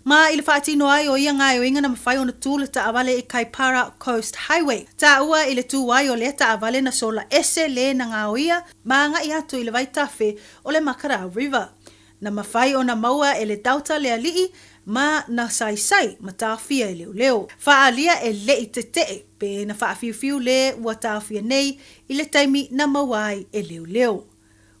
Ma I le whaatino ai o ia ngai o inga na mawhai o na tū le taavale I Kaipara Coast Highway. Ta ua I le tū ai o le taavale na sola ese le na ngā o ia, ma ngai atu I le Waitafe o le Makarau River. Na mawhai o na maua e le dauta le alii, ma na sai ma tawhia e leo leo. Whaalia e le I te te, pe na whaafiu le ua tawhia nei I le taimi na mawai e leo leo.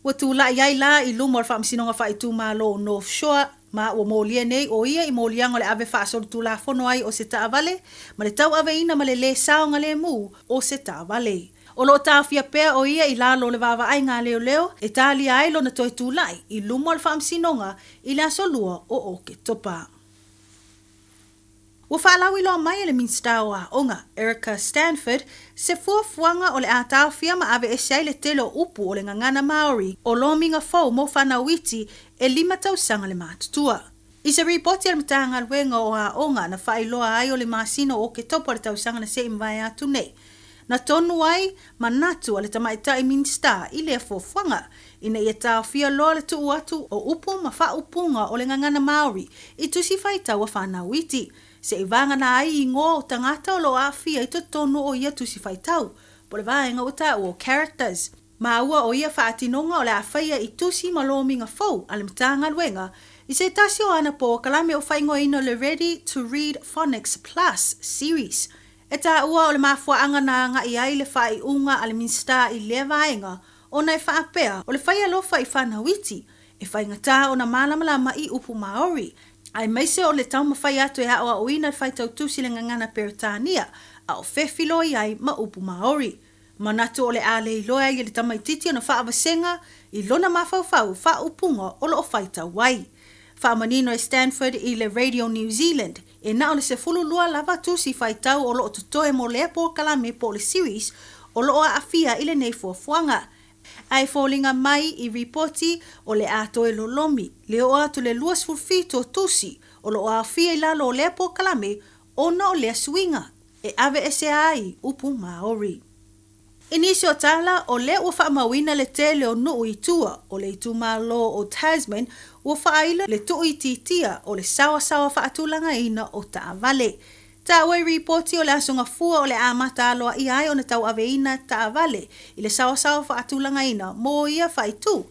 Ua tūla iai la I lumor whaamsinonga whaitu malo o North Shore, ma ua mōlia nei o ia I mōlianga le ave whaasoro tūla whono ai o se taavale, ma le tau ave ina ma le saonga le mu o se taavale. O lo tawhia pea o ia I lalo le wawa ai ngā leo leo, e tāli ai lo na toi tūlai I lumor whaamsinonga I le asolua o ke topa. Ua whaalawi loa mai le minsta o a onga, Erica Stanford, se fuafuanga o le atawhia ma ave e sei le telo upu o le ngangana Maori o lo minga fau mo whanawiti e 5 tausanga le mātutua. I se ripoti al matanga luenga o a onga na whailoa ai o le masino o ke topo le tausanga na se imwai atu nei. Na tonu ai manatu o le tamaita I minsta I le fuafuanga, ina ia tawhia loa le tuu atu o upu ma wha upunga o le ngangana Maori I tusi whaita wa whanawiti. Se I vanga na ai I ngō o tangata o lo awhia I tonu o ia tusi whaitau, po le vaenga o ta o characters. Ma ua o ia whaatinonga o le awhaia I tusi malominga fau ale matanga luenga, I se tasi o ana po kalame o whaingo ino le Ready to Read Phonics Plus series. E ta ua o le mafua anga na nga I ai le whai unga ale minsta I le vaenga, o nei whaapea o le whaia lofa I whanawiti, e whaingata o na malamalama I upu Maori, ai maise o le tau mawhai atu e hao a oina whai tau tusi le ngangana Peritania, a o whewhilo ai ma upu Maori. Manatu o le ale I loa I le tamaititi o na whaawasenga, I lona mawhauwhau wha upunga o lo o whai tau wai. Whaamanino e Stanford I le Radio New Zealand, e na o le se fulu lua lava tusi whai tau o lo o tutoe mo lea po kalame po le series, o lo o a awhia I le nei fuafuanga. Ai fōlinga mai I reporti o le ato e lolomi, le o atu le luas fulfito tusi, o lo a awhia I lalo o lea po kalame, o na o lea swinga, e ave ese ai upu Maori. Inisi o tala o le ua whaamawina le tele o nuu I tua o le ituma lo o Tasman, ua whaaila le tuu I titia o le sawa whaatulanga ina o taavale. Ta wai reporti o le asunga fua o le amata aloa I ai o na tau aveina taavale I le sawa whaatulanga ina mo ia whaitu.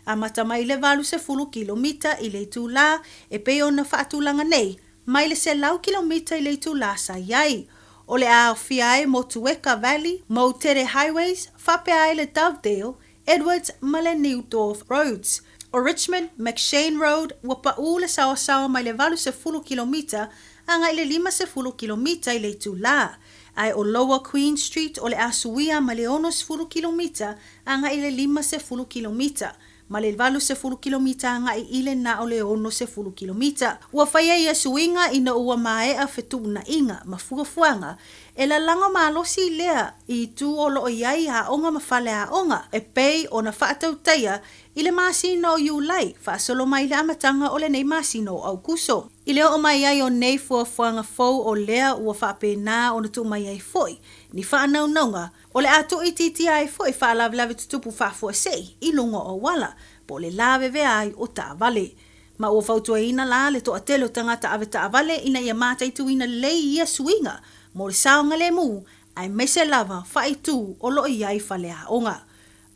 Amata mai le 20 kilomita I le itu la e pe o na whaatulanga nei, mai le se lau kilomita I le itu la sa iai. O le a fiae mo Tueka Valley, mo Tere Highways, whape ai le Dovedale, Edwards ma le Newdorf Roads. O Richmond, McShane Road, wapa u le sawa mai le 20 kilomita, anga I le 50 kilomita I le itu la. Ai o Lower Queen Street o le Asuia ma le 10 kilomita, anga I le 50 kilomita. Ma le 20 kilomita anga I ile na o le 10 kilomita. Ua whaia ia suinga ina ua mae a whetu na inga ma fuafuanga. E la lango malosi lea I tu o lo iai ha onga ma whale ha onga. E pei o na whaatau teia I le masino o Iulai, whaasolo mai le amatanga o le nei masino au kuso. I leo o mai ai o nei fuafuanga fau o lea ua whaape nā o na tu mai ai foi. Ni whaanau naunga, o le ato I titi ai foi whaalawelawe tutupu whaafua sei, I lungo o wala, po le lawe ve ai o taavale. Ma ua whautua ina la le toa tele o tangata ave taavale ina ia mātai tu ina lei ia suinga, mo le saonga le mu, ai mese lava whaitu o lo iai whale a onga.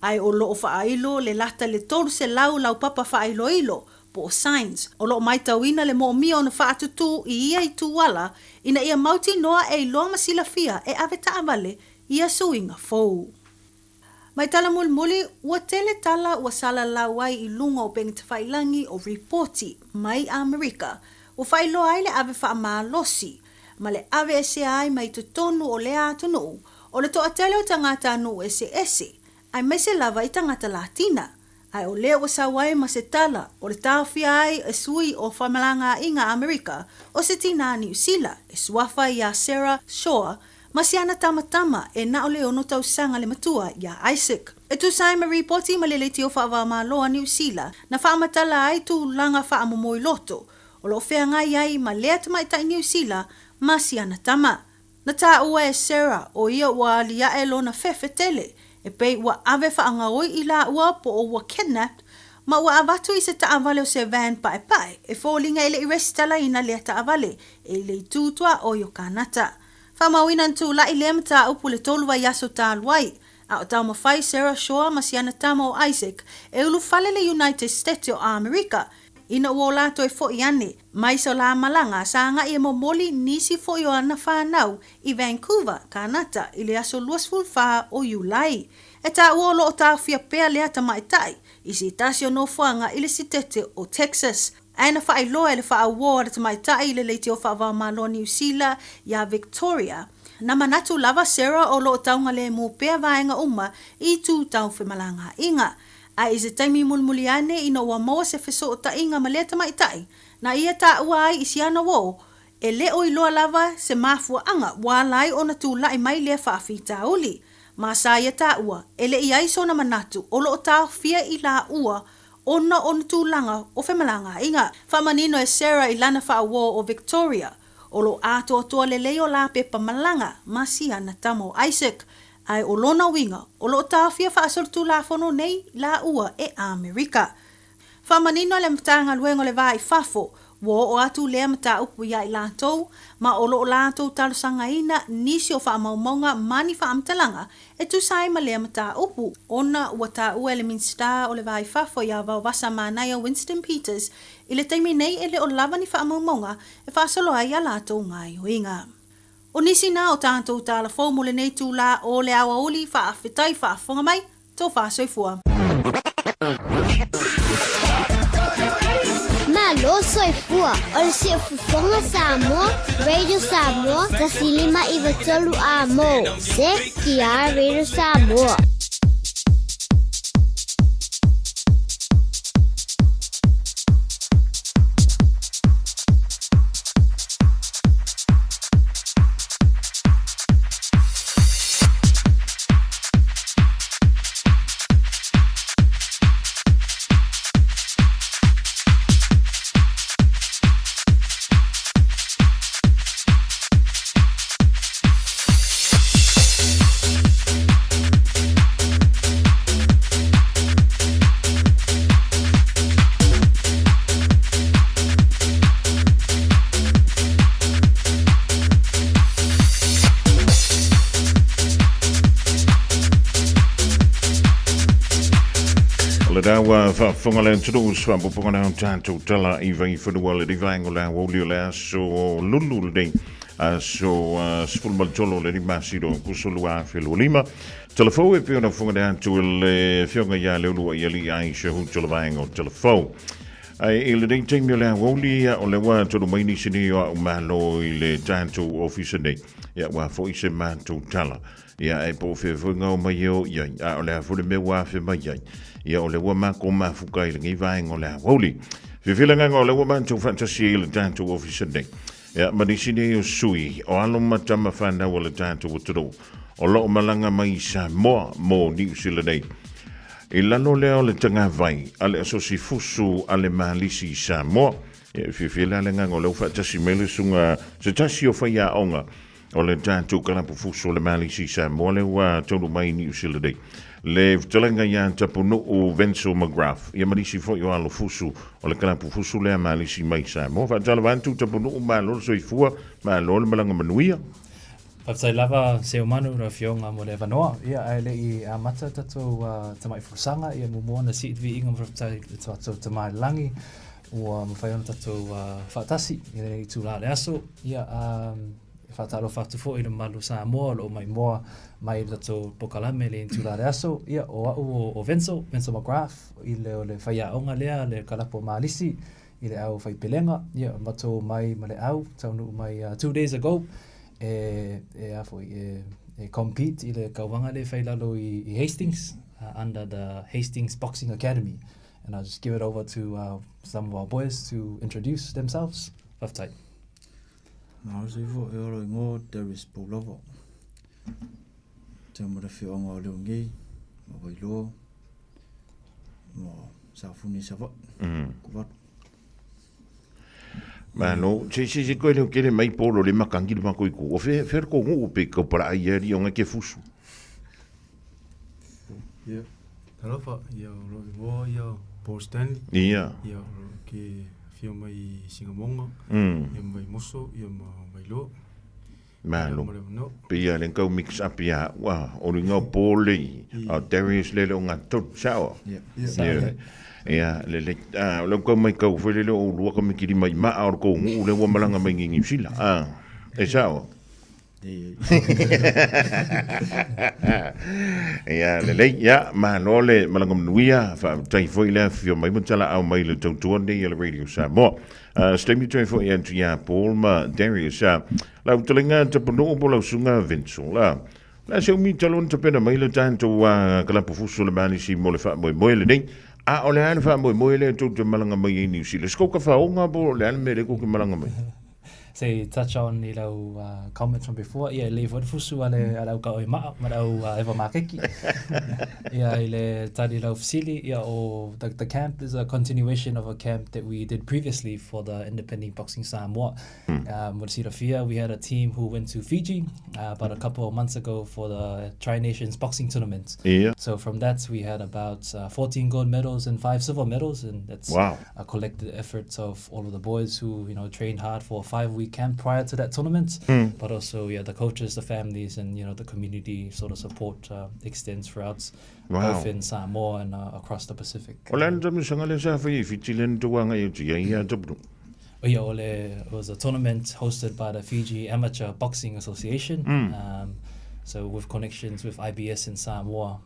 Ai o loo whaailo le lata le tolu se lau papa whaailoilo po o signs. O loo mai tauina le mo mia o na whaatutu i ia i tuwala ina ia mauti noa e loa masila fia e ave taavale ia suinga fou. Mai tala mulmuli, ua tele tala ua sala lawai i lunga o pengi te whailangi o reporti mai Amerika. Ua whailoa ai le ave whaamalosi, ma le ave ese ai mai tu tonu o le atunu, o le toa tele o tangata anu ese, ai mai se lava i tangata Latina. Ai o lea ua sawai ma se tala, o le tawhia ai e sui o whamalanga inga Amerika, o se tina New Zealand, e suafa i a Sarah Shaw, ma si ana tamatama e na o le ono tau sanga le matua ia Isaac. E tu sai ma reporti ma le le tio whaava loa New Zealand, na whaamatala ai tu langa whaamomoi loto, o lo whea ngai ai ma lea tamaitai New Zealand, ma si ana tama. Na tā ua e Sarah o ia ua lia e lona fefe tele, e pei ua ave whaangaoi i la ua po o ua kidnapped, ma ua avatu i se taavale o se van pae, e fōlinga ele i restala ina lea taavale, e le i tūtua o yo kanata. Whamawina ntu la i lea mata upu le tolua yaso tāluai, a o tau mawhai Sarah Shaw ma si ana tama o Isaac, e ulu fale le United States o Amerika, ina ua o lato e fo i ane, mai so la malanga sa nga i e momoli nisi fo i o ana whanau i Vancouver, kanata, i le aso luasful wha o Iulai. E ta ua o lo o tau fia pea lea tamaitai, i si tasio no fuanga i le sitete o Texas. Aina whaailoa e le whaawua le tamaitai i le leiti o whaava malo New Zealand ia Victoria. Na manatu lava Sarah o lo o taunga le mu pea vaenga uma i tū tau whemalanga inga. A i se taimi mulmuliane ina ua moa se feso o ta inga ma le tamaitai. Na ia ta ua ai isi ana wo, e le o iloa lava se mafua anga walai o na tū lai mai le whaafita uli. Ma sa ia ta ua, e le i aiso na manatu o lo o tau fia i la ua ona o tūlanga o whemalanga inga. Whamanino e Sarah i lana whaawo o Victoria. O lo ato toa le leo la pepa malanga masi ana tamo Isaac. Ai o lona winga o lo tawhia whaasorotu la whono nei la ua e Amerika. Whamanino le mtanga luengo le vai fafo. Wo o atu lea mata upu ia i lātou, ma o lo o lātou talosanga ina nisi o whaamaumonga mani whaamtalanga, e tu sai ma lea mata upu. Ona ua ta ua le minsta o le vai fafo ia vau vasa manai o Winston Peters, i le taimi nei e le o lava ni whaamaumonga, e whaasolo ai a lātou ngai o inga. O nisi na o tātou tāla fōmu le nei tū la o le Aoauli whaafetai whaafonga mai, tō whaasoifua. Malo soifua, o le si Fofoga Samoa, Radio Samoa, tasilima I vatolu a mo, se kia Radio Samoa. Dawa whafonga le tudus whapoponga na tātou tala I vai whanua le rivaengo le Aouli o le aso lulu le dei aso sfulmal tolo le rimasiro kusolu a whelu lima telefou e pio na whonga le atu le whionga ia le ulua I ali aisha hu tolo vaengo telefou ai le dei teimi o le Aouli o le wa tolo maini sini o umalo I le tātou ofisa nei ia wa fo I se mātou tala ia e po whewhunga o mai o iai a o le hafure me wa whe mai iai ia o le ua mako mafuka I le ngai vaenga o le Aouli. Whiwhilanga o le ua mātou fantasi I le tātou ofisa nei. Ia manisine o sui o alo matama whanau o le tātou o turo. O loo malanga mai Samoa mo New Zealand nei. I lano lea o le tanga vai ale asosi fusu ale malisi Samoa. Ia whiwhilanga o le fantasi mele sunga se tasi o whaia onga o le tātou kalapu fusu o le malisi Samoa le ua tonu mai New Zealand nei. Le vtalanga ia tapunu o Venso McGrath. Ia marisi fo yo alo fusu o le kalapu fusu le malisi mai Samoa. Fa tala vantu tapunu o malo soifua malo le malanga manuia. Whaftai lava seo manu ra fionga mo le wanoa. Ia ai le I a mata tatou tamai fusanga ia mumona si itvi inga whaftai le tatou tamai langi. Ua mawhaiona tatou whaatasi I tūla le aso. Ia whaatalo whaatufo I le malu Samoa lo mai moa mai tatou pokalame le tūla le aso. Ia o au o Venso McGrath I le o le whaiaonga lea le kalapo maalisi I le au whaipelenga. Ia matou mai ma le au taunu mai 2 days ago. Compete I le kauwanga le whailalo I Hastings under the Hastings Boxing Academy. And I'll just give it over to some of our boys to introduce themselves. Whaftai. Nā se fo e oro ingo Darius Polovo. Te mara whionga o leo ngei, ma wailoa, ma sāwhuni sawa. Kuwatu. Mano, se koe leo kere mai polo le makangi le mako iku. O wher ko ngu pe kau para ai eri o ngake fusu. Ia, tarafa, ia roi moa, ia Paul Stanley. Ia. Ia ke whio mai Singamonga. Ia mai Moso, ia mai Loa. Malo. Pia le kau mix up ia, wa, o ringa pole, a Darius le leo ngā tot sao. Ia. Ia, le kau mai kau whele leo o lua ka mikiri mai maa o kou ngu le wamalanga mai ngingi sila. E sao? Ia, le lei, ia, mano le malanga mnuia, tai foi le fio mai mutala au mai le tautua nei le Radio Samoa. Stemi toi foi antu ia Paul ma Darius, la utalinga tapano o bola sunga Vinson, la se umi talon tapena mai le tanto kalapu fuso le mani si mo le fa mo le nei. O le ane wha moe le tau te malanga mai I New Zealand. Sko ka whaonga po le ane me le kuki malanga mai. Say touch on I lau comments from before. Ia le fwad fusu ale lau ka oi maa, ma lau ewa makeki. Ia I le tari lau fsili. Ia o the camp is a continuation of a camp that we did previously for the Independent Boxing Samoa. Mursirafia, we had a team who went to Fiji about a couple of months ago for the Tri-Nations Boxing Tournament. Yeah. So from that we had about 14 gold medals and 5 silver medals, and that's a collective effort of all of the boys who trained hard for a 5-week camp prior to that tournament, but also the coaches, the families, and the community sort of support extends throughout both in Samoa and across the Pacific. It was a tournament hosted by the Fiji Amateur Boxing Association. So with connections with IBS in Samoa,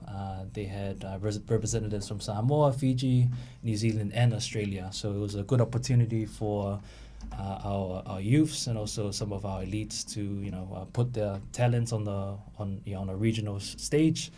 they had representatives from Samoa, Fiji, New Zealand, and Australia. So it was a good opportunity for our youths and also some of our elites to put their talents on a regional stage.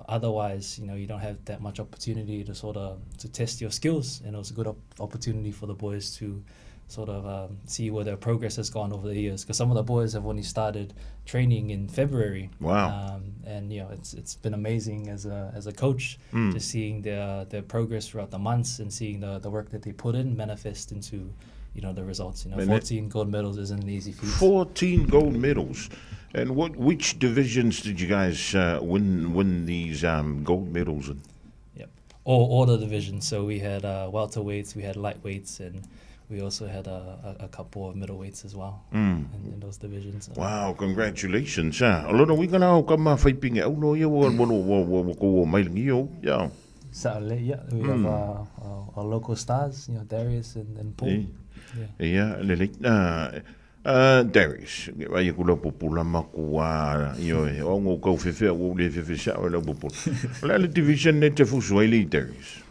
Otherwise you don't have that much opportunity to sort of to test your skills, and it was a good opportunity for the boys to sort of see where their progress has gone over the years, because some of the boys have only started training in February. And it's been amazing as a coach, just seeing their progress throughout the months and seeing the work that they put in manifest into the results. 14 gold medals isn't an easy feat. 14 gold medals. And which divisions did you guys win these gold medals in? Yep, all the divisions. So we had welterweights, we had lightweights, and we also had a couple of middleweights as well in those divisions. Wow, congratulations. Alona, we gonna come fighting out no you go mailing you. Yeah. Saturday, yeah. We have our local stars, Darius and Paul. Yeah, Darius, vai kula popula makua ongo ko fefe o le fefe sa o le popula. Le division net te fuso ele Darius.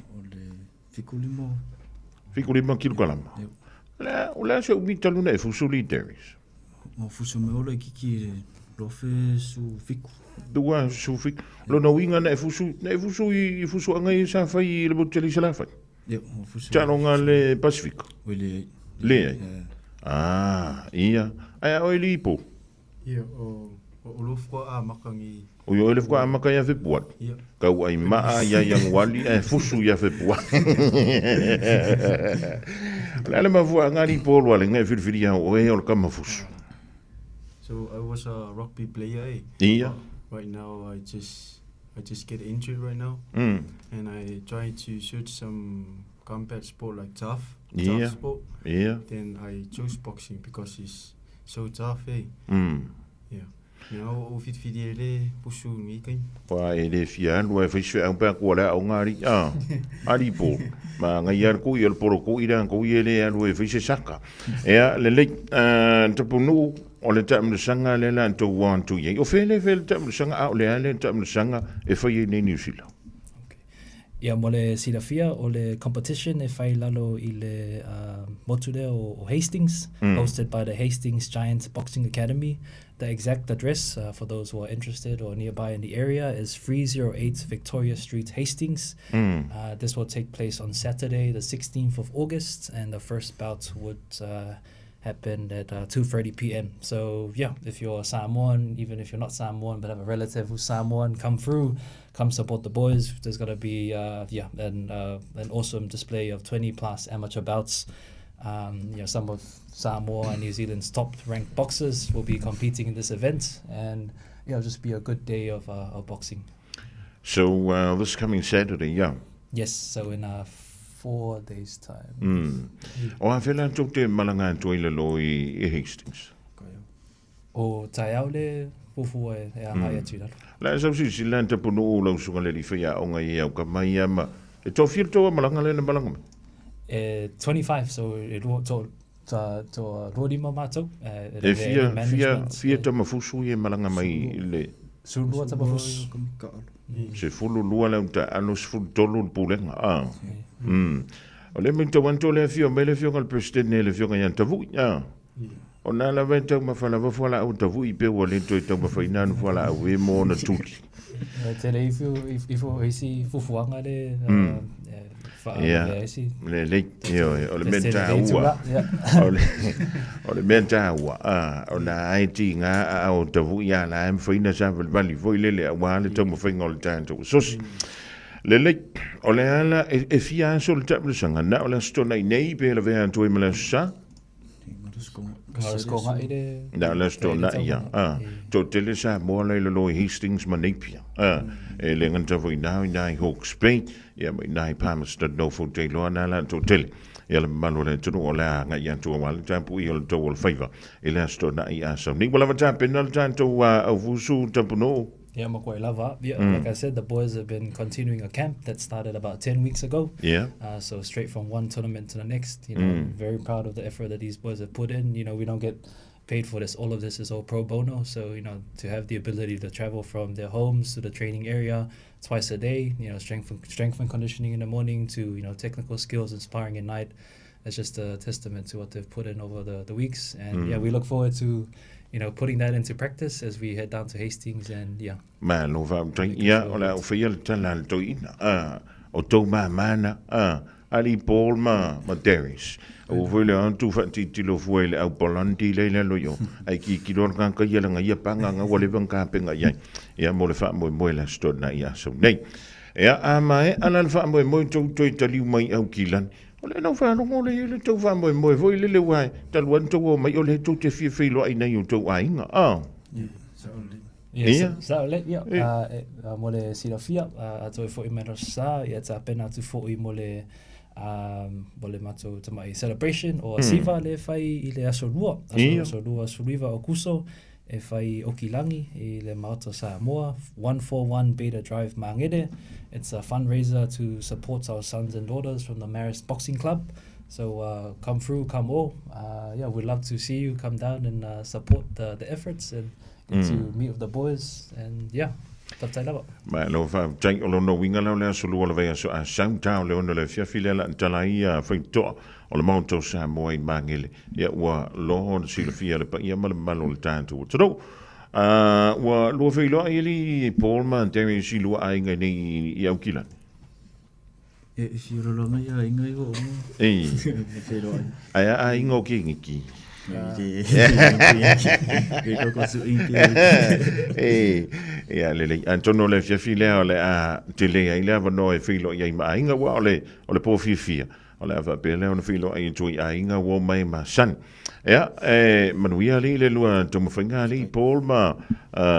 Fikulima kilokalama. La se umi taluna e fuso le Darius. O fuso me ola kiki lo fe su fiku. Dua su fik. Lo no winga na e fuso anga sa fai le boteli sala fai. O fuso. Chanonga le Pacific. Le. Ia. Ai o lipo. Ia o lofua a makangi. O yo lefua a makangi a fepuat. Kau ai maa ia yang wali e fusu ia fepuat. Lale mavua ngari polo ale ngai firfiri o e o kama fusu. So I was a rugby player. Yeah. Right now I just get injured right now. And I try to search some combat sport like tough sport. Yeah. Then I chose boxing because it's so tough. O fit ele pusu mi kai. Wa ele fia no e fisi au pa ko la au ngari ali po ma ngai ar ko il poro ko ira ko ele anu e fisi saka le te punu o le tam sanga le la to want to ye o fele tam sanga au le tam sanga e foi ni New Zealand. Ia mole silafia o le competition e whai lalo I le moture o Hastings, hosted by the Hastings Giants Boxing Academy. The exact address for those who are interested or nearby in the area is 308 Victoria Street, Hastings. This will take place on Saturday, the 16th of August, and the first bout would happen at 2:30 p.m. So yeah, if you're Samoan, even if you're not Samoan but have a relative who's Samoan, come through, come support the boys. There's gonna be an awesome display of 20 plus amateur bouts. Some of Samoa and New Zealand's top ranked boxers will be competing in this event, and it'll just be a good day of boxing. So this coming Saturday, yeah. Yes, so in 4 days' time. O a whela tō te malanga tō I lo I Hastings. O Aoauli fufu e a hai atu lalo. La sa si lan te pono o lau sunga le li whea o ngai au ka mai ama. E tō whir tō malanga le na malanga mai? 25, so e tō rōrima mātou. E fia tama fusu I malanga mai le... Surua tama fusu. Se fulu lua lau ta anu se fulu tolu pulenga. O le minta wanto le fio me le fio ngal presidente le fio ngai tavu. O na la venta ma fala va fola au tavu I pe o le to to ma faina no fola au e mo na tuki. Te le ifo isi fufuanga le o le menta ua. O le menta ua. O na IT nga au tavu ya la em faina sa vali foi le wa le to ma fainga o le tanto. Sosi. Le o le ala e fia so le tapu sanga na o le stona nei pe le vea to I sa. Na le stona ia. To tele sa mo le lo Hastings manipia. E le nganta voi na I Hawke's Bay. Ia mai nai Palmerston no fo te lo na la to tele. Ia le malo le tunu o le nga ia to wal tapu I o to wal favor. E le stona ia so ni wala va penal tanto au vusu tapu no. Yeah, Makwai Lava. Yeah, like I said, the boys have been continuing a camp that started about 10 weeks ago. Yeah. So straight from one tournament to the next. You know, very proud of the effort that these boys have put in. You know, we don't get paid for this. All of this is all pro bono. So, you know, to have the ability to travel from their homes to the training area twice a day, you know, strength and conditioning in the morning to, you know, technical skills and sparring at night. It's just a testament to what they've put in over the weeks. And yeah, we look forward to, you know, putting that into practice as we head down to Hastings and yeah. Ma no va ia o la ofiel talan to ina o to ma mana ali Paul ma Darius o vole an tu fati tilo fuele au polandi le lo yo ai ki don kan ka yela nga ia panga nga wole van ka penga ia ia mo le fa mo la sto na ia so nei ia a mai ala fa mo to tali mai au kilan ole no fa no le to fa mo foi le wai tal wan to mai ole to te fi lo ai nei to ai nga so let mole silafia to fo imero sa ia ta pena to fo I mole mato to my celebration or siva le fai I le asolua suriva o kuso e fai okilangi I le mato Samoa 141 Beta Drive Mangere. It's a fundraiser to support our sons and daughters from the Marist Boxing Club. So come through, come all. Yeah, we'd love to see you come down and support the efforts and get to meet with the boys and yeah. Ma lo fa tai o no winga la le so lo ve so a Soundtown le ono le fia file la talai a fito o le monto sa moi mangele ya wa lo si le fia le pa ia mal malo le tanto tro wa lo fe lo ili Paul man temi si lo ai ngai ni ia ukila e si lo ngai ai ngai go ai ngo ki ya le Antonio le file ole a tele ai le no e filo ia mai nga wa ole po fia ole va pele on filo ai tu ai nga wo mai ma san ya manuia le lua to mfinga li Paul ma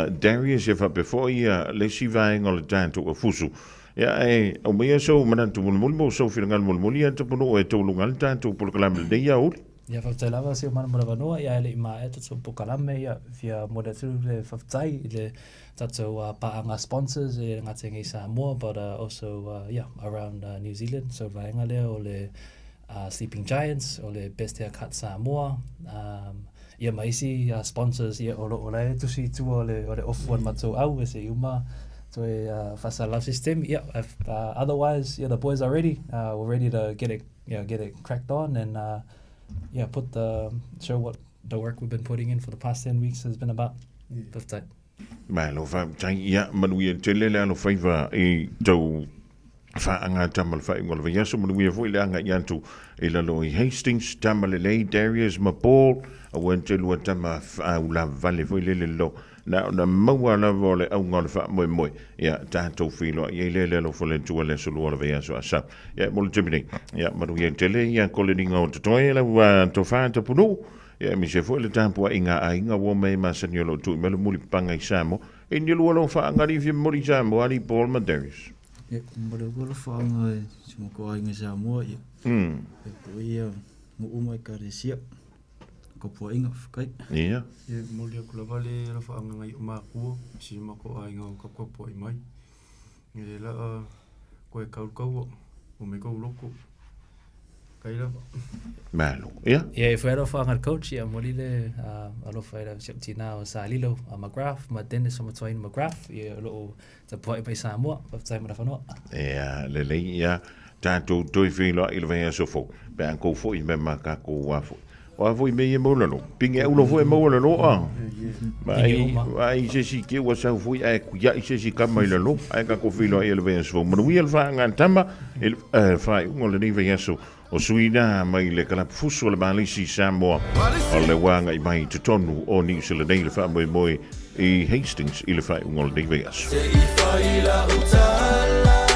Darius if before ia le si vai ngol tanto o fusu ya o me so manan tu mulmo so filo ngal mulmo ia to no e to lungal tanto por kalam de ya ul Ia whaftai lava si o mana mora wanoa, ia ele I maa e tatou pokalame, ia fia mora tulu le whaftai, I le tatou paanga sponsors, e ngate ngai Samoa, but also, around New Zealand, so vaenga lea o le Sleeping Giants, o le Best Haircut Samoa, ia maisi sponsors, ia o le tusi tua o le ofuan matou au, e se uma, to a Fasa Love System, otherwise, the boys are ready, we're ready to get it cracked on, and show what the work we've been putting in for the past 10 weeks has been about. Whaftai. Mai lo fa tai ia manuia tele le lo faiva e tau fa anga tamal fa ngol va yaso manuia foi le anga yantu e la lo Hastings tamal le Darius Mapol a wente lu tama la vale foi le lo na maua la vole au ngol fa moi ia tatou filo ia le lo fo le tu le solo le va yaso asa ia mo tibini ia manuia tele ia koleninga o toi la wa to fa to punu ia mi se foi le tampo inga wo me ma senolo tu me lo muli panga I Samo e ni lo lo fa ngari fi muli Samo ali Paul Madarius ia mo le go fa nga mo ko inga Samo ia e ia mo umai karesia ko po inga kai ia ia mo le ko vale ra fa nga ngai ma ku si ma ko inga ko po I mai ni la ko e kau o me ko loko Malo, ia? Ia, e whaero whaangar coach, ia mori le alo whaera tina o sa lilo a McGrath, ma Dennis o matoain McGrath, ia loo ta puai pai Samoa, whaftai mara whanua. Ia, lele, ia, tātou toi whiloa I le vea sofo, pe an kou fo I me maka kou wafo. Wafo I me I maulano, pinge au lo fo e maulano, ai se si ke wa sa fo ai ku ya se si kama I lo, ai ka kou whiloa I le vea sofo, manu ia le whaanga tama, whai ungole ni vea so, o suina mai le kala fuso le malisi Samoa o le wanga I mai te tonu o ni se le nei le wha moi I Hastings I le wha ungol nei vegas. Se I whaila utala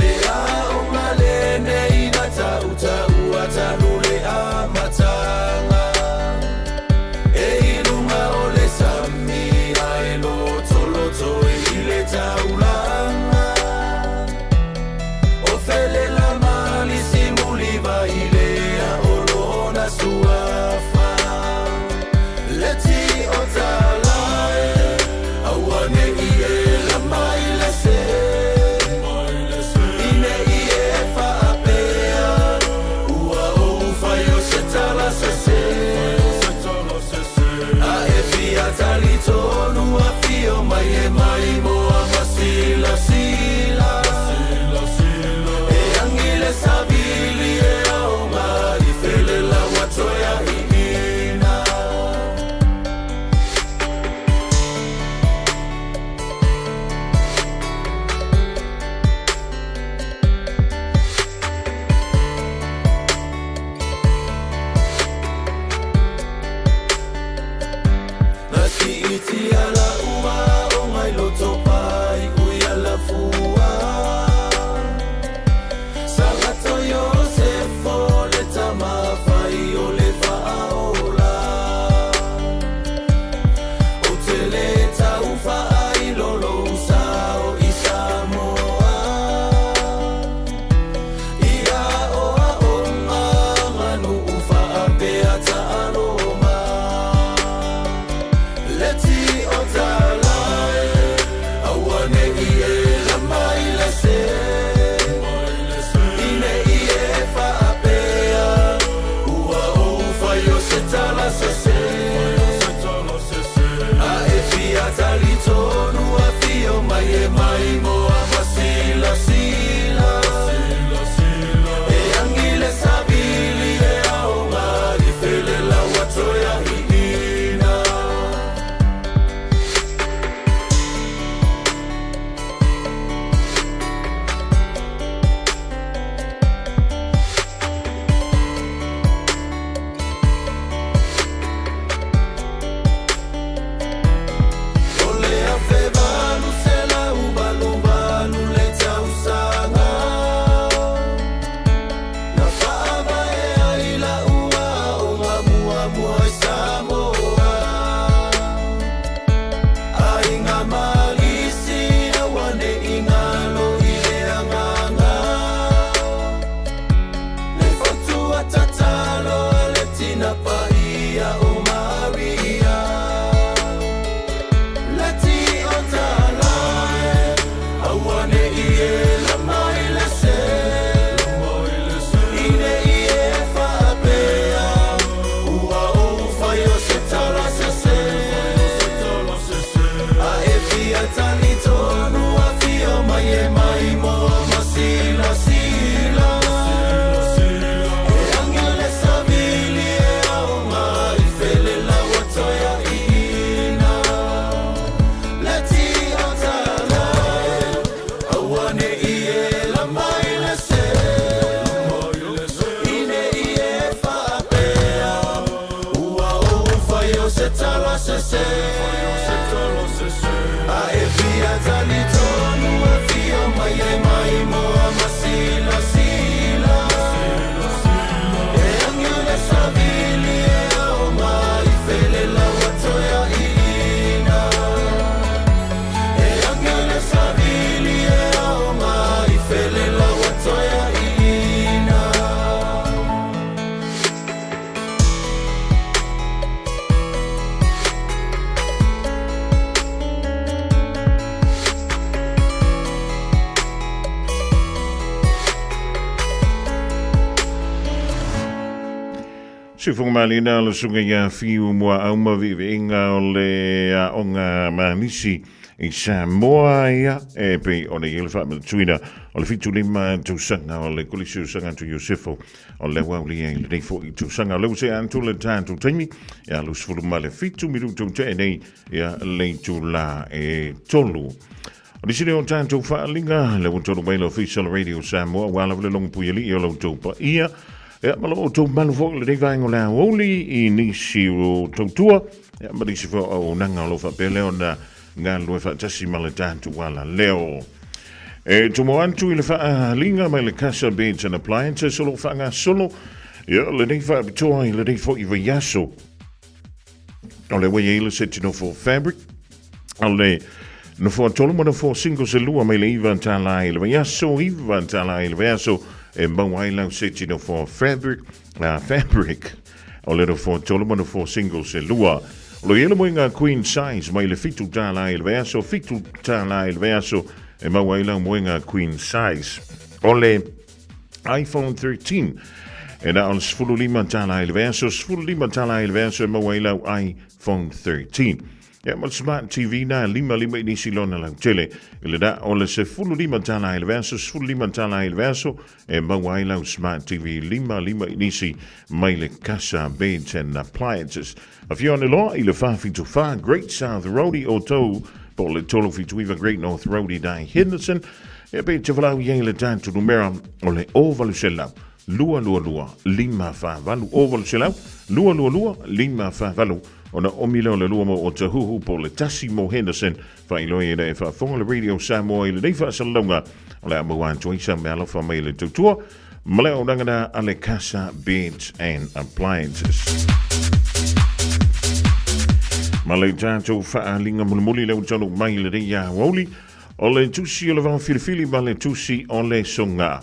le a unga le nei na ta uta ua tanu le a matanga e ilunga o le sami a e loto I le taulanga o fele la suafa leti o talae awane I la mai la Se Fofogamua le sunga ia fiu mua au mavive inga o le onga manisi i Samoa ia e pe o le ile wha tuina o le fitu lima tausanga o le kolisi usanga tu Iosefo o le wauli e le neifo i tausanga o le use antu le tātu taimi ia lus fuluma le fitu miru tau te nei ia le tu la e tolu. O le sire o tātu whaalinga le wotoro mai lo official radio Samoa wala le longu puyeli i o lo taupa ia ia malo o tau malu fo le neifang o le Aoauli i nisi o tautua ia marisi fo o nanga o lo whapele o na ngā lue whaatasi ma le tātu wala leo. E tumo antu i le whaalinga mai le Casa Beds and Appliances solo whaanga solo ia le nei whaapitoa i le nei fo i vaiaso o le wei eile seti no for fabric o le no for tolo mo no for single se lua mai le iwa tala i le vaiaso iwa tala i le vaiaso e mau ai lau seti no for fabric o le no for tolo mo no for single se lua lo yelo mo nga queen size mai le fitu tala il verso fitu tala il verso e ma wai lang mo nga queen size o le iPhone 13 e na on sfulu lima tala il verso e ma wai lang iPhone 13 ja mal smart TV na lima inisi lona lang tele ile da o le se fulu lima tala il verso e ma wai lang smart TV lima inisi mai le Casa Beds and Appliances. A few on the law, il fa fitu fa Great South Roadie o tau po le tolo fitu iwa Great North Roadie dai Henderson e pe te valau iei le tantu numera o le ovalu selau lua lima fa valu ovalu selau lua lima fa valu o na omilo le lua mo o te huhu po le tasi mo Henderson fa iloi e le fa fonga le Radio Samoa i le neifa salonga o le amuan tuisa me alofa mai le tutua male o nangana a le Casa Beds and Appliances. Ma le tātou whaalinga mulimuli leo tonu mai le reia Aoauli o le tusi o le wang filifili ma le tusi o le songa.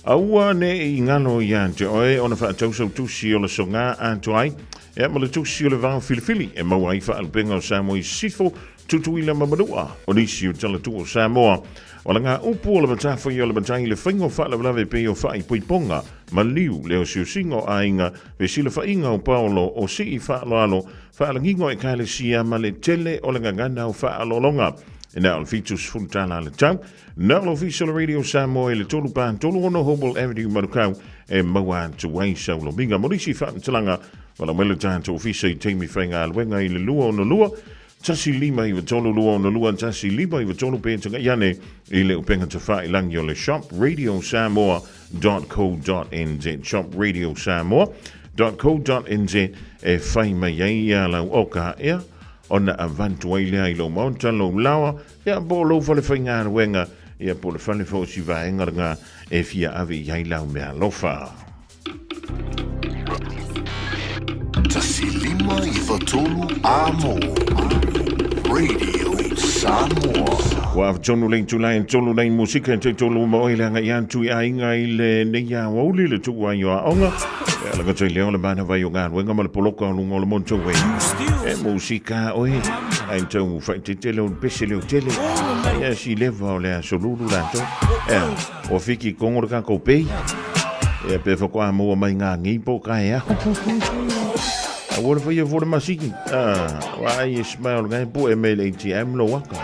Aua ne i ngano i ante oe o na whaatausau tusi o le songa anto ai ma le tusi o le wang filifili e maua i whaalpenga o Samoa i sifo tutuila mamanua o nisi o talatu o Samoa o la ngā upu o le matawhai o le matai le whaingo whaalawe pe o whai puiponga ma liu leo siusingo a inga ve sila whainga o Paolo o si i whaaloalo whaalangingo e kaile sia ma le tele o le ngangana o whaalolonga e na o fitus funtana le tau na o official radio Samoa le tolu pan tolu ono Hobel Avenue Marukau e maua tuwai saulo minga morisi whaatalanga wala mele tātou ofisa i teimi whainga alwenga i le lua o no lua tasi lima i watonu lua o lua tasi lima i watonu pētanga iane i le upenga te wha ilangi o le shopradiosamo.co.nz e whai mai ai a lau oka ea o na avantu ai lea i lo maunta lo lawa ea bo lo fale whainga wenga ea po le whale fōsi vaenga e fia ave i ai lau mea lofa. Tasi lima i watonu amo Radio Samoa. Wa tonu lein tulai tonu lein musika te tonu mo ile nga yantu ia inga ile nei Aoauli le tu wa yo onga. La ga tele ole bana vai yo gan wenga mal poloko lungo le monto we. E musika oi ai tonu fa te tele un pesele o tele. Ai si leva ole asolulu la to. O fiki kongo ka ko pei. E pe fo kwa mo mai nga ngi po ka ya. What for you for the machine? Why you smell like boy mail ATM lo waka.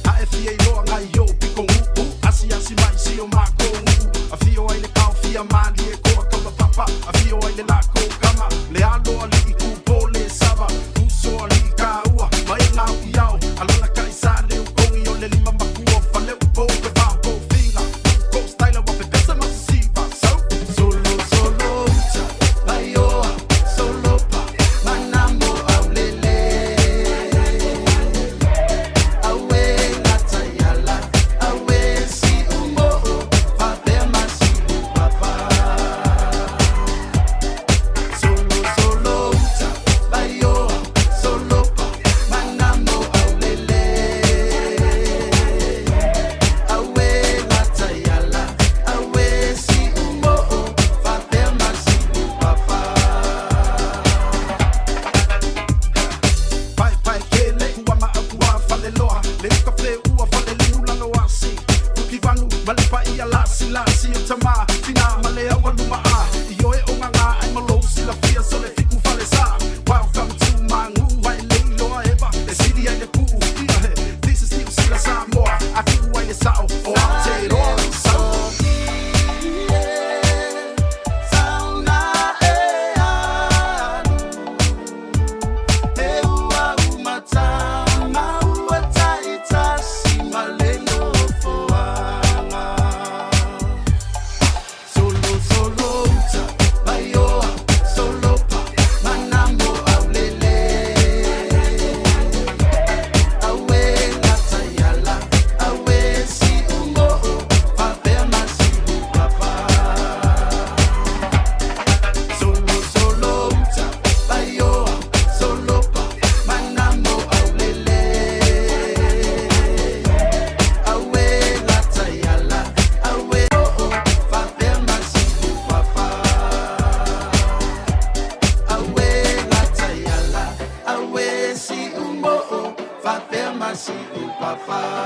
I si upapa.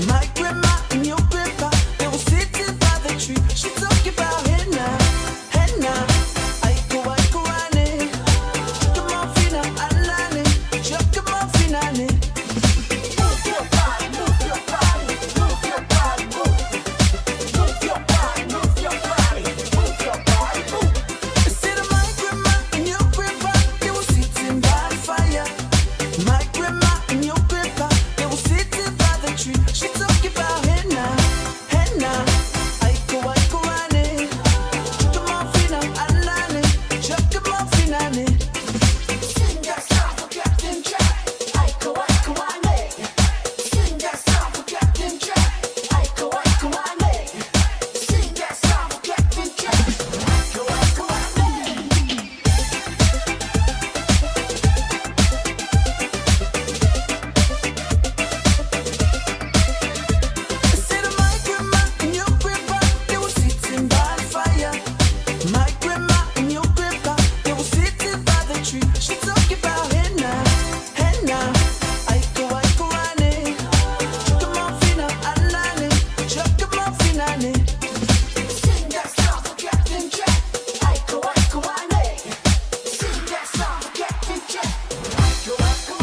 My grandma and your grandpa, they were sitting by the tree. She talked about henna, henna. Aiko ane, come on fina alane, come on finane. Move your body, move your body, move your body, move. Move your body, move your body, move your body, move. Instead of my grandma and your grandpa, they were sitting by the fire. My grandma and your grandpa, they were sitting by the tree. She talked about henna, henna. Aiko ane, come on fina alane, come on finane. Sing that song for Captain Jack. Aiko ane. Sing that song for Captain Jack. Aiko ane. Sing that song for Captain Jack. Aiko ane. Instead of my grandma and your grandpa, they were sitting by the fire. My grandma and your grandpa, they were sitting by the tree. She talked about henna, henna. Aiko ane. Come on fina alane, come on finane. Sing that song for Captain Jack. Aiko ane. Sing that song for Captain Jack. Aiko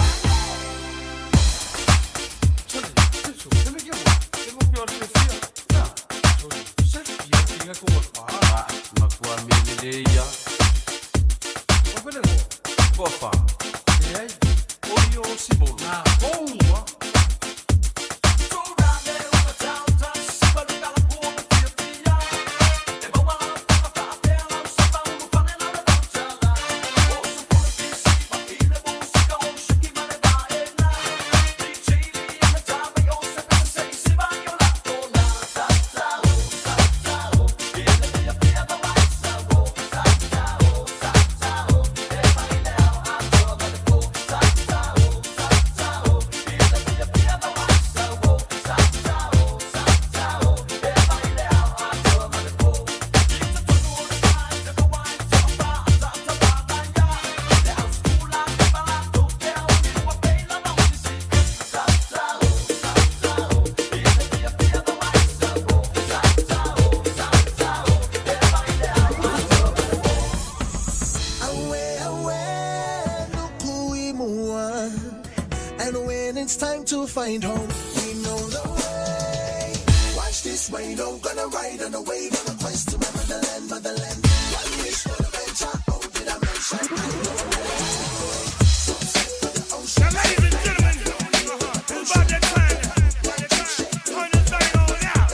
And when it's time to find home, we know the way. Watch this radar, gonna ride on the wave on a quest to my motherland, motherland. One wish for the venture, oh did I mention? Now, ladies and gentlemen, it's about that time. Turn this thing on out.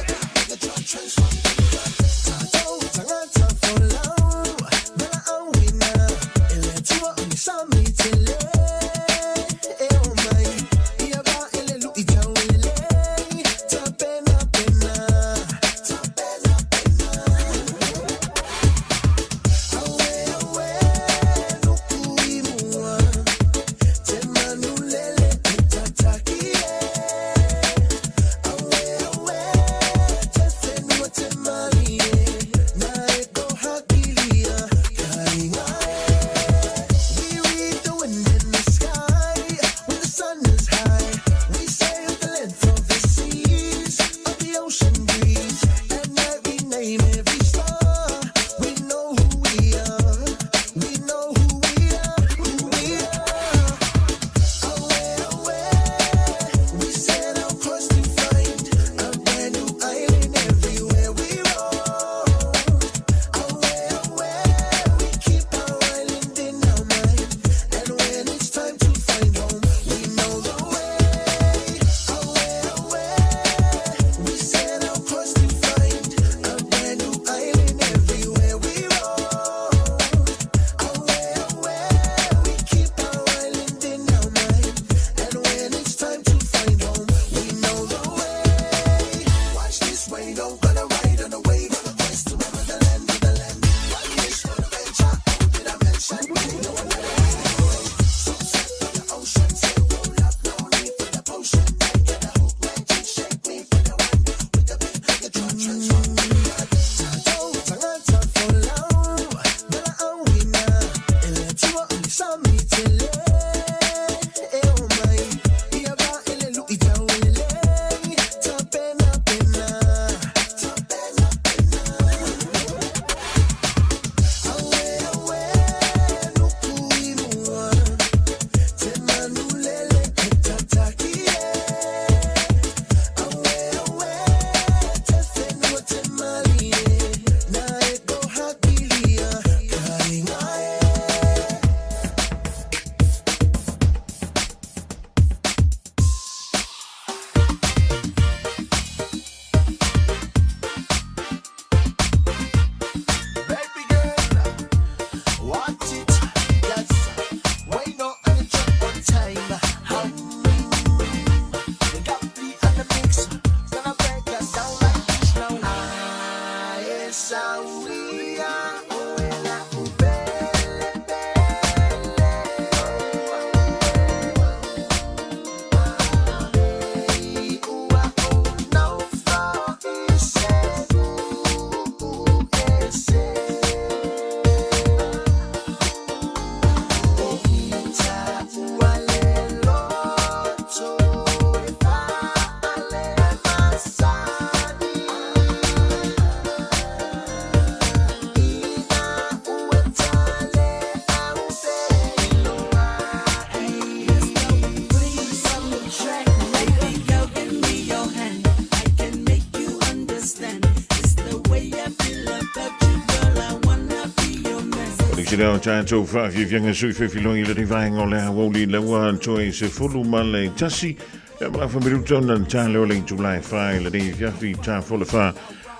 Tira o tātou whaafianga sui whiwhilongi le rivaenga o le Aoauli lewa toi se fulu ma le tasi. E mara whamiruton na tā leo le July 5 le rei whiawhi tā whola wha.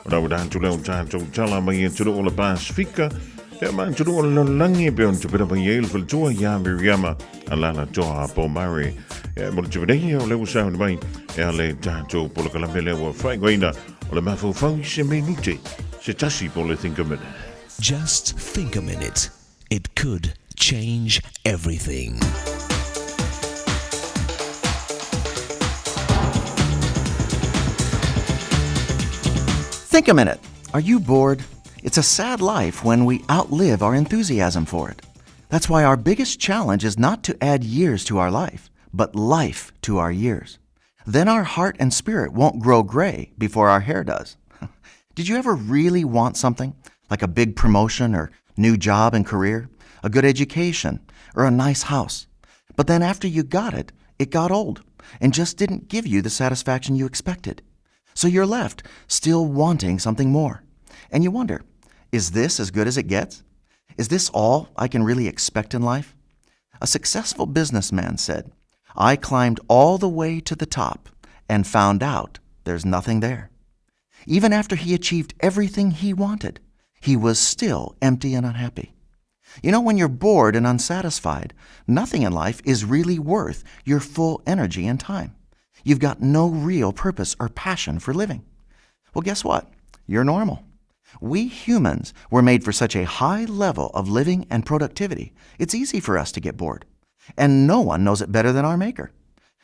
O rau rātu leo tātou tala mai e turu o le Pasifika. E mara turu o le langi pe on te pera mai e ilwhal tua ia Miriama a lana toa po Mare. E mo le tiwadei o leo sauni mai e a le tātou po le kalame leo o whaingoina o le mawhauwhau se menute se tasi po le Think a Minute. Just think a minute. It could change everything. Think a minute. Are you bored? It's a sad life when we outlive our enthusiasm for it. That's why our biggest challenge is not to add years to our life, but life to our years. Then our heart and spirit won't grow gray before our hair does. Did you ever really want something, like a big promotion or new job and career, a good education, or a nice house? But then after you got it, it got old and just didn't give you the satisfaction you expected. So you're left still wanting something more. And you wonder, is this as good as it gets? Is this all I can really expect in life? A successful businessman said, "I climbed all the way to the top and found out there's nothing there." Even after he achieved everything he wanted, he was still empty and unhappy. You know, when you're bored and unsatisfied, nothing in life is really worth your full energy and time. You've got no real purpose or passion for living. Well, guess what? You're normal. We humans were made for such a high level of living and productivity, it's easy for us to get bored. And no one knows it better than our Maker.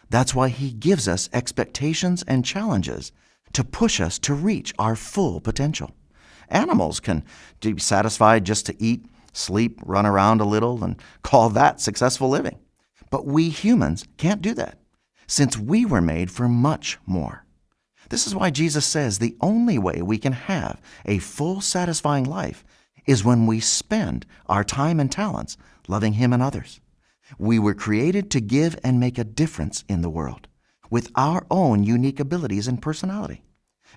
That's why He gives us expectations and challenges to push us to reach our full potential. Animals can be satisfied just to eat, sleep, run around a little, and call that successful living. But we humans can't do that, since we were made for much more. This is why Jesus says the only way we can have a full, satisfying life is when we spend our time and talents loving Him and others. We were created to give and make a difference in the world with our own unique abilities and personality.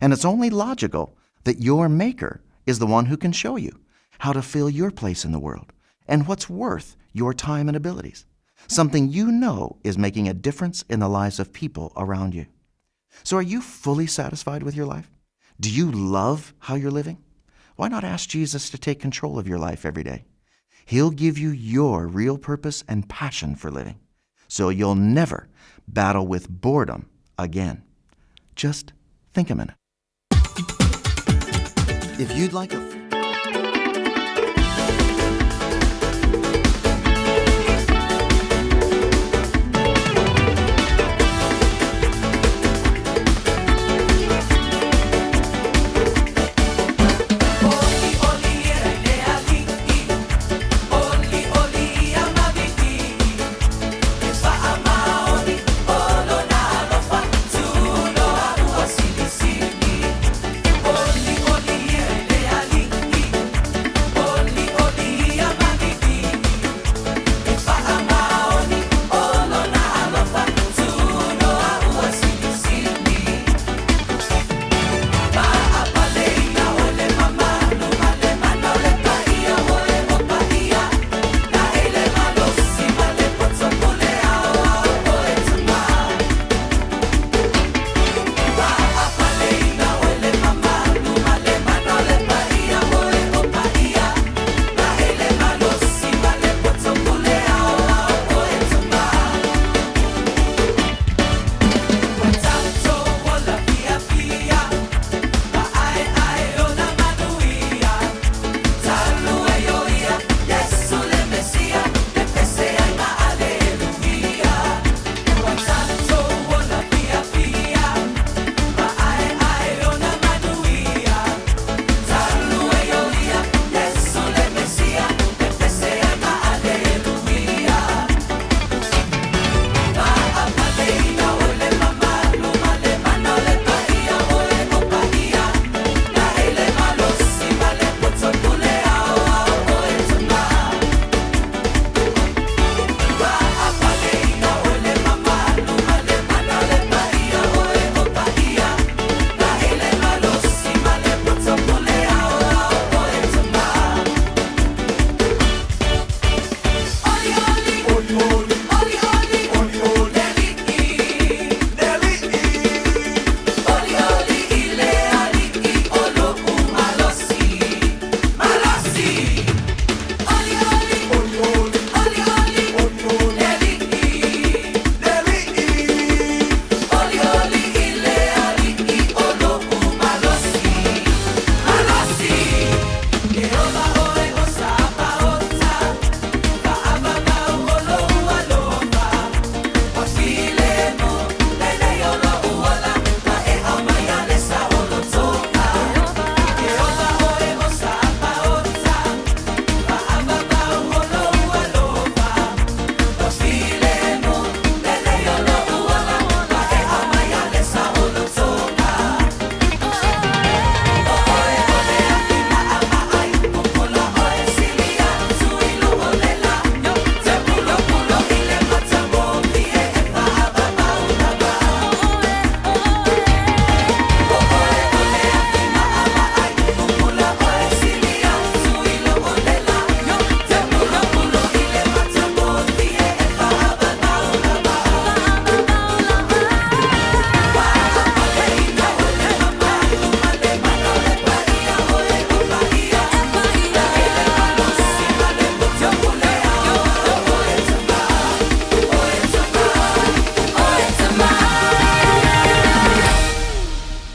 And it's only logical that your Maker is the one who can show you how to fill your place in the world and what's worth your time and abilities, something you know is making a difference in the lives of people around you. So are you fully satisfied with your life? Do you love how you're living? Why not ask Jesus to take control of your life every day? He'll give you your real purpose and passion for living, so you'll never battle with boredom again. Just think a minute. If you'd like a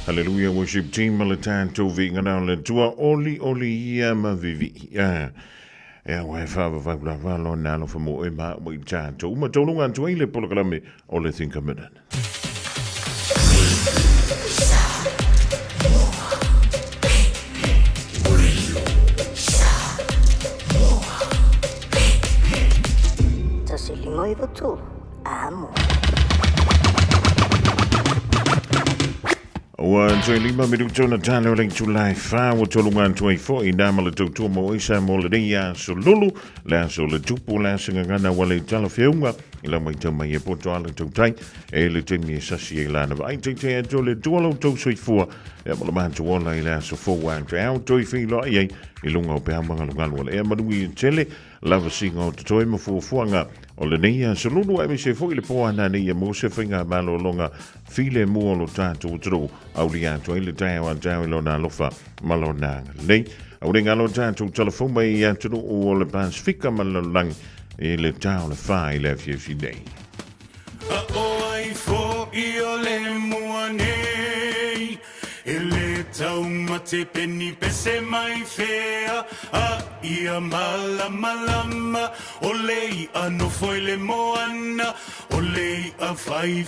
Hallelujah worship team malatan to vinga na le tua oli ia mavivi. E wa fa va lo na lo fa mo e ma mo cha to ma to lunga to ile por kalame o le think a minute. Tasilima iva tu amo. Wa tui lima miru tona tano ling July fa wa tolungan tui fo I nama le tautua mo isa mo le rea so lulu la so le tupu la singa ngana wale tala whiunga ila mai tau mai e poto ala tautai e le temi e sasi e lana vai te te ato le tualo tau soi fua e mo le mantu ola I la so fo wa te au tui whilo ai ai I lunga o pea manga lungalu wale e manui e tele lava singa o te toi mo fuanga o le neia so lulu e mi se fo I le poa na neia mo se whinga malo longa file mua lo tātou utro Aouli atu I le tai o atau I lona alofa malona nei. Aouli ngalo tātou telefon mai atu o le Pasifika malolang I le tau le wha I le fifi nei. Oi fo I o le mua nei E le tau mate peni pese mai fea A ia malama O lei ano foi le moana O lei a fai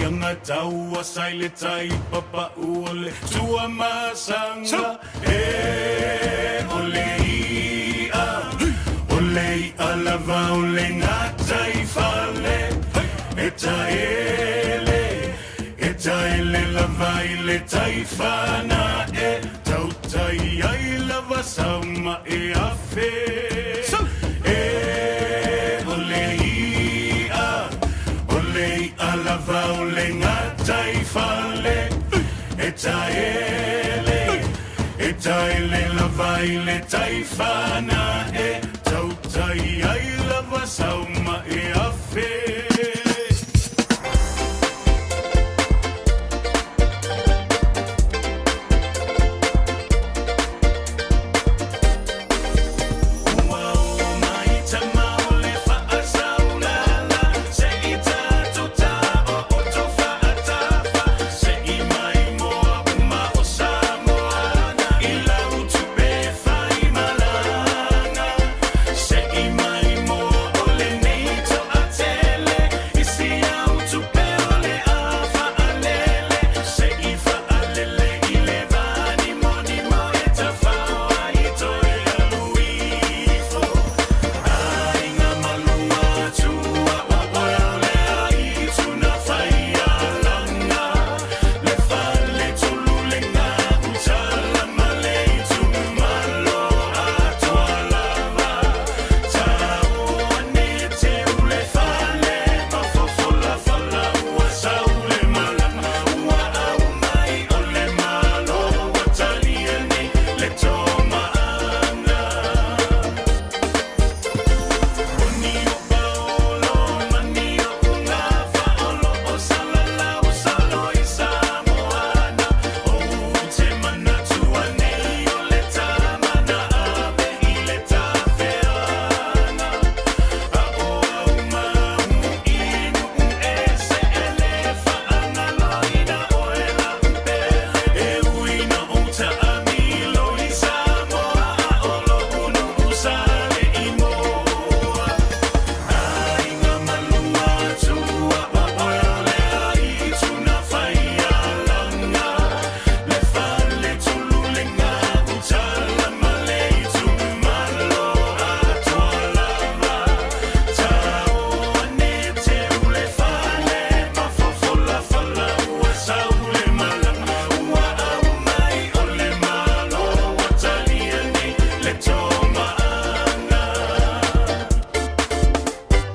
anga tau a sai le tai papa o le tua masanga E o lei a lava o le ngatai fale E taele lava I le taifana E tautai ai lava sauma e afe E olei a lava o le ngatai fale E taele lava I le taifana E tautai ai lava sauma e afe